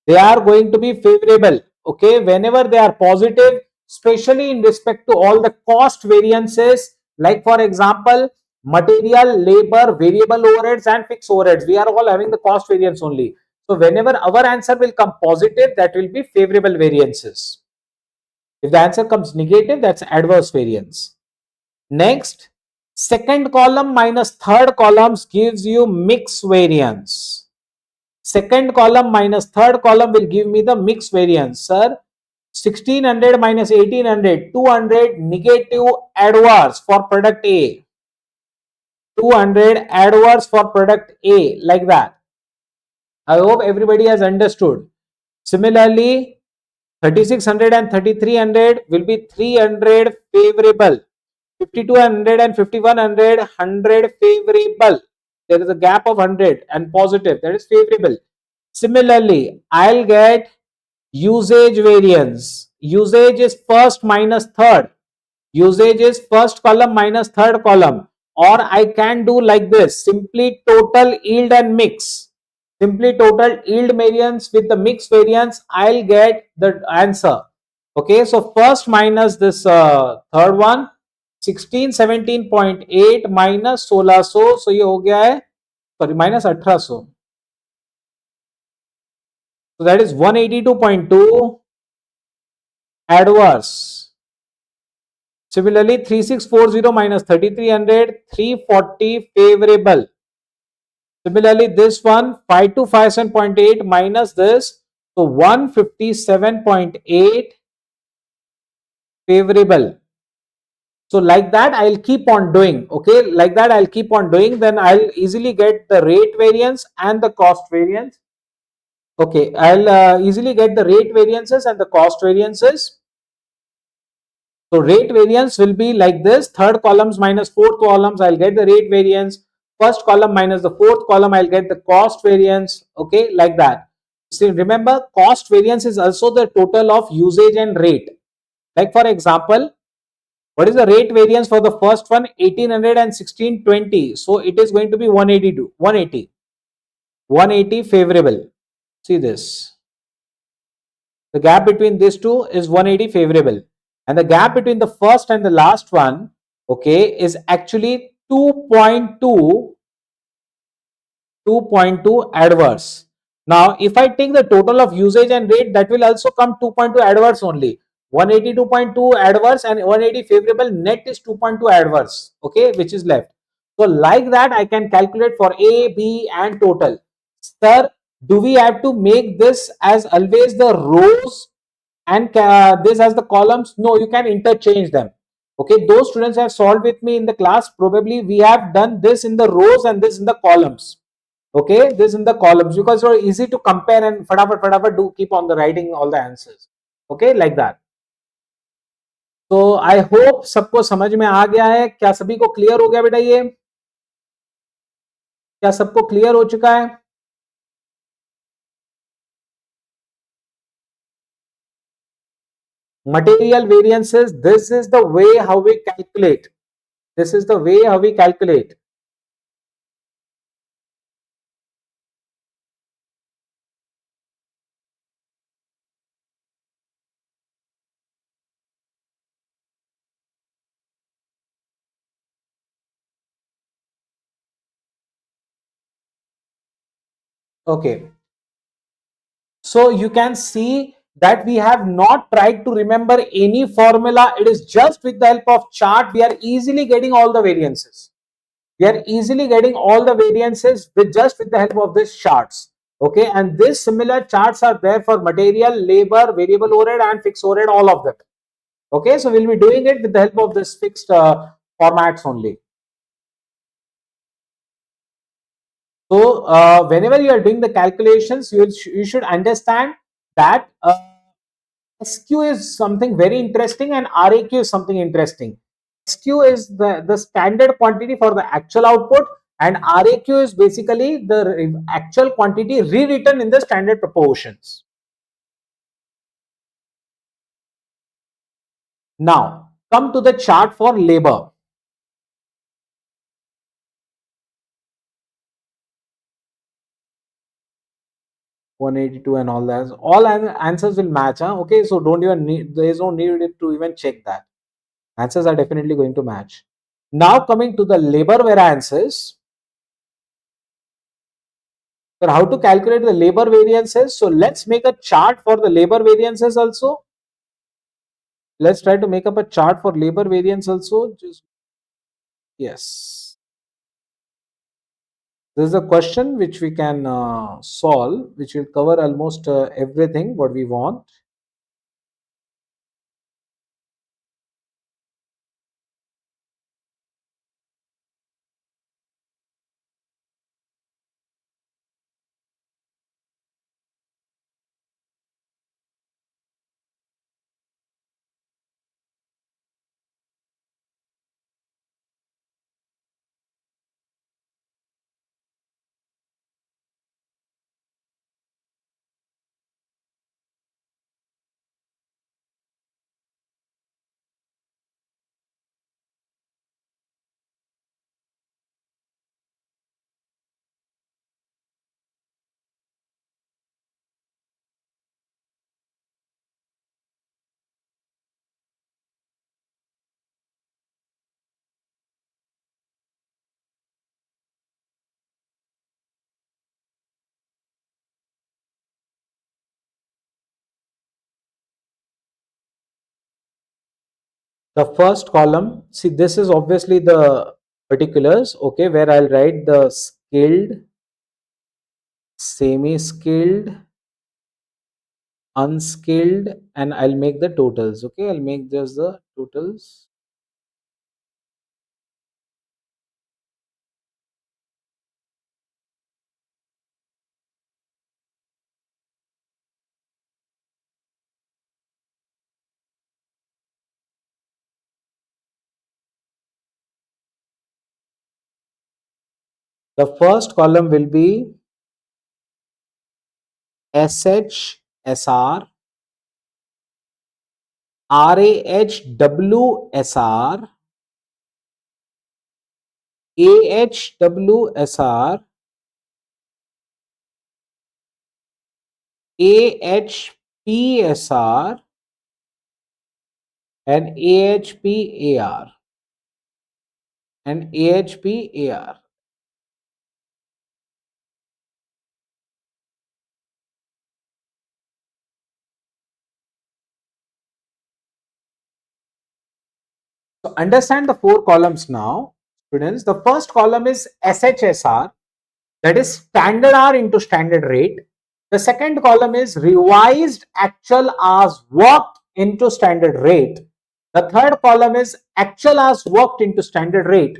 They are going to be favorable. Okay, whenever they are positive, especially in respect to all the cost variances, like for example material, labor, variable overheads and fixed overheads, we are all having the cost variance only. So whenever our answer will come positive, that will be favorable variances. If the answer comes negative, that's adverse variance. Next, second column minus third columns gives you mixed variance. Second column minus third column will give me the mixed variance. Sir, 1600 minus 1800, 200 negative adverse for product A. 200 adverse for product A, like that. I hope everybody has understood. Similarly, 3600 and 3300 will be 300 favorable. 5200 and 5100, 100 favorable. There is a gap of 100 and positive, that is favorable. Similarly, I'll get usage variance. Usage is first minus third. Usage is first column minus third column. Or I can do like this, simply total yield and mix. Simply total yield variance with the mix variance, I'll get the answer. Okay, so first minus this third one, 1617.8 minus 1600, so ये हो गया है, sorry, minus 1800. So that is 182.2 adverse. Similarly, 3640 minus 3300, 340 favorable. Similarly, this one 5257.8 minus this, so 157.8 favorable. So like that I'll keep on doing. Okay, like that I'll keep on doing, then I'll easily get the rate variance and the cost variance. Okay, I'll easily get the rate variances and the cost variances. So rate variance will be like this: third columns minus fourth columns, I'll get the rate variance. First column minus the fourth column, I'll get the cost variance. Okay, like that. See, remember, cost variance is also the total of usage and rate. Like for example, what is the rate variance for the first one? 1800 and 1620. So it is going to be 182, 180. 180 favorable. See this. The gap between these two is 180 favorable. And the gap between the first and the last one, okay, is actually 2.2 adverse. Now, if I take the total of usage and rate, that will also come 2.2 adverse only. 182.2 adverse and 180 favorable, net is 2.2 adverse, okay, which is left. So like that, I can calculate for A, B and total. Sir, do we have to make this as always the rows and this as the columns? No, you can interchange them. Okay, those students have solved with me in the class, probably we have done this in the rows and this in the columns. Okay, this in the columns, because it's easy to compare and fatafat do keep on the writing all the answers. Okay, like that. तो I hope सबको समझ में आ गया है. क्या सभी को clear हो गया बेटा? ये क्या सबको क्लियर हो चुका है? Material variances, this is the way how we calculate. This is the way how we calculate. Okay, so you can see that we have not tried to remember any formula. It is just with the help of chart we are easily getting all the variances. We are easily getting all the variances with the help of these charts. Okay, and these similar charts are there for material, labor, variable overhead and fixed overhead, all of them. Okay, so we'll be doing it with the help of this fixed formats only. So whenever you are doing the calculations, you should understand that SQ is something very interesting and RAQ is something interesting. SQ is the standard quantity for the actual output, and RAQ is basically the actual quantity rewritten in the standard proportions. Now, come to the chart for labor. 182 and all that. All answers will match. Huh? Okay, so don't even need, there is no need to even check that. Answers are definitely going to match. Now coming to the labor variances. So how to calculate the labor variances? So let's make a chart for the labor variances also. Let's try to make up a chart for labor variance also. Just yes. This is a question which we can solve, which will cover almost everything what we want. The first column, see this is obviously the particulars, okay, where I'll write the skilled, semi-skilled, unskilled, and I'll make the totals, okay, I'll make just the totals. The first column will be SHSR, RAHWSR, AHWSR, AHPSR, and AHPAR, and AHPAR. So understand the four columns now, students. The first column is SHSR, that is standard hour into standard rate. The second column is revised actual hours worked into standard rate. The third column is actual hours worked into standard rate.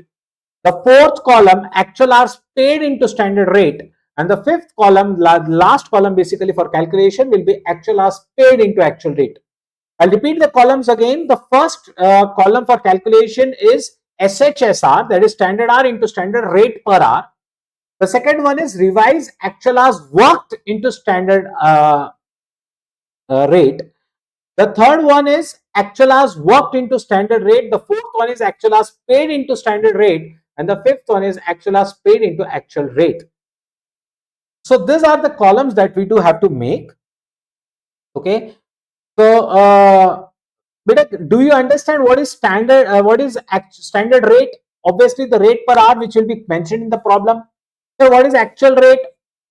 The fourth column, actual hours paid into standard rate. And the fifth column, last column basically for calculation, will be actual hours paid into actual rate. I'll repeat the columns again. The first column for calculation is SHSR, that is standard hour into standard rate per hour. The second one is revised actual hours worked into standard rate. The third one is actual hours worked into standard rate. The fourth one is actual hours paid into standard rate. And the fifth one is actual hours paid into actual rate. So these are the columns that we do have to make. Okay. So, do you understand what is standard? What is standard rate? Obviously, the rate per hour which will be mentioned in the problem. So, what is actual rate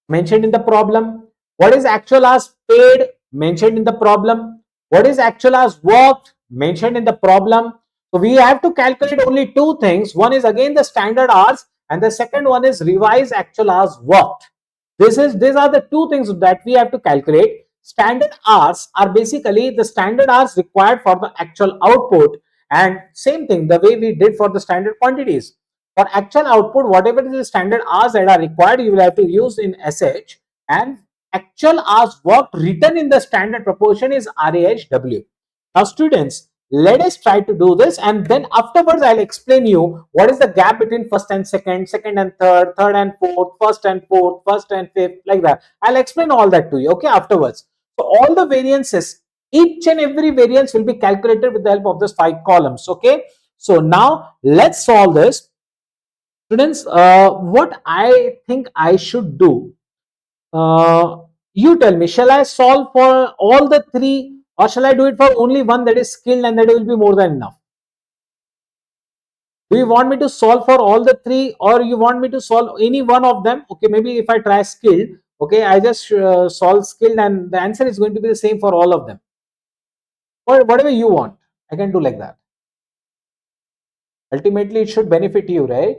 mentioned in the problem? What is actual hours paid mentioned in the problem? What is actual hours worked mentioned in the problem? So, we have to calculate only two things. One is again the standard hours, and the second one is revised actual hours worked. These are the two things that we have to calculate. Standard hours are basically the standard hours required for the actual output, and same thing the way we did for the standard quantities. For actual output, whatever is the standard hours that are required, you will have to use in SH, and actual hours worked written in the standard proportion is RAHW. Now students, let us try to do this, and then afterwards I'll explain you what is the gap between first and second, second and third, third and fourth, first and fourth, first and fifth, like that. I'll explain all that to you, okay, afterwards. So all the variances, each and every variance will be calculated with the help of these 5 columns, okay. So now let's solve this. Students, what I think I should do, you tell me, shall I solve for all the 3 or shall I do it for only one, that is skilled, and that will be more than enough? Do you want me to solve for all the 3 or you want me to solve any one of them? Okay, maybe if I try skilled, okay, I just solve skilled and the answer is going to be the same for all of them. Or whatever you want, I can do like that. Ultimately, it should benefit you, right?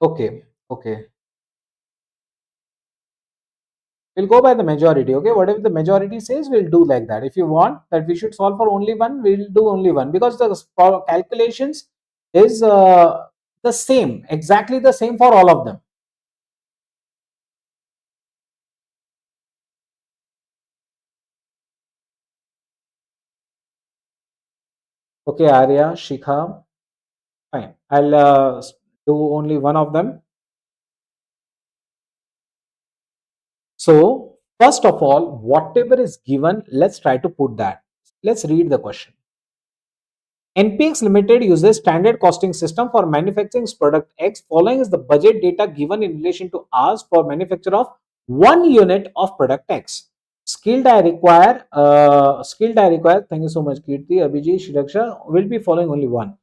Okay, okay. We'll go by the majority, okay. Whatever the majority says, we'll do like that. If you want that we should solve for only one, we'll do only one, because the calculations is the same, exactly the same for all of them. Okay, Arya, Shikha, fine, I'll do only one of them. So first of all, whatever is given, let's try to put that. Let's read the question. NPX Limited uses standard costing system for manufacturing product X. Following is the budget data given in relation to hours for manufacture of 1 unit of product X. Skilled I require. Thank you so much, Kirti, Abhijit, Shiraksha. Will be following only one.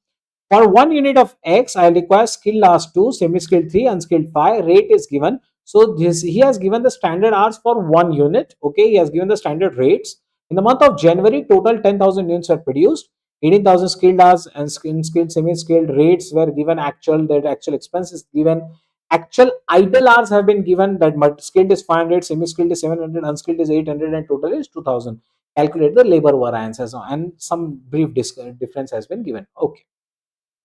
For 1 unit of X, I require skilled hours 2, semi-skilled 3, unskilled 5. Rate is given. So this, he has given the standard hours for 1 unit. Okay, he has given the standard rates. In the month of January, total 10,000 units were produced. 18,000 skilled hours and skilled, semi-skilled rates were given. Actual, that actual expense is given. Actual idle hours have been given. That skilled is 500, semi-skilled is 700, unskilled is 800, and total is 2,000. Calculate the labor variance and some brief difference has been given. Okay.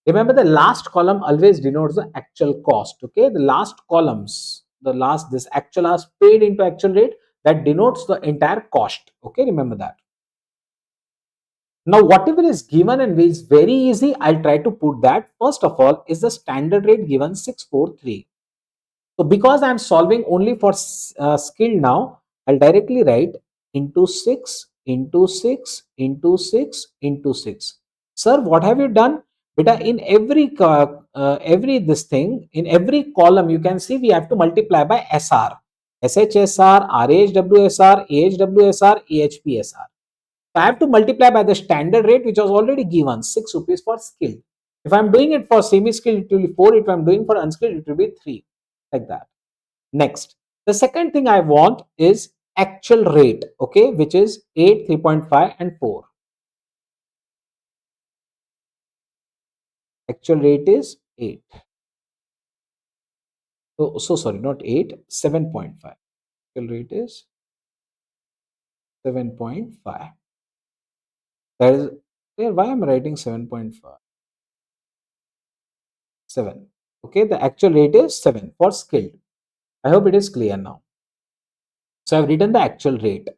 Remember, the last column always denotes the actual cost. Okay, the last columns, this actual hours paid into actual rate, that denotes the entire cost. Okay, remember that. Now, whatever is given and is very easy, I'll try to put that. First of all, is the standard rate given 643. So because I'm solving only for skill now, I'll directly write into 6 into 6 into 6 into 6. Sir, what have you done? Beta, in every this thing, in every column, you can see we have to multiply by SR. SHSR, RHWSR, AHWSR, AHPSR. So I have to multiply by the standard rate, which was already given, 6 rupees for skill. If I'm doing it for semi-skilled, it will be 4. If I'm doing for unskilled, it will be 3. Like that. Next, the second thing I want is actual rate, okay, which is 8, 3.5 and 4. Actual rate is 8. So sorry, not 8, 7.5. Actual rate is 7.5. That is, why I'm writing 7.5? 7. Okay, the actual rate is 7 for skilled. I hope it is clear now. So I've written the actual rate.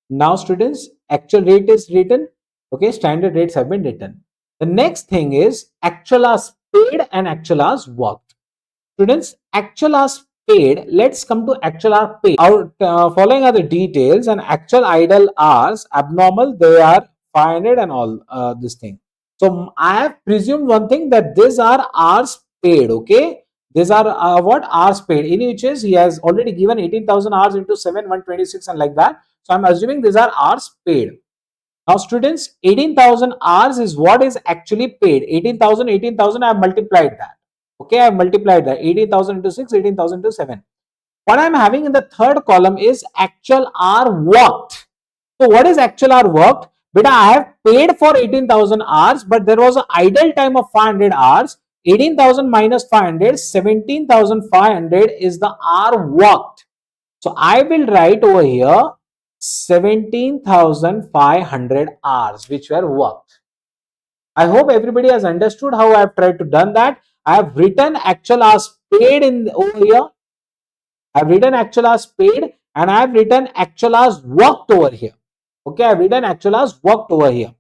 Now students, actual rate is written. Okay, standard rates have been written. The next thing is actual hours paid and actual hours worked. Students, actual hours paid, let's come to actual hour paid. Following are the details, and actual idle hours, abnormal, they are 500 and all this thing. So I have presumed one thing, that these are hours paid, okay. These are what hours paid, in which is he has already given 18,000 hours into 7, 126 and like that. So I'm assuming these are hours paid. Now students, 18,000 hours is what is actually paid. 18,000, 18,000, I have multiplied that. Okay, I have multiplied that. 18,000 into 6, 18,000 into 7. What I'm having in the third column is actual hour worked. So what is actual hour worked? Beta, I have paid for 18,000 hours, but there was an idle time of 500 hours. 18,000 minus 500, 17,500 is the hour worked. So I will write over here 17,500 hours which were worked. I hope everybody has understood how I have tried to done that. I have written actual hours paid in over here. I have written actual hours paid and I have written actual hours worked over here. Okay, I have written actual hours worked over here.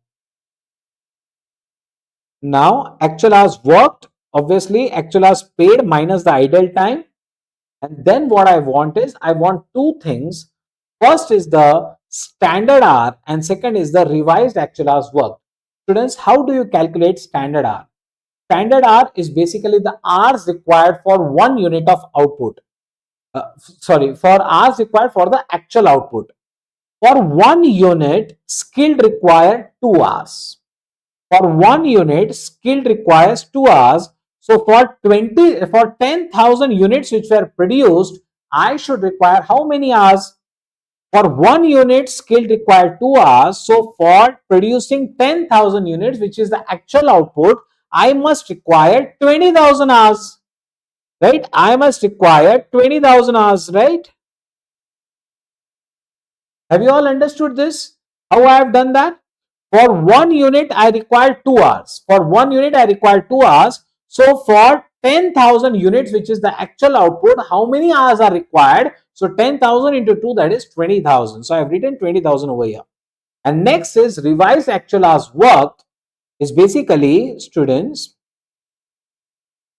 Now, actual hours worked, obviously, actual hours paid minus the idle time. And then what I want is, I want two things. First is the standard hour and second is the revised actual hours worked. Students, how do you calculate standard hour? Standard hour is basically the hours required for 1 unit of output. For hours required for the actual output. For 1 unit, skill required 2 hours. For 1 unit, skill requires 2 hours. So for 10,000 units which were produced, I should require how many hours? For 1 unit, skill required 2 hours. So for producing 10,000 units, which is the actual output, I must require 20,000 hours. Right? I must require 20,000 hours, right? Have you all understood this? How I have done that? For 1 unit, I require 2 hours. For 1 unit, I require 2 hours. So for 10,000 units, which is the actual output, how many hours are required? So 10,000 into 2, that is 20,000. So I have written 20,000 over here. And next is revised actual hours worked is basically, students,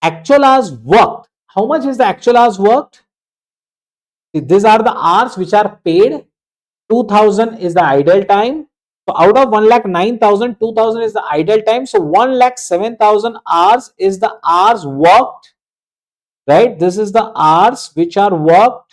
actual hours worked. How much is the actual hours worked? See, these are the hours which are paid. 2,000 is the idle time. So out of 1,09,000, 2,000 is the idle time. So 1,07,000 hours is the hours worked, right? This is the hours which are worked.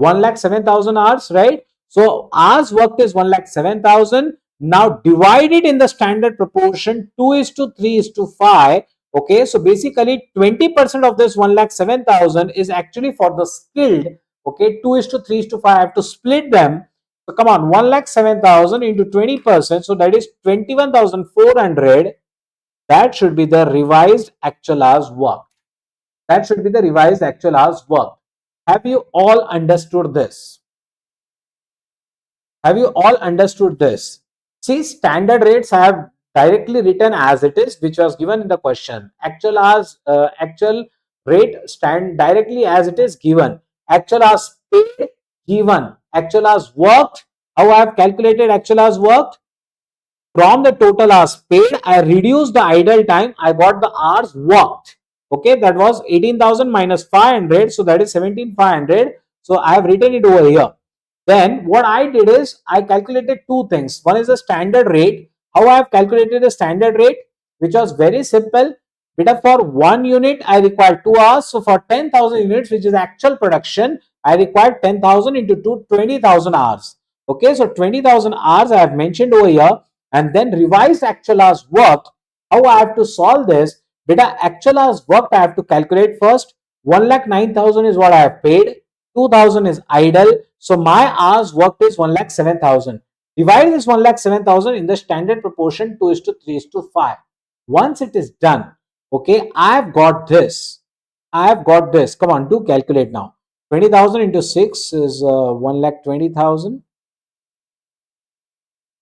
1,07,000 hours, right? So hours worked is 1,07,000. Now divided in the standard proportion 2:3:5. Okay, so basically 20% of this 1,07,000 is actually for the skilled. Okay, 2:3:5. I have to split them. So come on, 1,07,000 into 20%. So that is 21,400. That should be the revised actual hours work. That should be the revised actual hours work. Have you all understood this? Have you all understood this? See, standard rates I have directly written as it is, which was given in the question. Actual hours, actual rate stand directly as it is given. Actual hours paid given. Actual hours worked. How I have calculated actual hours worked? From the total hours paid, I reduced the idle time. I got the hours worked. Okay, that was 18,000 minus 500. So that is 17,500. So I have written it over here. Then what I did is I calculated two things. One is the standard rate. How I have calculated the standard rate, which was very simple. Beta for 1 unit, I require 2 hours. So for 10,000 units, which is actual production, I require 10,000 into 2, 20,000 hours. Okay, so 20,000 hours I have mentioned over here. And then revised actual hours worked. How I have to solve this? Beta actual hours worked I have to calculate first. 1,09,000 is what I have paid. 2,000 is idle. So my hours worked is 1,07,000. Divide this 1,07,000 in the standard proportion 2:3:5. Once it is done, okay, I have got this. I have got this. Come on, do calculate now. 20,000 into 6 is 1,20,000.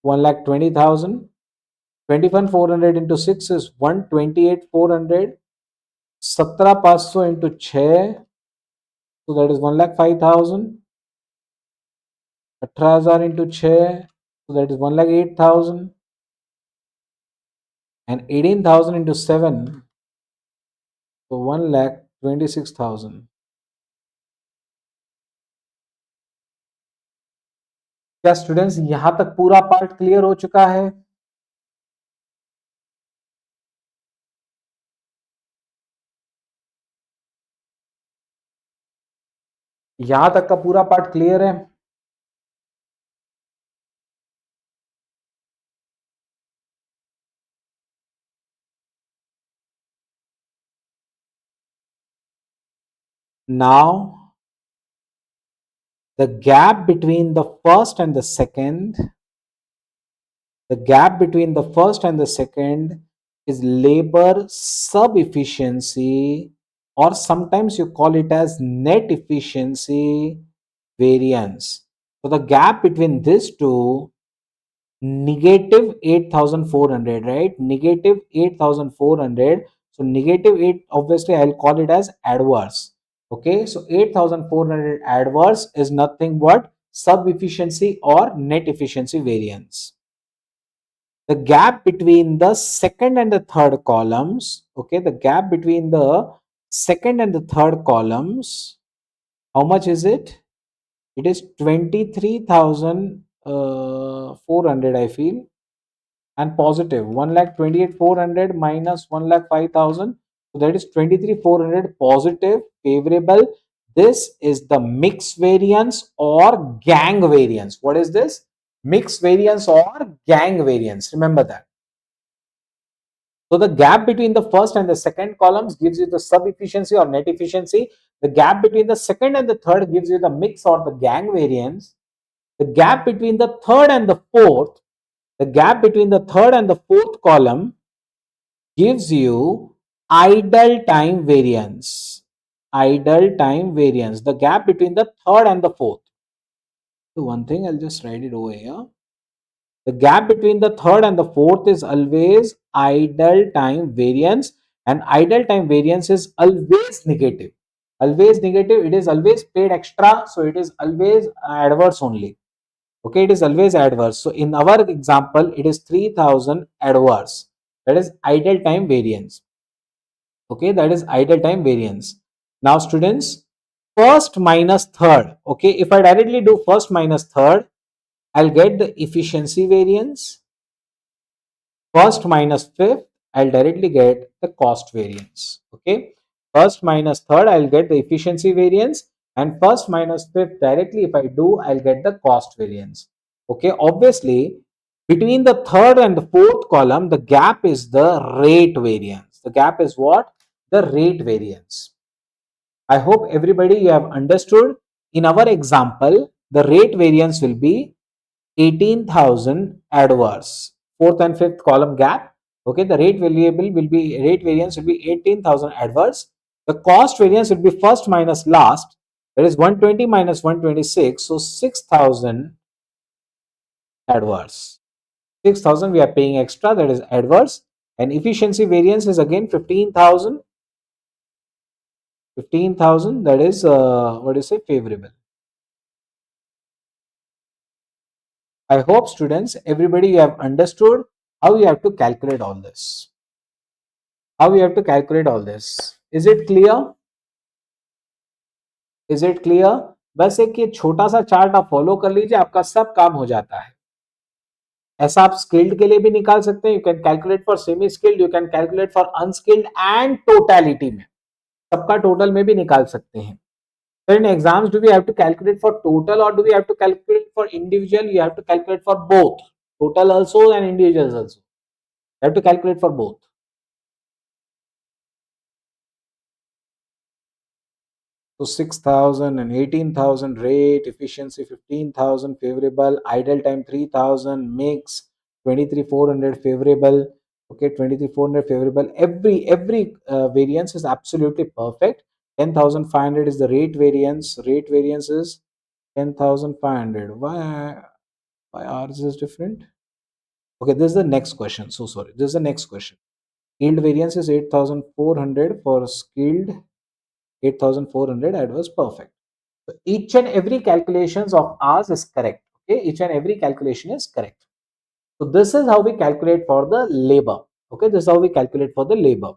1,20,000. 21,400 into 6 is 128,400. 17,500 into 6, so that is 1,05,000. 18,000 into 6, so that is 1,08,000. And 18,000 into 7, so 1,26,000. क्या students यहां तक पूरा part clear हो चुका है? यहां तक का पूरा पार्ट क्लियर है? Now the gap between the first and the second, is labor sub efficiency, or sometimes you call it as net efficiency variance. So the gap between these two, negative 8,400, right? Negative 8,400. So negative 8, obviously I'll call it as adverse. Okay, so 8,400 adverse is nothing but sub efficiency or net efficiency variance. The gap between the second and the third columns, okay, the gap between the second and the third columns, how much is it? It is 23,400, I feel, and positive 1,28,400 minus 1,05,000. So that is 23,400 positive, favorable. This is the mix variance or gang variance. What is this? Mix variance or gang variance. Remember that. So the gap between the first and the second columns gives you the sub efficiency or net efficiency. The gap between the second and the third gives you the mix or the gang variance. The gap between the third and the fourth, the gap between the third and the fourth column gives you idle time variance. Idle time variance. The gap between the third and the fourth. So one thing, I'll just write it over here. The gap between the third and the fourth is always idle time variance, and idle time variance is always negative. Always negative. It is always paid extra, so it is always adverse only. Okay, it is always adverse. So in our example, it is 3,000 adverse. That is idle time variance. Okay, that is idle time variance. Now students, first minus third. Okay, if I directly do first minus third, I'll get the efficiency variance. First minus fifth, I'll directly get the cost variance. Okay, first minus third, I'll get the efficiency variance, and first minus fifth directly, if I do, I'll get the cost variance. Okay, obviously, between the third and the fourth column, the gap is the rate variance. The gap is what? The rate variance. I hope everybody you have understood. In our example, the rate variance will be 18,000 adverse. Fourth and fifth column gap. Okay, the rate variable will be, rate variance will be 18,000 adverse. The cost variance will be first minus last. That is 120 minus 126. So 6,000 adverse. 6,000 we are paying extra, that is adverse. And efficiency variance is again 15,000. 15,000, that is what do you say, favorable. I hope students, everybody, you have understood how you have to calculate all this. How you have to calculate all this. Is it clear? Is it clear? बस एक ये छोटा सा chart आप follow कर लीजिए, आपका सब काम हो जाता है. ऐसा आप स्किल्ड के लिए भी निकाल सकते हैं. You can calculate for semi skilled, you can calculate for unskilled and totality में, सबका टोटल में भी निकाल सकते हैं. So in exams, do we have to calculate for total or do we have to calculate for individual? You have to calculate for both, total also and individuals also. You have to calculate for both. So 6,000 and 18,000 rate, efficiency 15,000 favorable, idle time 3,000, mix 23,400 favorable. Okay, 23,400 favorable. Every variance is absolutely perfect. 10,500 is the rate variance. Rate variance is 10,500. Why ours is different? Okay, this is the next question. So sorry. This is the next question. Yield variance is 8,400 for skilled, 8,400 adverse, perfect. So each and every calculations of ours is correct. Okay, each and every calculation is correct. So this is how we calculate for the labor. Okay, this is how we calculate for the labor.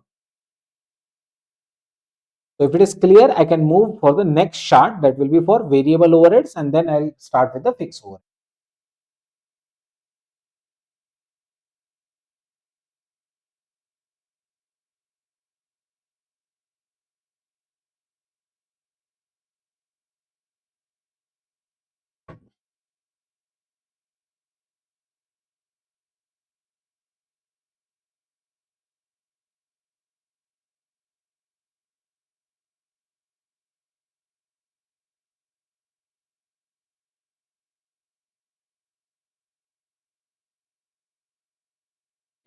So if it is clear, I can move for the next chart, that will be for variable overheads, and then I'll start with the fixed overhead.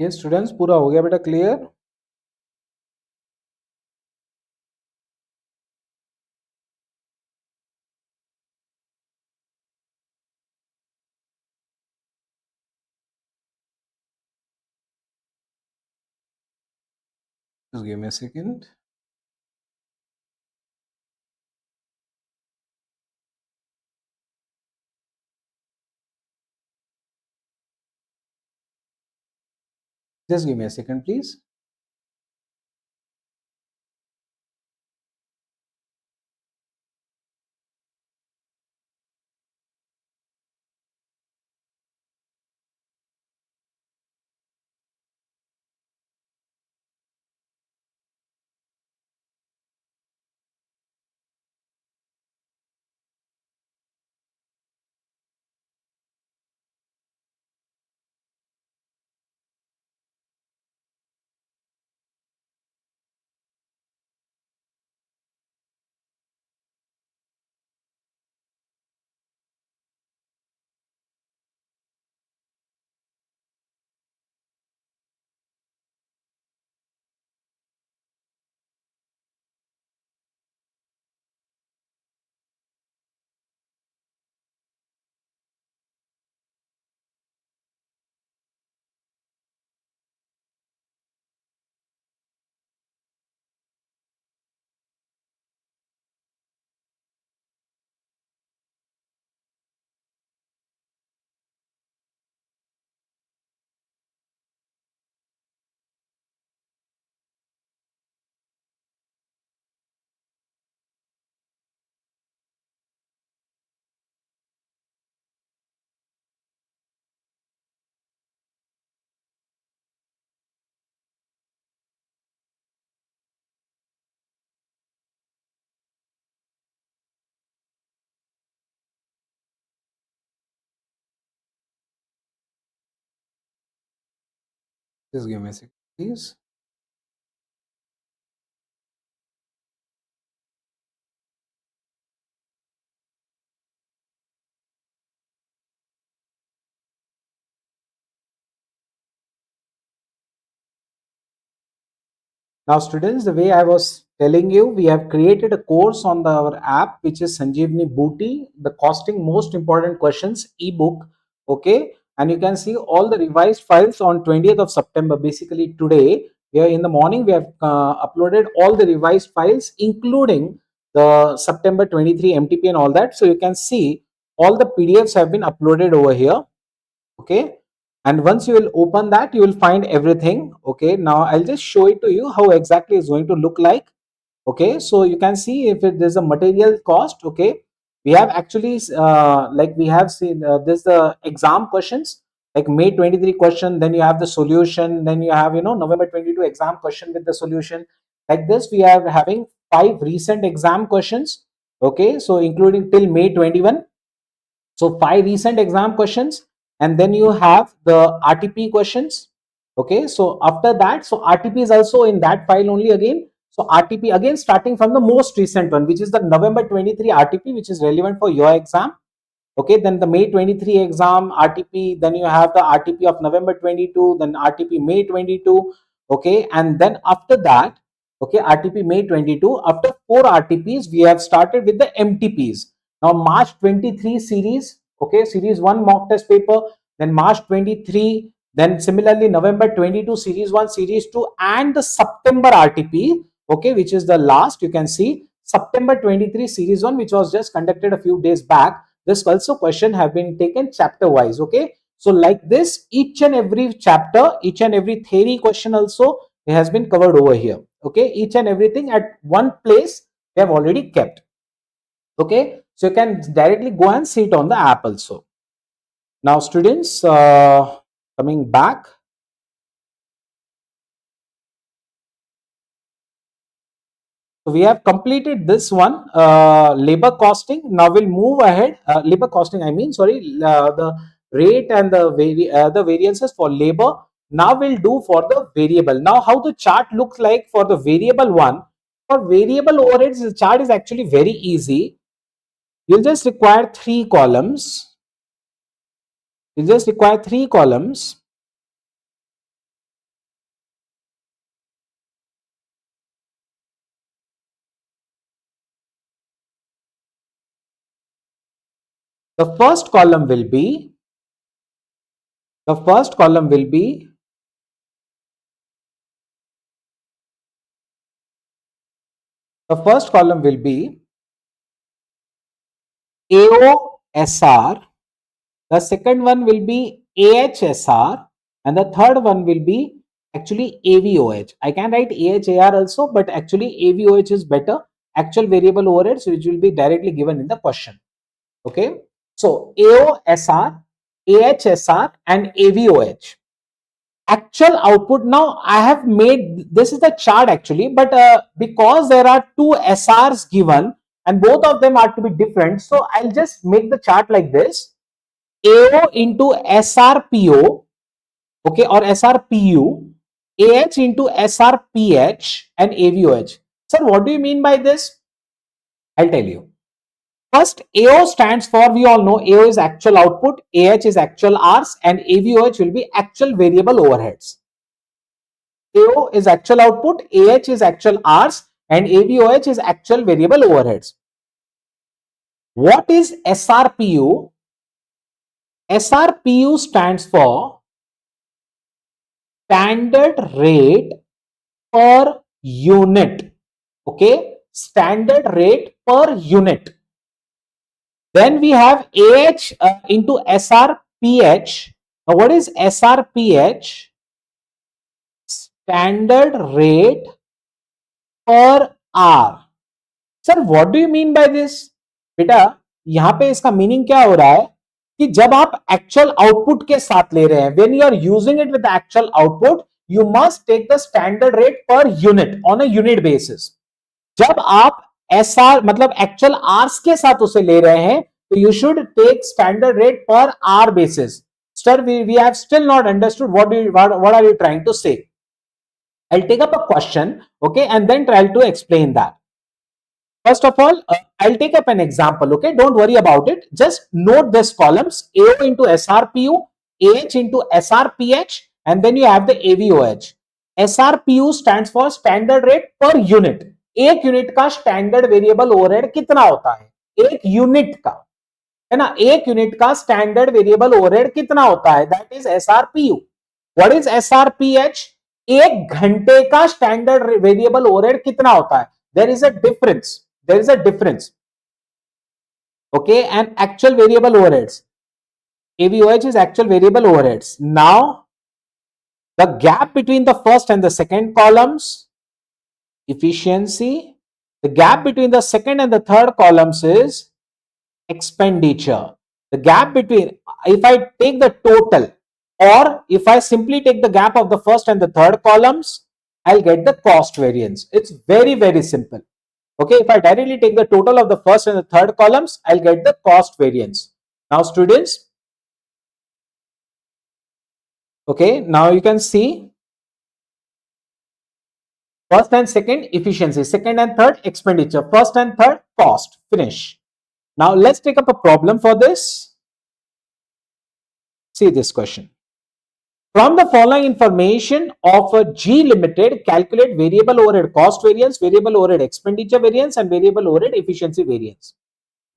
ये students पूरा हो गया बेटा clear? Just give me a second. Just give me a second, please. Just give me a second, please. Now, students, the way I was telling you, we have created a course on our app, which is Sanjeevani Booty, the costing most important questions ebook. Okay, and you can see all the revised files on 20th of September. Basically, today, here in the morning, we have uploaded all the revised files, including the September 23 MTP and all that. So you can see all the PDFs have been uploaded over here. Okay, and once you will open that, you will find everything. Okay, now I'll just show it to you how exactly it's going to look like. Okay, so you can see if there's a material cost. Okay, we have actually like we have seen this the exam questions, like May 23 question, then you have the solution, then you have November 22 exam question with the solution. Like this we are having 5 recent exam questions. Okay, so including till May 21. So 5 recent exam questions, and then you have the RTP questions. Okay, so after that, so RTP is also in that file only again. So RTP again starting from the most recent one, which is the November 23 RTP, which is relevant for your exam. Okay, then the May 23 exam RTP, then you have the RTP of November 22, then RTP May 22. Okay, and then after that, okay, RTP May 22, after 4 RTPs we have started with the MTPs. Now March 23 series, okay, series 1 mock test paper, then March 23, then similarly November 22 series 1, series 2, and the September RTP, okay, which is the last. You can see September 23 series 1, which was just conducted a few days back. This also question have been taken chapter wise. Okay, so like this, each and every chapter, each and every theory question also has been covered over here. Okay, each and everything at one place they have already kept. Okay, so you can directly go and see it on the app also. Now students, coming back, so we have completed this one, labor costing. Now we'll move ahead. Labor costing, I mean, sorry, the rate and the variances for labor. Now we'll do for the variable. Now how the chart looks like for the variable one. For variable overheads, the chart is actually very easy. You'll just require 3 columns. 3 columns. The first column will be the first column will be the first column will be AOSR, the second one will be AHSR, and the third one will be actually AVOH. I can write AHAR also, but actually AVOH is better. Actual variable overheads, which will be directly given in the question. Okay, so AOSR, AHSR, and AVOH. Actual output, now I have made, this is the chart actually, but because there are two SRs given and both of them are to be different, so I'll just make the chart like this: AO into SRPO, okay, or SRPU, AH into SRPH, and AVOH. Sir, what do you mean by this? I'll tell you. First, AO stands for, we all know AO is actual output, AH is actual hours, and AVOH will be actual variable overheads. AO is actual output, AH is actual hours, and AVOH is actual variable overheads. What is SRPU? SRPU stands for standard rate per unit. Okay, standard rate per unit. Then we have AH into SRPH. Now, what is SRPH? Standard rate per hour. Sir what do you mean by this? बेटा यहां पे इसका meaning क्या हो रहा है कि जब आप एक्चुअल आउटपुट के साथ ले रहे हैं, when you are using it with actual output, you must take the standard rate per unit on a unit basis. जब आप एसआर मतलब एक्चुअल आवर्स के साथ उसे ले रहे हैं, तो you should take standard rate per hour basis. Sir we have still not understood what are you trying to say. I'll take up a question, okay, and then try to explain that. First of all, I'll take up an example, okay, don't worry about it. Just note this columns: AO into SRPU, AH into SRPH, and then you have the AVOH. SRPU stands for standard rate per unit. एक unit का standard variable overhead कितना होता है? एक unit का, है ना, एक यूनिट का स्टैंडर्ड वेरिएबल ओवरहेड कितना होता है? That is SRPU. What is SRPH? एक घंटे का स्टैंडर्ड वेरिएबल ओवरहेड कितना होता है? There is a difference. There is a difference. Okay, and actual variable overheads. AVOH is actual variable overheads. Now, the gap between the first and the second columns, efficiency. The gap between the second and the third columns is expenditure. The gap between, if I take the total, or if I simply take the gap of the first and the third columns, I'll get the cost variance. It's very, very simple. Okay, if I directly take the total of the first and the third columns, I'll get the cost variance. Now, students, okay, now you can see first and second efficiency, second and third expenditure, first and third cost. Finish. Now, let's take up a problem for this. See this question. From the following information of a G Limited, calculate variable overhead cost variance, variable overhead expenditure variance, and variable overhead efficiency variance.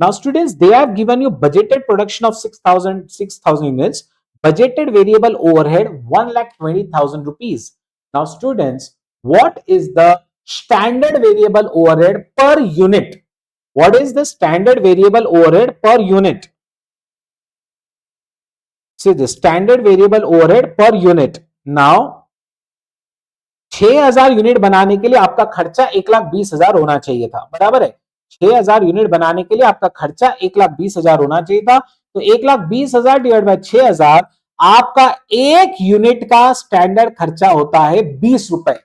Now, students, they have given you budgeted production of 6,000 units, budgeted variable overhead 1,20,000 rupees. Now, students, what is the standard variable overhead per unit? What is the standard variable overhead per unit? See the standard variable overhead per unit. Now 6,000 unit बनाने के लिए आपका खर्चा 1,20,000 होना चाहिए था, बराबर है. 6,000 यूनिट बनाने के लिए आपका खर्चा 1,20,000 होना चाहिए था. तो 1,20,000 डिवाइड बाय 6,000, आपका एक यूनिट का स्टैंडर्ड खर्चा होता है 20 रुपए.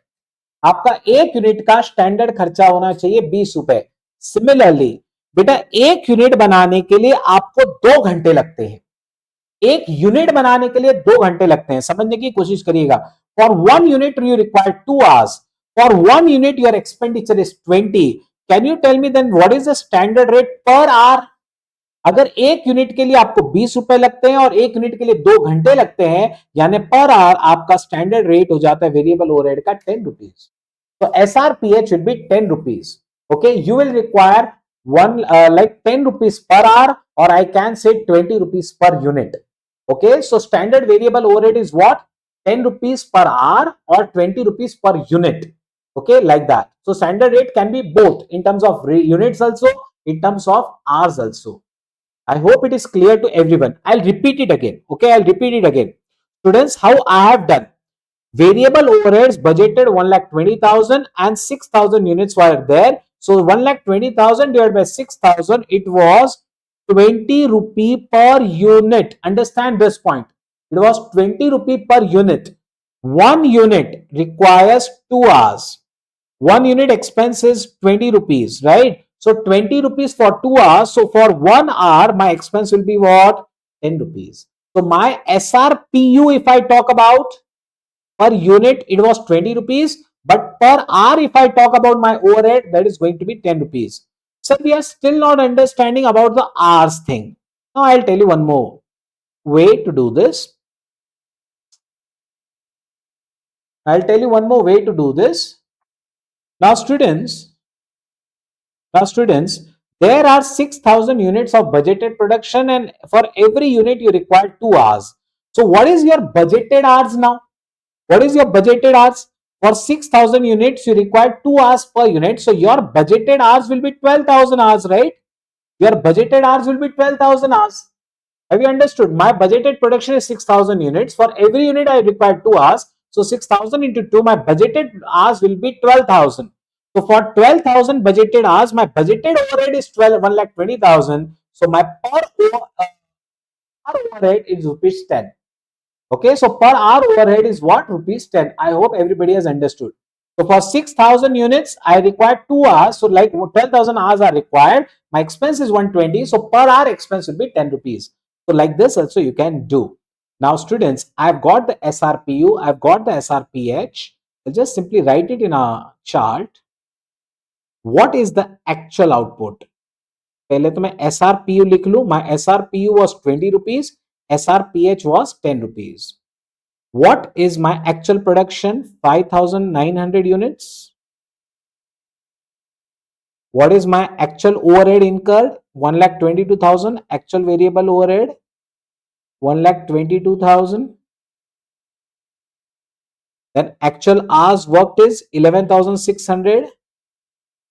आपका एक यूनिट का स्टैंडर्ड खर्चा होना चाहिए 20 रुपए. सिमिलरली बेटा, एक यूनिट बनाने के लिए आपको 2 घंटे लगते हैं. एक यूनिट बनाने के लिए 2 घंटे लगते हैं. समझने की कोशिश करिएगा. For 1 unit you require 2 hours. For 1 unit your expenditure is 20. Can you tell me then what is the standard rate per hour? अगर एक यूनिट के लिए आपको 20 रुपए लगते हैं और एक यूनिट के लिए 2 घंटे लगते हैं, यानी पर आवर आपका स्टैंडर्ड रेट हो जाता है वेरिएबल ओवरहेड का 10 रुपीज. तो SRPH will be 10 rupees. Okay, you will require 10 rupees per hour or I can say 20 rupees per unit. Okay, so standard variable overhead is what? 10 rupees per hour or 20 rupees per unit. Okay, like that. So standard rate can be both in terms of units also, in terms of hours also. I hope it is clear to everyone. I'll repeat it again. Okay, I'll repeat it again. Students, how I have done. Variable overheads budgeted 1,20,000 and 6,000 units were there. So 1,20,000 divided by 6,000, it was 20 rupee per unit. Understand this point. It was 20 rupee per unit. One unit requires 2 hours. One unit expense is 20 rupees, right? So 20 rupees for 2 hours. So for 1 hour, my expense will be what? 10 rupees. So my SRPU, if I talk about, per unit it was 20 rupees, but per hour if I talk about my overhead, that is going to be 10 rupees. So we are still not understanding about the hours thing. Now I'll tell you one more way to do this. I'll tell you one more way to do this. Now students, there are 6,000 units of budgeted production, and for every unit you require 2 hours. So what is your budgeted hours now? What is your budgeted hours? For 6,000 units, you require 2 hours per unit. So your budgeted hours will be 12,000 hours, right? Your budgeted hours will be 12,000 hours. Have you understood? My budgeted production is 6,000 units. For every unit, I require 2 hours. So 6,000 into 2, my budgeted hours will be 12,000. So for 12,000 budgeted hours, my budgeted overhead is 1,20,000. So my per overhead is rupees 10. Okay, so per hour overhead is what? Rupees 10. I hope everybody has understood. So for 6,000 units, I require 2 hours. So like 12,000 hours are required. My expense is 120. So per hour expense will be 10 rupees. So like this also you can do. Now students, I've got the SRPU, I've got the SRPH. I'll just simply write it in a chart. What is the actual output? पहले तो मैं SRPU लिख लूं. My SRPU was 20 rupees. SRPH was 10 rupees. What is my actual production? 5,900 units. What is my actual overhead incurred? 1,22,000. Actual variable overhead 1,22,000. Then actual hours worked is 11,600.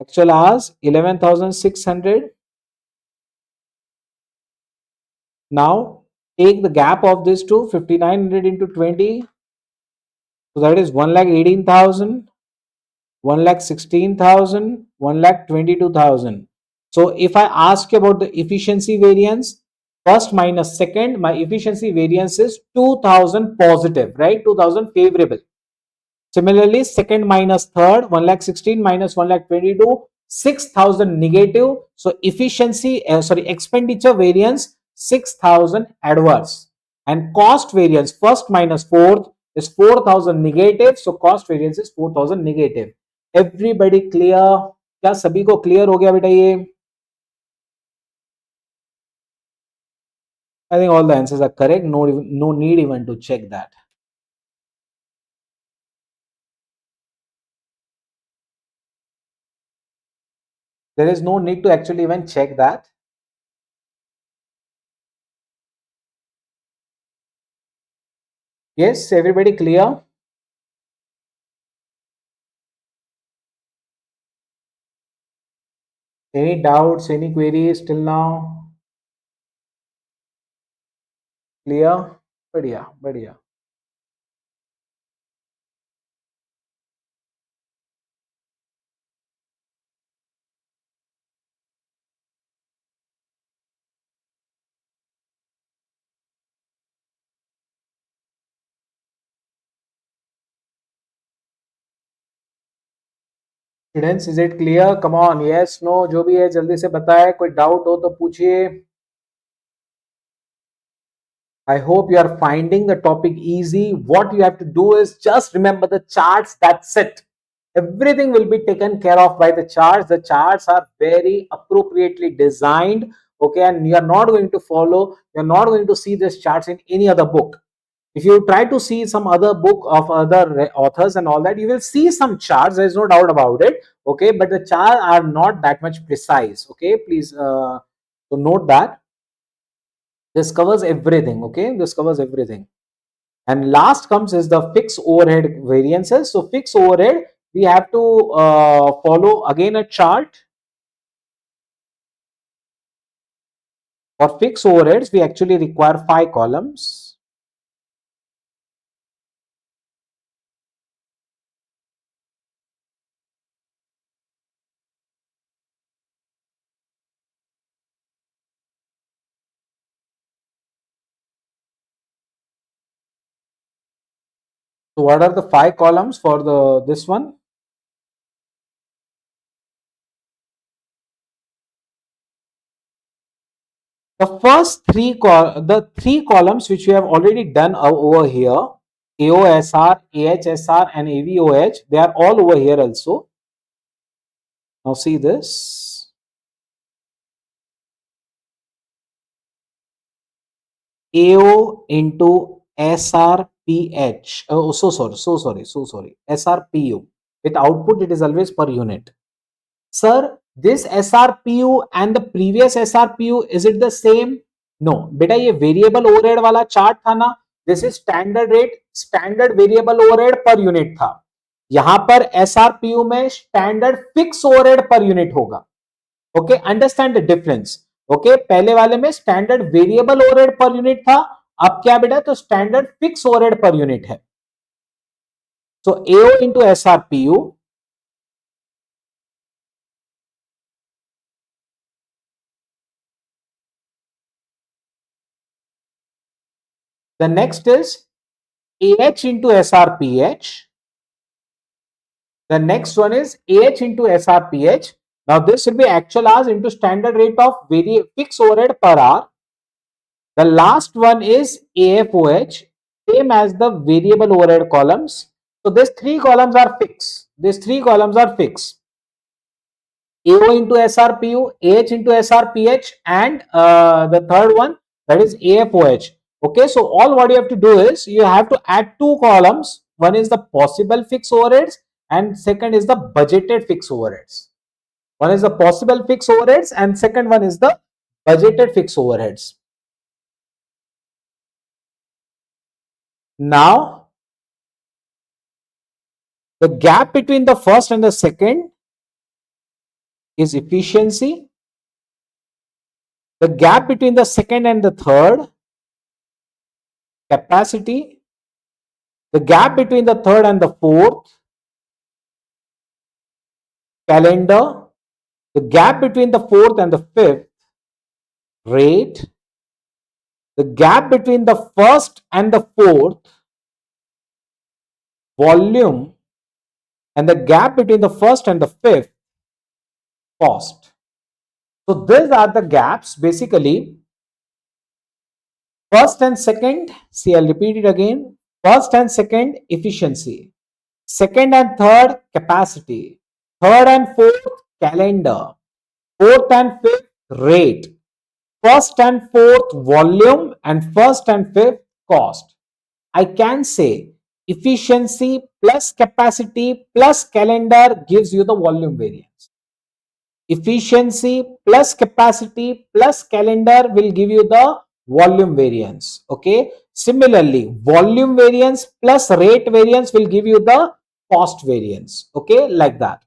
Actual hours 11,600. Now take the gap of this to 5,900 into 20. So that is 1,18,000. 1,16,000, 1,22,000. So if I ask you about the efficiency variance, first minus second, my efficiency variance is 2,000 positive, right? 2,000 favorable. Similarly, second minus third, 1,16,000 minus 1,22,000, 6,000 negative. So efficiency, expenditure variance, 6,000 adverse. And cost variance, first minus fourth is 4,000 negative. So cost variance is 4,000 negative. Everybody clear? क्या सभी को clear हो गया बेटा ये? I think all the answers are correct. No need even to check that. There is no need to actually even check that. Yes, everybody clear? Any doubts, any queries till now? Clear? बढ़िया बढ़िया. Students, is it clear? Come on, yes no, जो भी है जल्दी से बताए. कोई doubt हो तो पूछिए. I hope you are finding the topic easy. What you have to do is just remember the charts. That's it. Everything will be taken care of by the charts. The charts are very appropriately designed. Okay, and you are not going to follow, you're not going to see these charts in any other book. If you try to see some other book of other authors and all that, you will see some charts. There's no doubt about it. Okay, but the charts are not that much precise. Okay, please so note that. This covers everything. Okay, this covers everything. And last comes is the fixed overhead variances. So fixed overhead, we have to follow again a chart. For fixed overheads, we actually require 5 columns. So what are the 5 columns for this one? The first the 3 columns which we have already done over here, AOSR, AHSR and AVOH, they are all over here also. Now see this. AO into SRPH. Oh, so sorry. SRPU. With output, it is always per unit. Sir, this SRPU and the previous SRPU, is it the same? No. बेटा ये variable overhead वाला chart था ना, this is standard rate, standard variable overhead per unit था. यहां पर SRPU में standard fix overhead per unit होगा. Okay, understand the difference. Okay, पहले वाले में standard variable overhead per unit था, अब क्या बेटा, तो standard fix overhead per unit है. So AO into SRPU. The next is AH into SRPH. The next one is AH into SRPH. Now this will be actual hours into standard rate of fixed overhead per hour. The last one is AFOH, same as the variable overhead columns. So these 3 columns are fixed. These 3 columns are fixed. AO into SRPU, AH into SRPH, and the third one, that is AFOH. Okay, so all what you have to do is you have to add 2 columns. One is the possible fixed overheads and second is the budgeted fixed overheads. One is the possible fixed overheads and second one is the budgeted fixed overheads. Now, the gap between the first and the second is efficiency. The gap between the second and the third, capacity. The gap between the third and the fourth, calendar. The gap between the fourth and the fifth, rate. The gap between the first and the fourth, volume. And the gap between the first and the fifth, cost. So these are the gaps basically. First and second, see, I'll repeat it again. First and second, efficiency. Second and third, capacity. Third and fourth, calendar. Fourth and fifth, rate. First and fourth, volume. And first and fifth, cost. I can say efficiency plus capacity plus calendar gives you the volume variance. Efficiency plus capacity plus calendar will give you the volume variance. Okay, similarly volume variance plus rate variance will give you the cost variance. Okay, like that.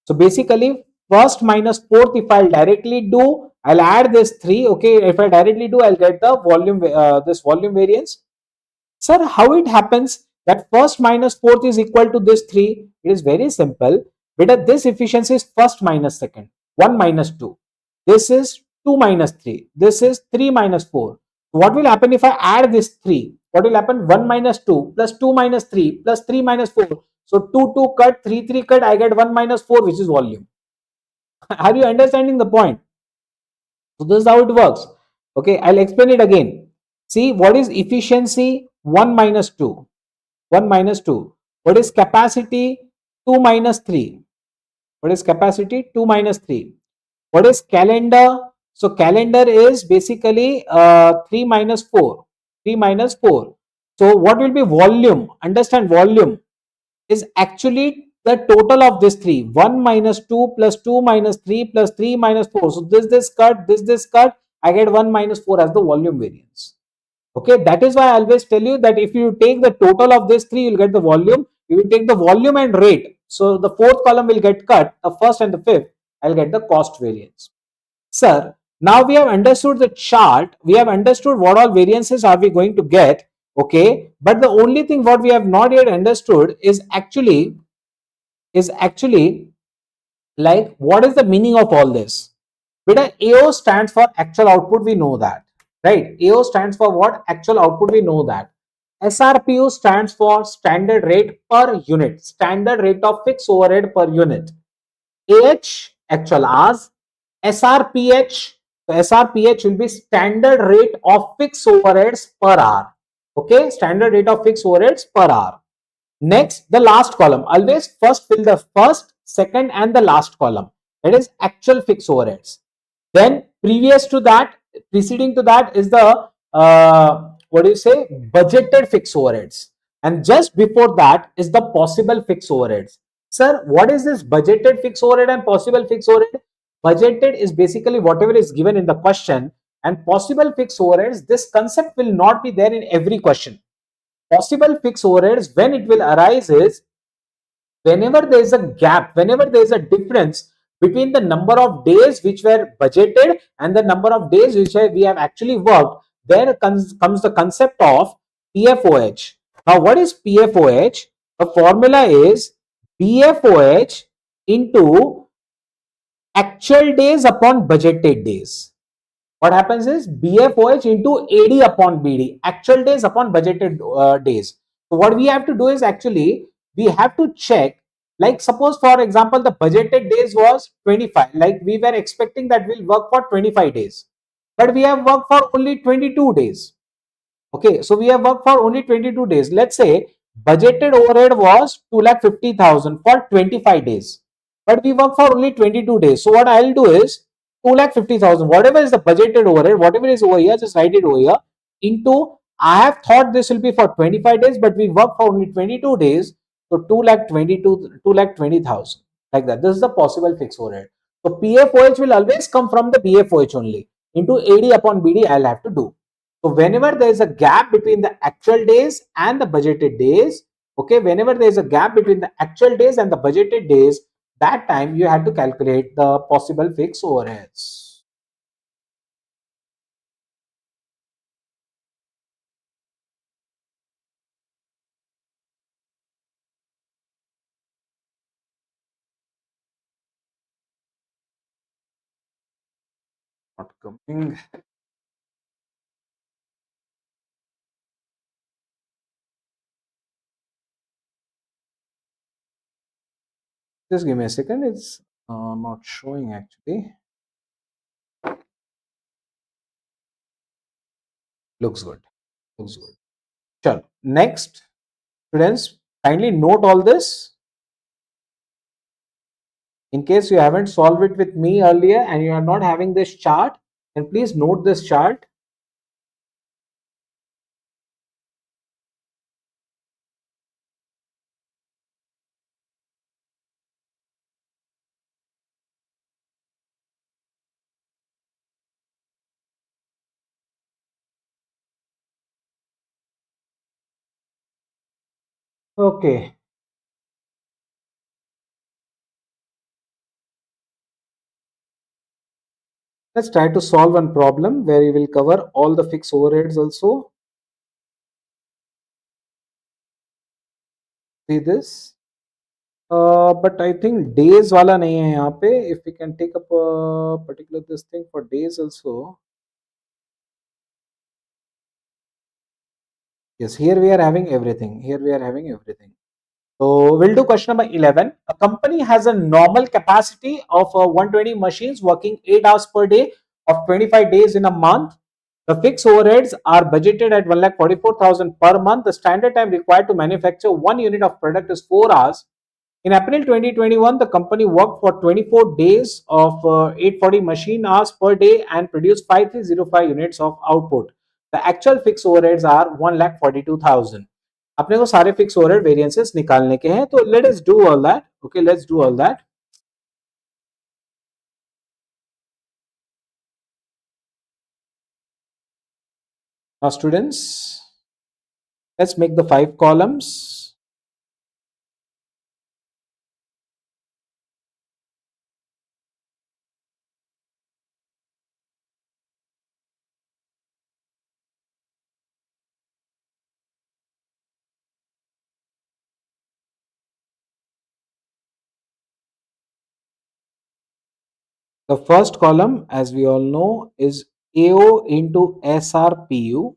So basically first minus fourth, if I'll directly do, I'll add this 3. Okay, if I directly do, I'll get the volume this volume variance. Sir, how it happens that first minus fourth is equal to this 3? It is very simple. Beta, this efficiency is first minus second. 1 minus 2. This is 2 minus 3. This is 3 minus 4. What will happen if I add this 3? What will happen? 1 minus 2 plus 2 minus 3 plus 3 minus 4. So 2 2 cut, 3 3 cut, I get 1 minus 4, which is volume. Are you understanding the point? So this is how it works. Okay, I'll explain it again. See, what is efficiency? 1 minus 2. 1 minus 2. What is capacity? 2 minus 3. What is capacity? 2 minus 3. What is calendar? So calendar is basically 3 minus 4. 3 minus 4. So what will be volume? Understand, volume is actually the total of this 3. 1 minus 2 plus 2 minus 3 plus 3 minus 4. So this cut, this cut. I get 1 minus 4 as the volume variance. Okay, that is why I always tell you that if you take the total of these three, you'll get the volume. You will take the volume and rate. So the fourth column will get cut. The first and the fifth, I'll get the cost variance. Sir, now we have understood the chart. We have understood what all variances are we going to get. Okay, but the only thing what we have not yet understood is actually like what is the meaning of all this. Beta, AO stands for actual output, we know that, right? AO stands for what? Actual output, we know that. SRPU stands for standard rate per unit, standard rate of fixed overhead per unit. AH, actual hours. SRPH, so SRPH will be standard rate of fixed overheads per hour. Okay, standard rate of fixed overheads per hour. Next, the last column. Always first fill the first, second, and the last column. That is actual fixed overheads. Then previous to that, preceding to that is the what do you say? Budgeted fixed overheads. And just before that is the possible fixed overheads. Sir, what is this budgeted fixed overhead and possible fixed overhead? Budgeted is basically whatever is given in the question, and possible fixed overheads, this concept will not be there in every question. Possible fixed overheads, when it will arise is whenever there is a gap, whenever there is a difference between the number of days which were budgeted and the number of days which we have actually worked, there comes the concept of PFOH. Now, what is PFOH? The formula is BFOH into actual days upon budgeted days. What happens is BFOH into AD upon BD, actual days upon budgeted days. So what we have to do is actually we have to check, like suppose for example the budgeted days was 25, like we were expecting that we'll work for 25 days, but we have worked for only 22 days. Okay, so we have worked for only 22 days. Let's say budgeted overhead was 2,50,000 for 25 days, but we work for only 22 days. So what I'll do is 2,50,000, whatever is the budgeted overhead, whatever is over here, just write it over here into, I have thought this will be for 25 days, but we work for only 22 days. So 2,20,000 like that. This is the possible fixed overhead. So PFOH will always come from the BFOH only into AD upon BD I'll have to do. So whenever there is a gap between the actual days and the budgeted days, okay, whenever there is a gap between the actual days and the budgeted days, that time you have to calculate the possible fixed overheads. Not coming. Just give me a second. It's not showing actually. Looks good. Looks good. Sure. Next, students, kindly note all this. In case you haven't solved it with me earlier and you are not having this chart, then please note this chart. Okay. Let's try to solve one problem where we will cover all the fixed overheads also. See this? But I think days वाला नहीं है यहाँ पे. If we can take up a particular this thing for days also. Yes, here we are having everything. Here we are having everything. So we'll do question number 11. A company has a normal capacity of 120 machines working 8 hours per day of 25 days in a month. The fixed overheads are budgeted at 1,44,000 per month. The standard time required to manufacture one unit of product is 4 hours. In April 2021, the company worked for 24 days of 840 machine hours per day and produced 5305 units of output. The actual fixed overheads are 1,42,000. अपने को सारे fix overhead variances निकालने के हैं, तो let us do all that. Okay, let's do all that. Now, students, let's make the 5 columns. The first column, as we all know, is AO into SRPU.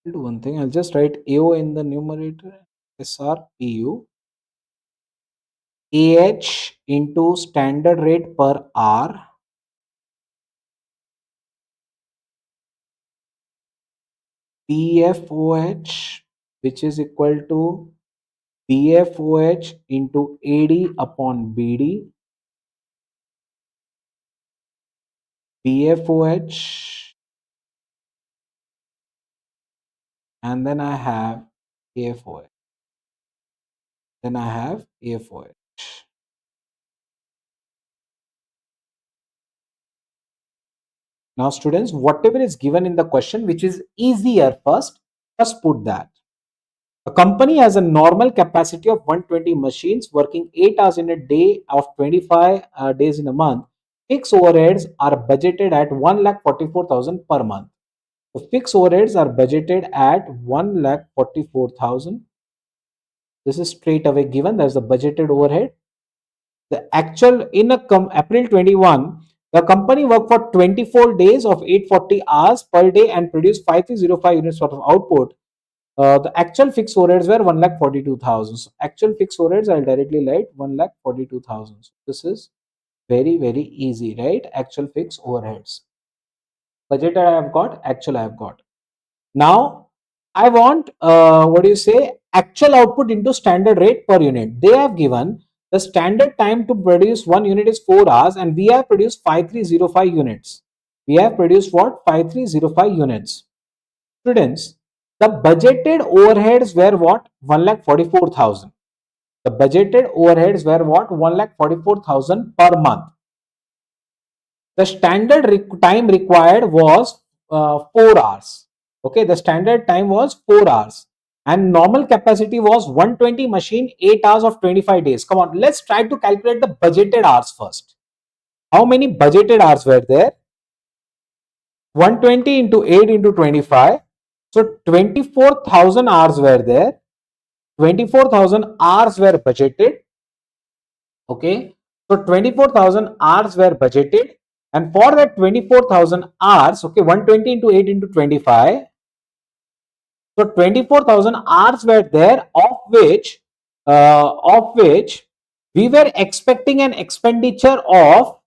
I'll do one thing, I'll just write AO in the numerator, SRPU, AH into standard rate per hour, BFOH, which is equal to BFOH into AD upon BD, BFOH, and then I have AFOH. Then I have AFOH. Now, students, whatever is given in the question, which is easier first put that. A company has a normal capacity of 120 machines working 8 hours in a day of 25 days in a month. Fixed overheads are budgeted at 1,44,000 per month. The fixed overheads are budgeted at 1,44,000. This is straight away given. That's the budgeted overhead. The actual in April 21, the company worked for 24 days of 840 hours per day and produced 5305 units worth of output. The actual fixed overheads were 1,42,000. So actual fixed overheads, I'll directly write 1,42,000. So this is very, very easy, right? Actual fixed overheads. Budgeted I have got, actual I have got. Now I want, actual output into standard rate per unit. They have given the standard time to produce one unit is 4 hours and we have produced 5305 units. We have produced what? 5305 units. Students, the budgeted overheads were what? 1,44,000. The budgeted overheads were what? 1,44,000 per month. The standard time required was 4 hours. Okay, the standard time was 4 hours and normal capacity was 120 machine, 8 hours of 25 days. Come on, let's try to calculate the budgeted hours first. How many budgeted hours were there? 120 into 8 into 25. So 24,000 hours were there. 24,000 hours were budgeted. Okay, so 24,000 hours were budgeted, and for that 24,000 hours, okay, 120 into 8 into 25. So 24,000 hours were there, of which we were expecting an expenditure of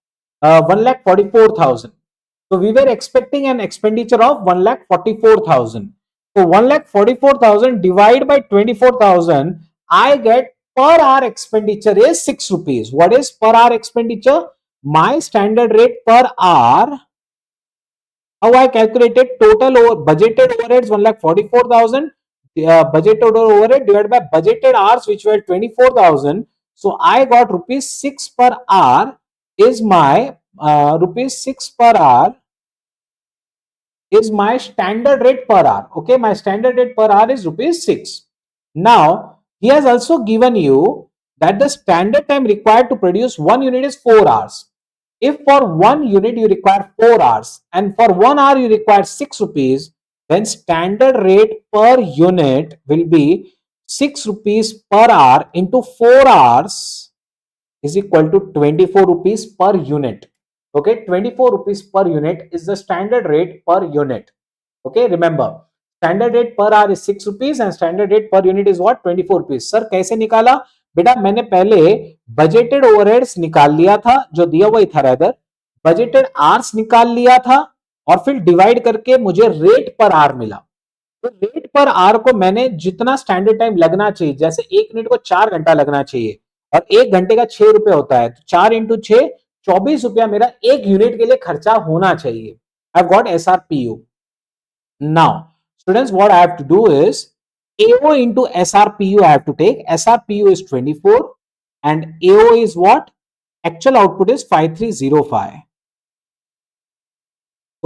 1,44,000. So we were expecting an expenditure of 1,44,000. So 1,44,000 divided by 24,000, I get per hour expenditure is 6 rupees. What is per hour expenditure? My standard rate per hour. How I calculated total budgeted overheads 1,44,000. Budgeted overhead divided by budgeted hours, which were 24,000. So I got rupees 6 per hour is my rupees 6 per hour is my standard rate per hour. Okay, my standard rate per hour is rupees 6. Now he has also given you that the standard time required to produce one unit is 4 hours. If for one unit you require 4 hours and for 1 hour you require 6 rupees, then standard rate per unit will be 6 rupees per hour into 4 hours is equal to 24 rupees per unit. Okay, 24 rupees per unit is the standard rate per unit. Okay, remember standard rate per hour is 6 rupees and standard rate per unit is what? 24 rupees. Sir कैसे निकाला? बेटा मैंने पहले budgeted overheads निकाल लिया था, जो दिया हुआ था, रेदर बजटेड आवर्स निकाल लिया था और फिर डिवाइड करके मुझे रेट पर आवर मिला. तो रेट पर आवर को मैंने जितना स्टैंडर्ड टाइम लगना चाहिए, जैसे 1 मिनट को 4 घंटा लगना चाहिए और 1 घंटे का 6 रुपए होता है, तो 4 इंटू 6 24 रुपया मेरा एक यूनिट के लिए खर्चा होना चाहिए. I got SRPU. Now, students, what I have to do is AO into SRPU I have to take. SRPU is 24 and AO is what? Actual output is 5305.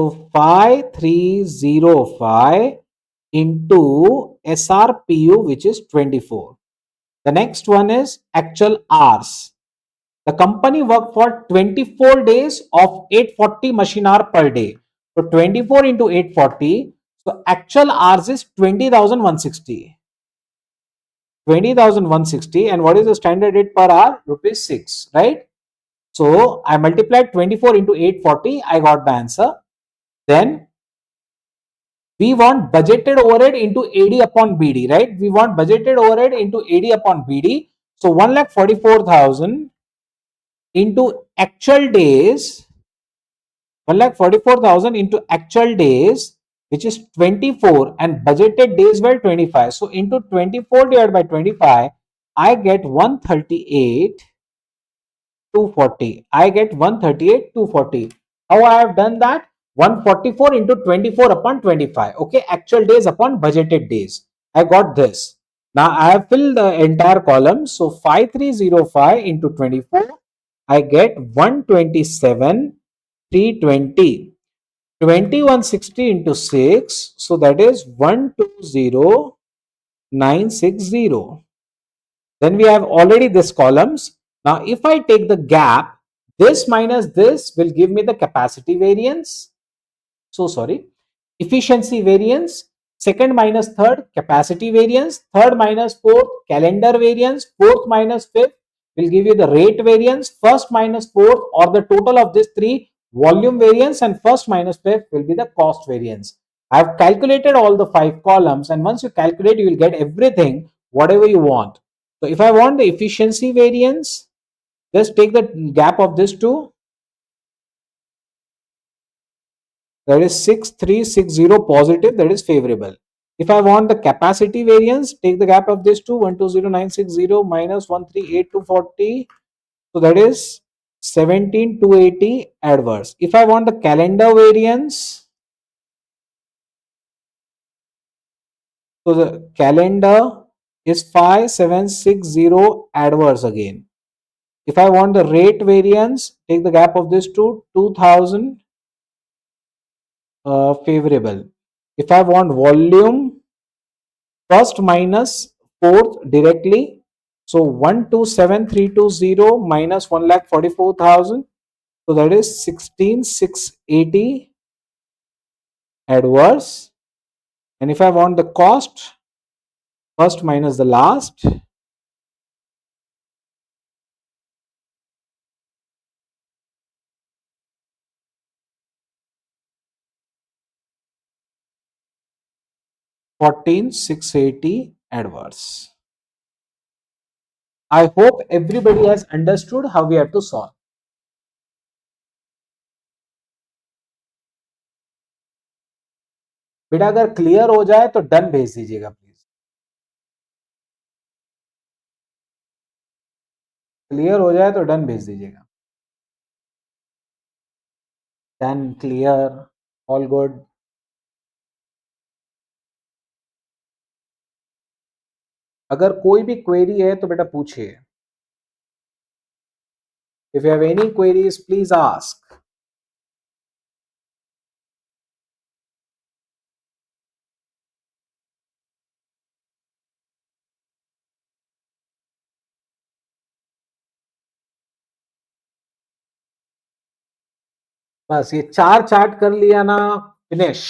So 5305 into SRPU, which is 24. The next one is actual hours. The company worked for 24 days of 840 machine hour per day. So 24 into 840. So actual hours is 20,160. 20,160. And what is the standard rate per hour? Rupees 6, right? So I multiplied 24 into 840. I got the answer. Then we want budgeted overhead into AD upon BD, right? We want budgeted overhead into AD upon BD. So 1,44,000 into actual days, 1,44,000 into actual days, which is 24, and budgeted days were 25. So into 24 divided by 25, I get 138 240. I get 138 240. How I have done that? 144 into 24 upon 25. Okay, actual days upon budgeted days. I got this. Now I have filled the entire column. So 5305 into 24, I get 127 320. 2160 into 6, so that is 120960. Then we have already this columns. Now, if I take the gap, this minus this will give me the capacity variance. So sorry, efficiency variance. Second minus third, capacity variance. Third minus fourth, calendar variance. Fourth minus fifth will give you the rate variance. First minus fourth, or the total of these three, volume variance, and first minus fifth will be the cost variance. I have calculated all the 5 columns, and once you calculate, you will get everything, whatever you want. So if I want the efficiency variance, just take the gap of this two. That is 6360 positive, that is favorable. If I want the capacity variance, take the gap of this two, 120960 minus 138,240. So that is 17,280 adverse. If I want the calendar variance, so the calendar is 5760 adverse again. If I want the rate variance, take the gap of this two, 2000 favorable. If I want volume, first minus fourth directly. So 127,320 minus 1,44,000. So that is 16,680 adverse. And if I want the cost, first minus the last, $14,680 adverse. I hope everybody has understood how we have to solve. बेटा अगर clear हो जाए तो done भेज दीजिएगा please. Clear हो जाए तो डन भेज दीजिएगा. Done, clear, all good. अगर कोई भी क्वेरी है तो बेटा पूछिए. If you have any queries please ask. बस ये 4 चार्ट कर लिया ना, फिनिश.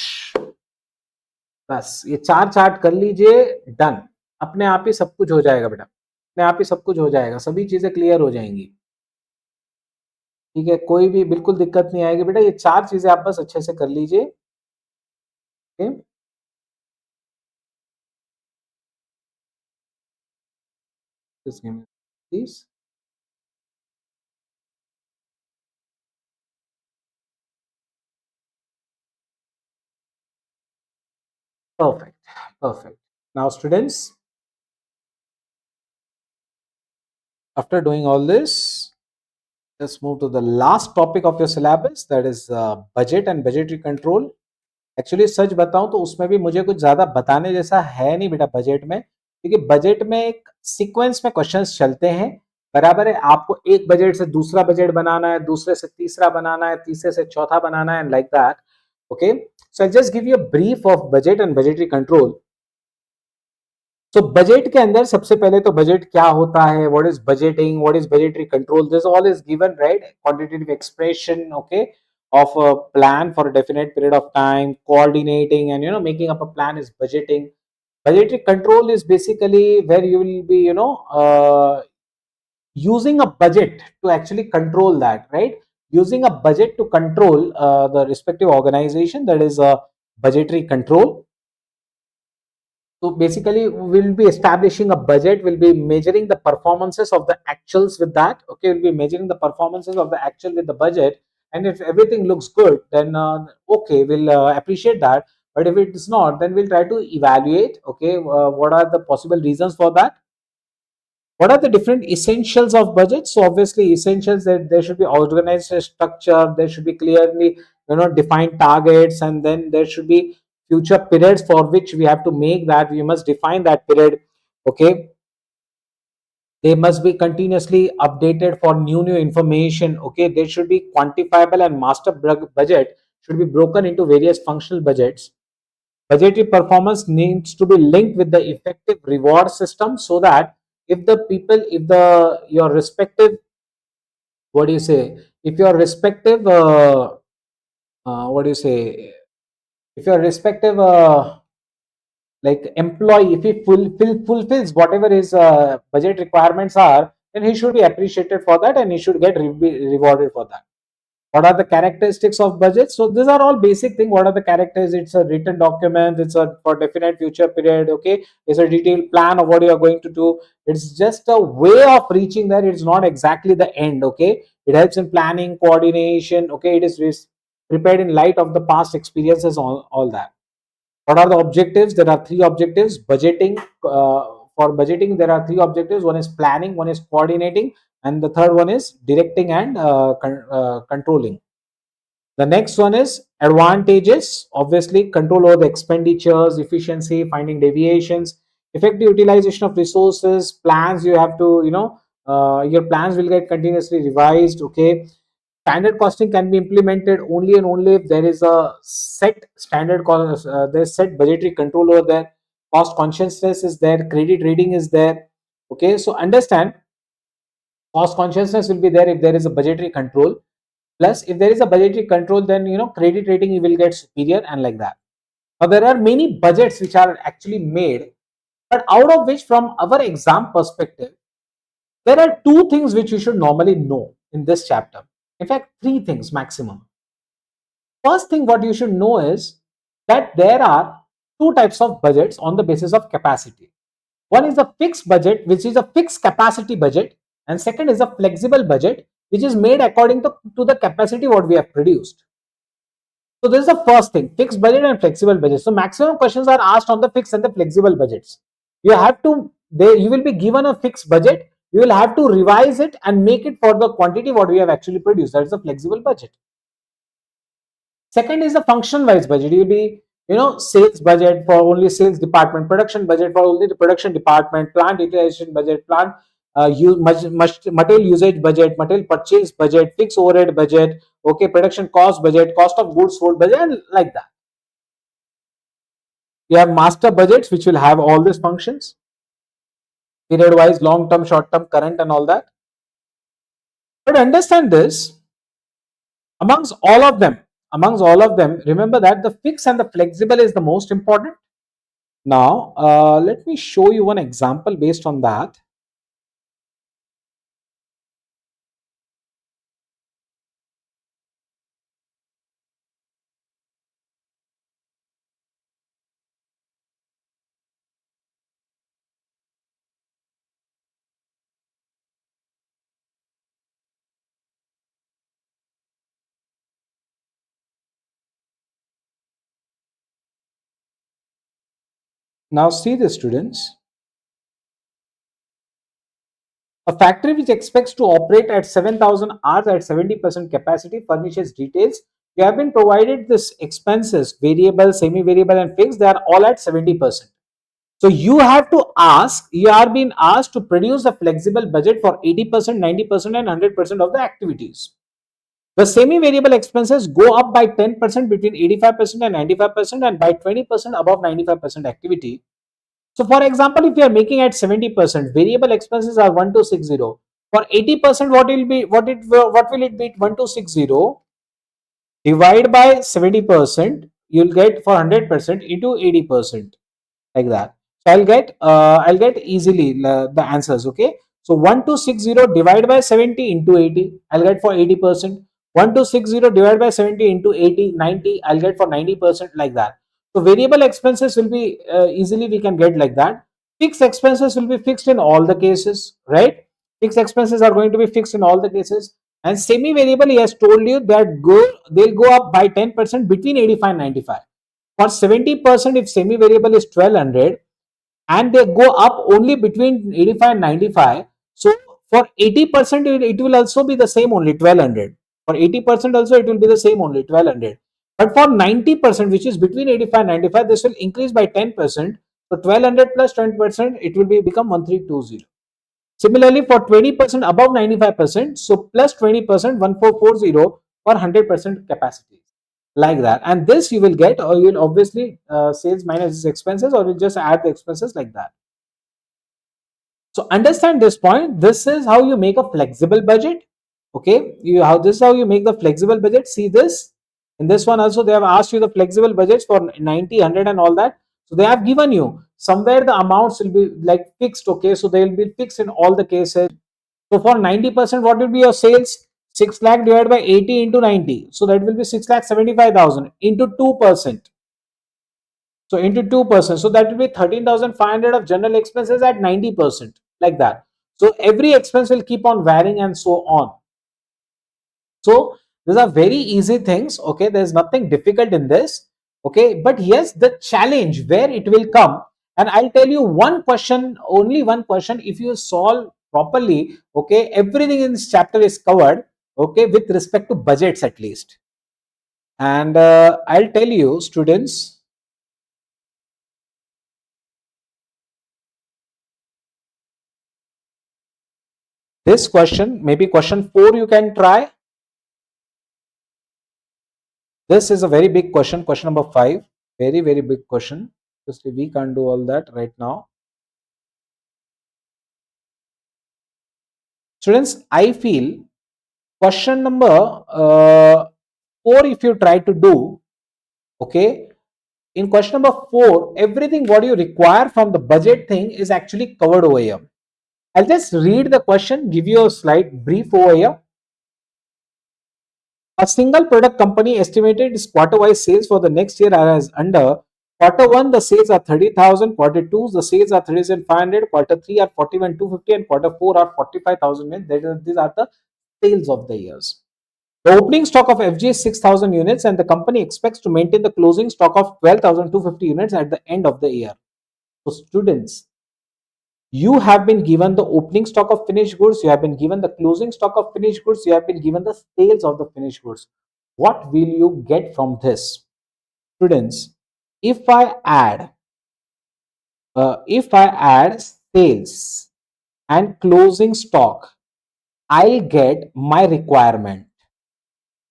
बस ये 4 चार्ट कर लीजिए, डन. अपने आप ही सब कुछ हो जाएगा बेटा, अपने आप ही सब कुछ हो जाएगा, सभी चीजें क्लियर हो जाएंगी. ठीक है, कोई भी बिल्कुल दिक्कत नहीं आएगी बेटा. ये 4 चीजें आप बस अच्छे से कर लीजिए. Okay, please. Perfect, perfect. Now students, after doing all this, let's move to the last topic of your syllabus, that is budget and budgetary control. Actually सच बताऊं तो उसमें भी मुझे कुछ ज्यादा बताने जैसा है नहीं बेटा बजट में, क्योंकि बजट में एक सीक्वेंस में क्वेश्चंस चलते हैं. बराबर है, आपको एक बजट से दूसरा बजट बनाना है, दूसरे से तीसरा बनाना है, तीसरे से चौथा बनाना है, like that. Okay, so I'll just give you a brief of budget and budgetary control. So budget के अंदर सबसे पहले तो बजट क्या होता है, what is budgeting, what is budgetary control, this all is given, right? Quantitative expression, okay, of a plan for a definite period of time, coordinating and making up a plan is budgeting. Budgetary control is basically where you will be using a budget to actually control that, right? Using a budget to control the respective organization, that is a budgetary control. So basically, we'll be establishing a budget, we'll be measuring the performances of the actuals with that. Okay, we'll be measuring the performances of the actual with the budget. And if everything looks good, then okay, we'll appreciate that. But if it is not, then we'll try to evaluate, okay, what are the possible reasons for that? What are the different essentials of budget? So obviously, essentials, that there should be organized structure, there should be clearly defined targets, and then there should be future periods for which we have to make that, we must define that period. Okay, they must be continuously updated for new information. Okay, there should be quantifiable, and budget should be broken into various functional budgets. Budgetary performance needs to be linked with the effective reward system, so that if the people, if the your respective, what do you say, if your respective what do you say, if your respective like employee, if he fulfills whatever his budget requirements are, then he should be appreciated for that, and he should get be rewarded for that. What are the characteristics of budget? So these are all basic thing. What are the characters? It's a written document, it's a for definite future period. Okay, it's a detailed plan of what you are going to do. It's just a way of reaching there, it's not exactly the end. Okay, it helps in planning, coordination. Okay, it is prepared in light of the past experiences, all that. What are the objectives? There are three objectives. Budgeting, for budgeting, there are three objectives. One is planning, one is coordinating, and the third one is directing and controlling. The next one is advantages. Obviously, control over the expenditures, efficiency, finding deviations, effective utilization of resources. Plans, you have to, your plans will get continuously revised. Okay, standard costing can be implemented only and only if there is a set standard cost, there's set budgetary control over there. Cost consciousness is there, credit rating is there. Okay, so understand, cost consciousness will be there if there is a budgetary control. Plus, if there is a budgetary control, then credit rating you will get superior, and like that. Now there are many budgets which are actually made, but out of which, from our exam perspective, there are two things which you should normally know in this chapter. In fact, three things maximum. First thing what you should know is that there are two types of budgets on the basis of capacity. One is a fixed budget, which is a fixed capacity budget, and second is a flexible budget, which is made according to the capacity what we have produced. So this is the first thing, fixed budget and flexible budget. So maximum questions are asked on the fixed and the flexible budgets. You have to, you will be given a fixed budget, you will have to revise it and make it for the quantity what we have actually produced. That is the flexible budget. Second is the function wise budget. You'll be, sales budget for only sales department, production budget for only the production department, plant utilization budget, plant material usage budget, material purchase budget, fixed overhead budget, okay, production cost budget, cost of goods sold budget, and like that. You have master budgets which will have all these functions, period wise, long term, short term, current, and all that. But understand this, amongst all of them, remember that the fixed and the flexible is the most important. Now let me show you one example based on that. Now see this, students. A factory which expects to operate at 7,000 hours at 70% capacity furnishes details. You have been provided this expenses, variable, semi-variable, and fixed. They are all at 70%. So you are being asked to produce a flexible budget for 80%, 90%, and 100% of the activities. The semi-variable expenses go up by 10% between 85% and 95% and by 20% above 95% activity. So for example, if you are making at 70%, variable expenses are 1260. For 80%, what will it be? 1260 divide by 70%, you'll get for 100% into 80%, like that. So I'll get easily the answers. Okay. So 1260 divided by 70 into 80, I'll get for 80%. 1260 divided by 70 into 80, 90, I'll get for 90%, like that. So variable expenses will be easily we can get like that. Fixed expenses will be fixed in all the cases, right? Fixed expenses are going to be fixed in all the cases. And semi-variable, he has told you that they'll go up by 10% between 85 and 95. For 70%, if semi-variable is 1200 and they go up only between 85 and 95, so for 80%, it will also be the same only 1200. For 80% also, it will be the same only 1200. But for 90%, which is between 85 and 95, this will increase by 10%. So 1200 plus 20%, it will become 1320. Similarly, for 20% above 95%, so plus 20%, 1440 for 100% capacity, like that. And this you will get, or you will obviously sales minus expenses, or you just add the expenses, like that. So understand this point. This is how you make a flexible budget. Okay, this is how you make the flexible budget. See this in this one also, they have asked you the flexible budgets for 90, 100 and all that. So they have given you somewhere the amounts will be like fixed. Okay, so they will be fixed in all the cases. So for 90%, what will be your sales? 6 lakh divided by 80 into 90. So that will be 6 lakh 75,000 into 2%. So into 2%. So that will be 13,500 of general expenses at 90%, like that. So every expense will keep on varying and so on. So these are very easy things. Okay, there's nothing difficult in this. Okay, but yes, the challenge where it will come, and I'll tell you one question, only one question. If you solve properly, okay, everything in this chapter is covered. Okay, with respect to budgets at least. And I'll tell you, students, this question, maybe question 4, you can try. This is a very big question, question number 5. Very, very big question. Obviously, we can't do all that right now. Students, I feel question number 4, if you try to do, okay, in question number 4, everything what you require from the budget thing is actually covered over here. I'll just read the question, give you a slight brief over here. A single product company estimated its quarter-wise sales for the next year as under: quarter 1, the sales are 30,000, quarter 2, the sales are 30,500, quarter 3 are 41,250, and quarter 4 are 45,000. These are the sales of the years. The opening stock of FG is 6,000 units, and the company expects to maintain the closing stock of 12,250 units at the end of the year. So, students, you have been given the opening stock of finished goods, you have been given the closing stock of finished goods, you have been given the sales of the finished goods. What will you get from this? Students, if I add sales and closing stock, I'll get my requirement.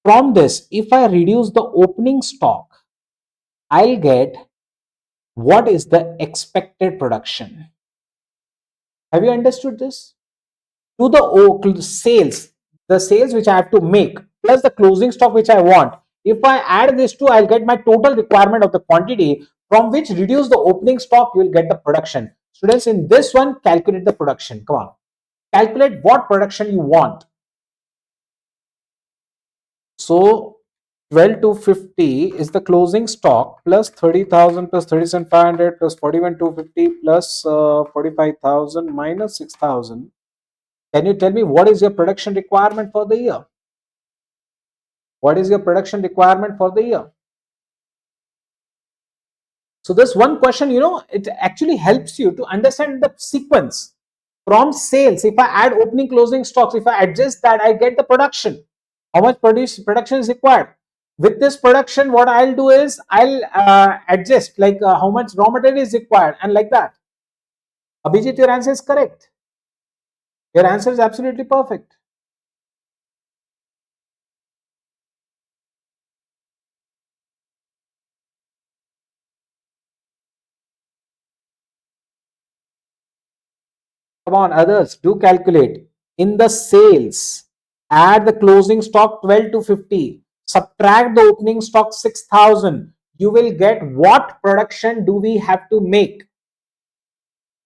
From this, if I reduce the opening stock, I'll get what is the expected production. Have you understood this? To the sales, the sales which I have to make plus the closing stock which I want. If I add this two, I'll get my total requirement of the quantity, from which reduce the opening stock, you will get the production. Students, in this one, calculate the production. Come on. Calculate what production you want. So 12,250 is the closing stock plus 30,000 plus 37,500 plus 41,250 plus 45,000 minus 6,000. Can you tell me what is your production requirement for the year? What is your production requirement for the year? So this one question, it actually helps you to understand the sequence from sales. If I add opening closing stocks, if I adjust that, I get the production. How much production is required? With this production, what I'll do is I'll adjust like how much raw material is required, and like that. Abhijit, your answer is correct. Your answer is absolutely perfect. Come on, others, do calculate. In the sales, add the closing stock 12 to 50, subtract the opening stock 6,000. You will get what production do we have to make?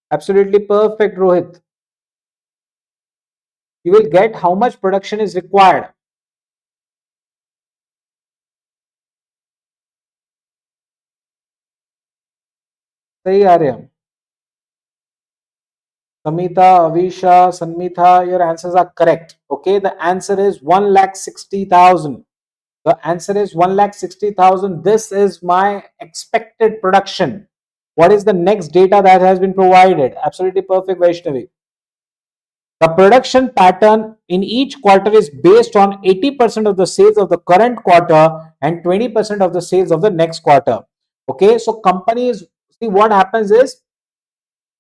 Absolutely perfect, Rohit. You will get how much production is required. सही आ रहे हम. Samita, Avisha, Sanmitha, your answers are correct. Okay, the answer is 1,60,000. The answer is 1,60,000. This is my expected production. What is the next data that has been provided? Absolutely perfect, Vaishnavi. The production pattern in each quarter is based on 80% of the sales of the current quarter and 20% of the sales of the next quarter. Okay, so companies, see what happens is,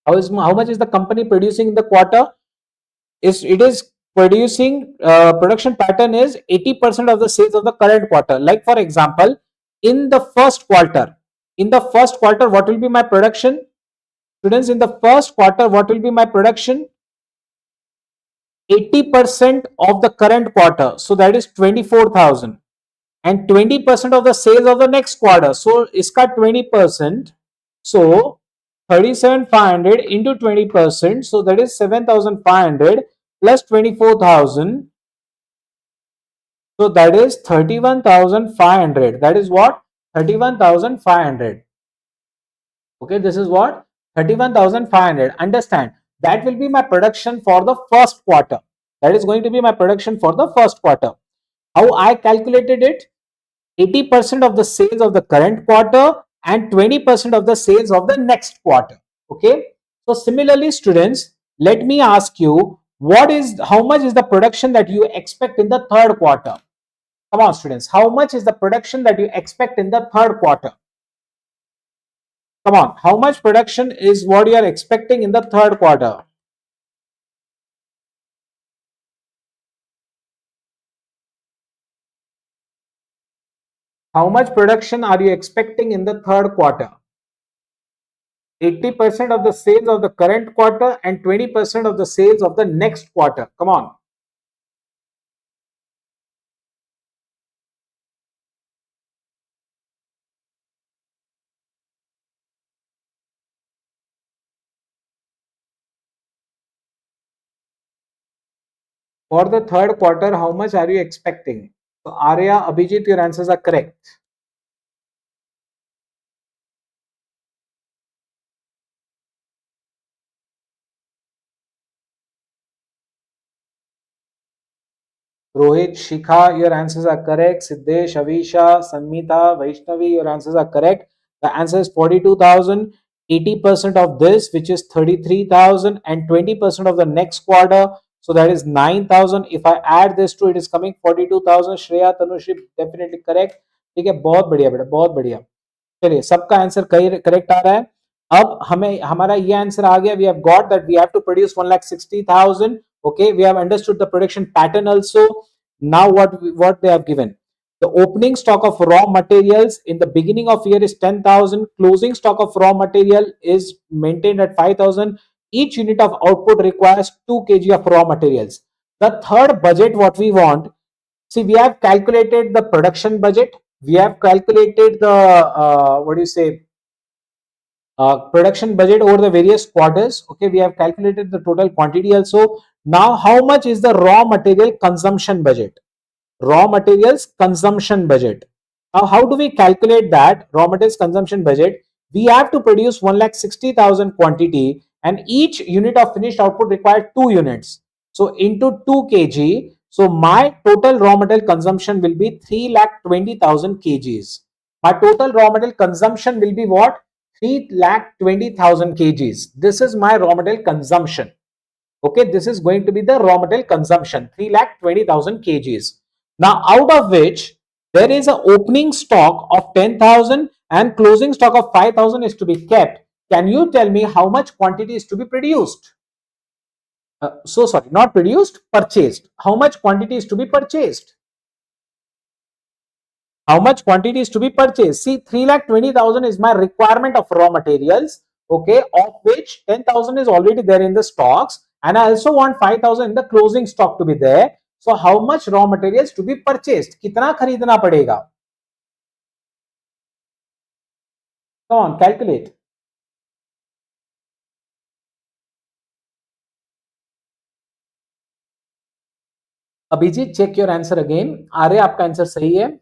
how much is the company producing in the quarter? It is producing, production pattern is 80% of the sales of the current quarter. Like for example, in the first quarter, what will be my production? Students, in the first quarter, what will be my production? 80% of the current quarter, so that is 24,000, and 20% of the sales of the next quarter, so iska 20%, so 37,500 into 20%, so that is 7,500 plus 24,000, so that is 31,500. That is what? 31,500. Okay, this is what? 31,500. Understand? That will be my production for the first quarter. That is going to be my production for the first quarter. How I calculated it? 80% of the sales of the current quarter and 20% of the sales of the next quarter. Okay. So similarly, students, let me ask you, how much is the production that you expect in the third quarter? Come on, students. How much is the production that you expect in the third quarter? Come on. How much production is what you are expecting in the third quarter? How much production are you expecting in the third quarter? 80% of the sales of the current quarter and 20% of the sales of the next quarter. Come on. For the third quarter, how much are you expecting? So Arya, Abhijit, your answers are correct. Rohit, Shikha, your answers are correct. Siddesh, Avisha, Sanmita, Vaishnavi, your answers are correct. The answer is 42,000. 80% of this, which is 33,000, and 20% of the next quarter, so that is 9,000. If I add this to it, is coming 42,000. Shreya, Tanushri, definitely correct. ठीक है, बहुत बढ़िया बेटा, बहुत बढ़िया. चलिए, सबका answer correct आ रहा है. अब हमें हमारा ये आंसर आ गया. We have got that we have to produce 1,60,000. Okay, we have understood the production pattern also. Now what they have given? The opening stock of raw materials in the beginning of year is 10,000. Closing stock of raw material is maintained at 5,000. Each unit of output requires 2 kg of raw materials. The third budget, what we want, see, we have calculated the production budget. We have calculated the what do you say, production budget over the various quarters. Okay, we have calculated the total quantity also. Now, how much is the raw material consumption budget? Raw materials consumption budget. Now, how do we calculate that raw materials consumption budget? We have to produce 1,60,000 quantity, and each unit of finished output requires 2 units. So into 2 kg. So my total raw material consumption will be 3,20,000 kgs. My total raw material consumption will be what? 3,20,000 kgs. This is my raw material consumption. Okay, this is going to be the raw material consumption, 3,20,000 kgs. Now, out of which there is an opening stock of 10,000 and closing stock of 5,000 is to be kept. Can you tell me how much quantity is to be produced? So sorry, not produced, purchased. How much quantity is to be purchased? How much quantity is to be purchased? See, 3,20,000 is my requirement of raw materials. Okay, of which 10,000 is already there in the stocks, and I also want 5,000 in the closing stock to be there. So how much raw materials to be purchased? कितना खरीदना पड़ेगा? Come on, calculate. Abhijit, check your answer again. आर्य, आपका answer सही है?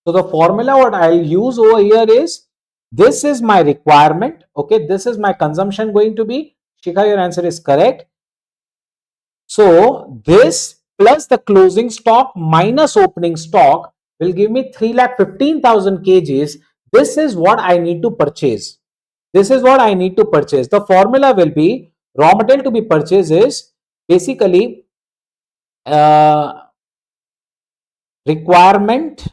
So the formula what I'll use over here is, this is my requirement. Okay, this is my consumption going to be. Shikha, your answer is correct. So this plus the closing stock minus opening stock will give me 3,15,000 kgs. This is what I need to purchase. This is what I need to purchase. The formula will be, raw material to be purchased is basically requirement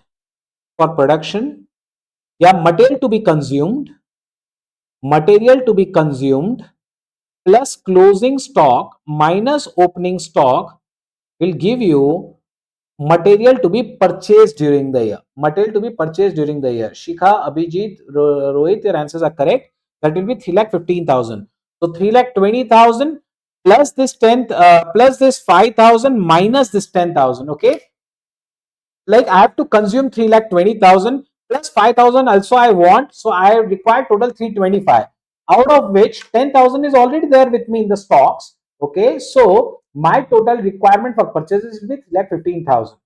for production, yeah, material to be consumed plus closing stock minus opening stock will give you material to be purchased during the year. Material to be purchased during the year. Shikha, Abhijit, Rohit, your answers are correct. That will be 3,15,000. So 3,20,000 plus this 10, plus this 5,000 minus this 10,000. Okay, like I have to consume 3,20,000 plus 5,000 also I want, so I require total 325, out of which 10,000 is already there with me in the stocks. Okay, so my total requirement for purchases will be 3,15,000.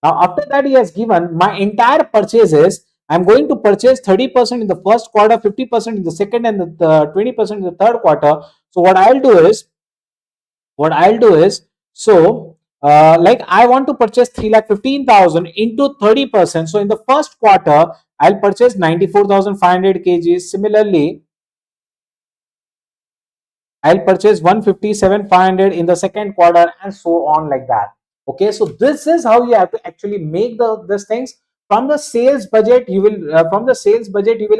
Now after that he has given my entire purchases. I'm going to purchase 30% in the first quarter, 50% in the second, and the 20% in the third quarter. So what I'll do is, so like I want to purchase 3,15,000 into 30%. So in the first quarter, I'll purchase 94,500 kgs. Similarly, I'll purchase 157,500 in the second quarter, and so on like that. Okay, so this is how you have to actually make these things. From the sales budget, you will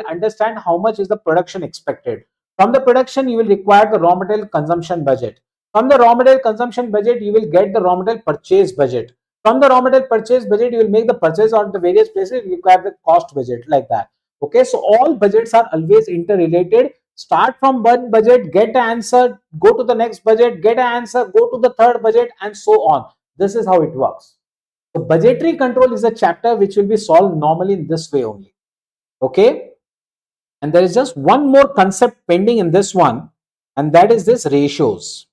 understand how much is the production expected. From the production, you will require the raw material consumption budget. From the raw material consumption budget, you will get the raw material purchase budget. From the raw material purchase budget, you will make the purchase on the various places. You require the cost budget, like that. Okay, so all budgets are always interrelated. Start from one budget, get an answer, go to the next budget, get an answer, go to the third budget, and so on. This is how it works. So budgetary control is a chapter which will be solved normally in this way only. Okay, and there is just one more concept pending in this one, and that is this ratios.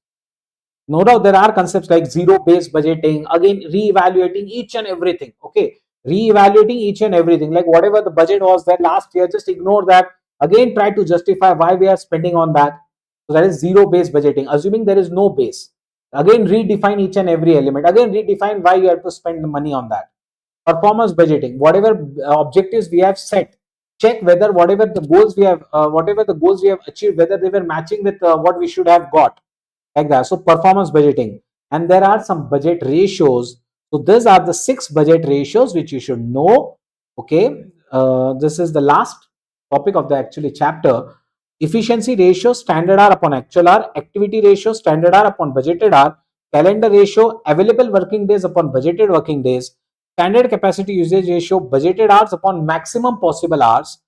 No doubt there are concepts like zero based budgeting, again re-evaluating each and everything. Okay, re-evaluating each and everything, like whatever the budget was there last year, just ignore that. Again, try to justify why we are spending on that. So that is zero based budgeting, assuming there is no base. Again, redefine each and every element. Again, redefine why you have to spend the money on that. Performance budgeting, whatever objectives we have set, check whether whatever the goals we have achieved, whether they were matching with what we should have got, like that. So performance budgeting, and there are some budget ratios. So these are the 6 budget ratios which you should know. Okay, this is the last topic of the actually chapter. Efficiency ratio, standard hour upon actual hour. Activity ratio, standard hour upon budgeted hour. Calendar ratio, available working days upon budgeted working days. Standard capacity usage ratio, budgeted hours upon maximum possible hours.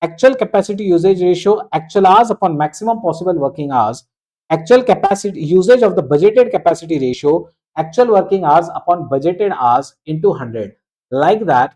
Actual capacity usage ratio, actual hours upon maximum possible working hours. Actual capacity usage of the budgeted capacity ratio, actual working hours upon budgeted hours into 100, like that.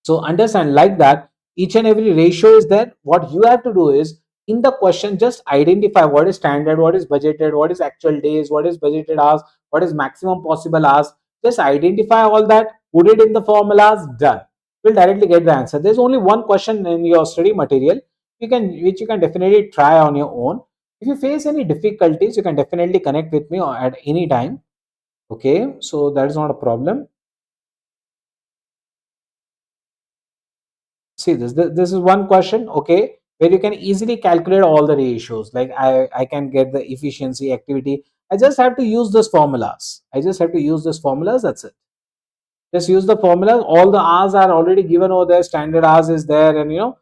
So understand, like that, each and every ratio is there. What you have to do is, in the question, just identify what is standard, what is budgeted, what is actual days, what is budgeted hours, what is maximum possible hours. Just identify all that, put it in the formulas, done. You'll directly get the answer. There's only one question in your study material which you can definitely try on your own. If you face any difficulties, you can definitely connect with me at any time. Okay, so that is not a problem. See this is one question, okay, where you can easily calculate all the ratios. Like I can get the efficiency, activity. I just have to use those formulas. That's it. Just use the formulas. All the hours are already given over there. Standard hours is there, and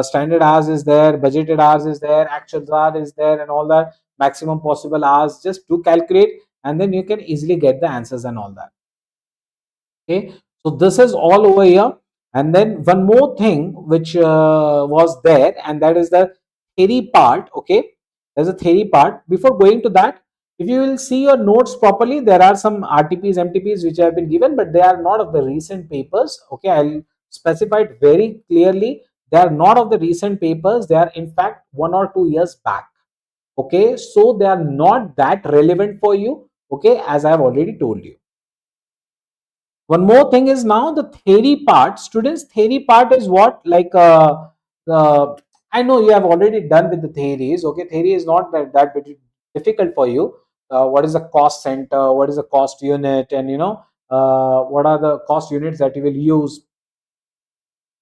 standard hours is there, budgeted hours is there, actual hour is there, and all that. Maximum possible hours. Just do calculate, and then you can easily get the answers and all that. Okay, so this is all over here. And then one more thing which was there, and that is the theory part. Okay, there's a theory part. Before going to that, if you will see your notes properly, there are some RTPs, MTPs which have been given, but they are not of the recent papers. Okay, I'll specify it very clearly. They are not of the recent papers. They are in fact 1 or 2 years back. Okay, so they are not that relevant for you. Okay, as I have already told you. One more thing is now the theory part. Students, theory part is what? Like, I know you have already done with the theories. Okay, theory is not that difficult for you. What is the cost center? What is the cost unit? And what are the cost units that you will use?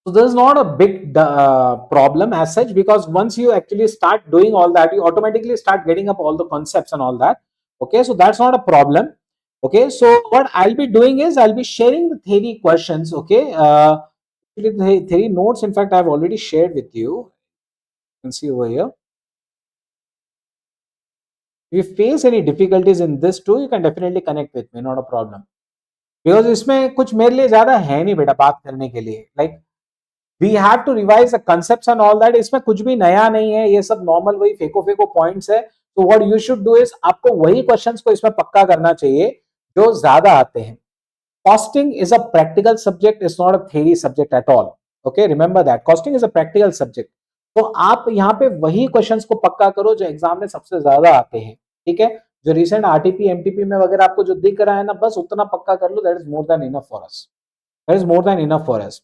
So there's not a big problem as such, because once you actually start doing all that, you automatically start getting up all the concepts and all that. Okay, so that's not a problem. Okay, so what I'll be doing is I'll be sharing the theory questions. Okay, actually the theory notes, in fact, I've already shared with you. You can see over here. If you face any difficulties in this too, you can definitely connect with me, not a problem. Because इसमें कुछ मेरे लिए ज्यादा है नहीं बेटा बात करने के लिए. Like, we have to revise the concepts and all that. इसमें कुछ भी नया नहीं है, ये सब नॉर्मल वही फेको फेको पॉइंट्स है. तो what you should do is, आपको वही क्वेश्चंस को इसमें पक्का करना चाहिए जो ज्यादा आते हैं. Costing is a practical subject, it's not a theory subject at all. Okay, remember that costing is a practical subject. तो आप यहाँ पे वही क्वेश्चंस को पक्का करो जो एग्जाम में सबसे ज्यादा आते हैं. ठीक है, जो रिसेंट आरटीपी एमटीपी में वगैरह आपको जो दिख रहा है ना, बस उतना पक्का कर लो. That is more than enough for us. That is more than enough for us.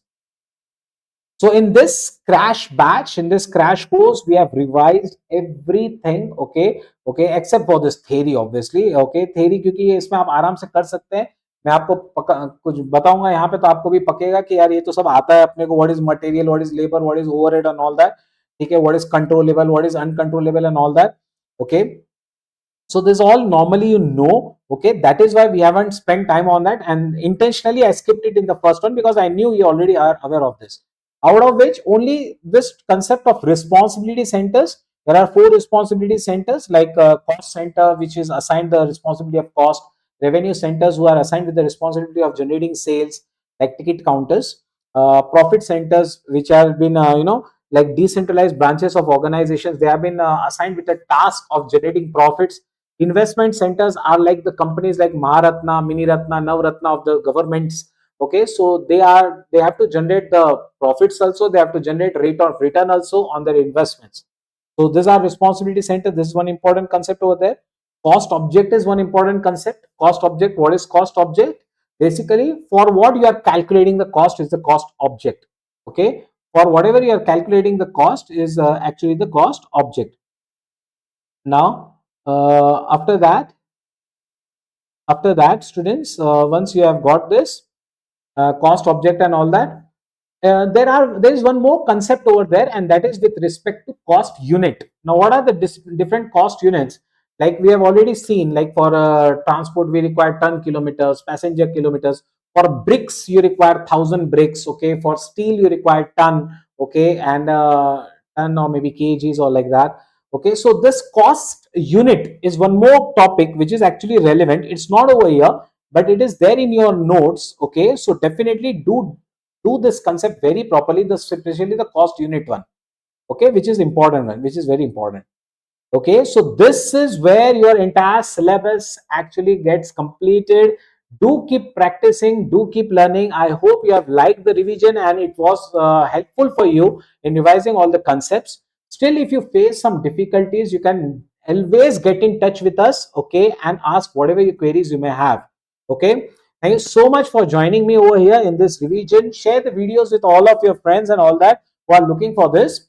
So in this crash batch, in this crash course, we have revised everything. Okay, except for this theory, obviously. Okay, theory क्योंकि ये इसमें आप आराम से कर सकते हैं. मैं आपको कुछ बताऊंगा यहाँ पे, तो आपको भी पकेगा कि यार ये तो सब आता है अपने को. What is material, what is labour, what is overhead and all that. ठीक है, what is controllable, what is uncontrollable and all that. Okay, so this all normally okay, that is why we haven't spent time on that, and intentionally I skipped it in the first one because I knew you already are aware of this. Out of which only this concept of responsibility centers, there are 4 responsibility centers, like cost center, which is assigned the responsibility of cost. Revenue centers, who are assigned with the responsibility of generating sales, like ticket counters. Profit centers, which have been like decentralized branches of organizations, they have been assigned with the task of generating profits. Investment centers are like the companies like Maharatna, Miniratna, Navratna of the governments. Okay, so they have to generate the profits also, they have to generate rate of return also on their investments. So these are responsibility center. This is one important concept over there. Cost object is one important concept. Cost object, what is cost object? Basically, for what you are calculating the cost is the cost object. Okay, for whatever you are calculating the cost is actually the cost object. Now after that students, once you have got this cost object and all that, there is one more concept over there, and that is with respect to cost unit. Now what are the different cost units? Like we have already seen, like for transport we require ton kilometers, passenger kilometers. For bricks you require 1000 bricks. Okay, for steel you require ton. Okay, and ton or maybe kgs or like that. Okay, so this cost unit is one more topic which is actually relevant. It's not over here, but it is there in your notes. Okay, so definitely do this concept very properly, especially the cost unit one. Okay, which is important one, which is very important. Okay, so this is where your entire syllabus actually gets completed. Do keep practicing, do keep learning. I hope you have liked the revision and it was helpful for you in revising all the concepts. Still, if you face some difficulties, you can always get in touch with us, okay, and ask whatever your queries you may have. Okay, thank you so much for joining me over here in this revision. Share the videos with all of your friends and all that who are looking for this.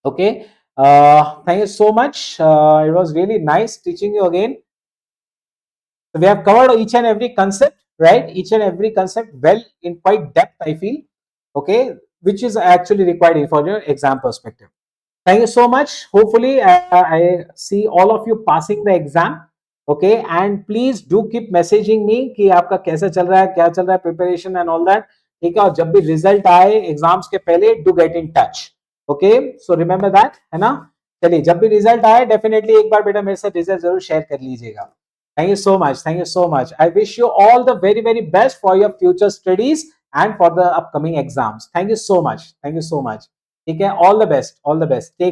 Okay, thank you so much. It was really nice teaching you again. So we have covered each and every concept, right? Each and every concept well in quite depth, I feel. Okay, which is actually required for your exam perspective. Thank you so much. Hopefully, I see all of you passing the exam. Okay, and please do keep messaging me कि आपका कैसा चल रहा है, क्या चल रहा है, preparation and all that. ठीक है, और जब भी रिजल्ट आए एग्जाम्स के पहले, do get in touch. Okay, so remember that, है ना. चलिए, जब भी रिजल्ट आए डेफिनेटली एक बार बेटा मेरे साथ रिजल्ट जरूर शेयर कर लीजिएगा. Thank you so much. Thank you so much. I wish you all the very, very best for your future studies and for the upcoming exams. Thank you so much. Thank you so much. Take care. All the best. All the best. Take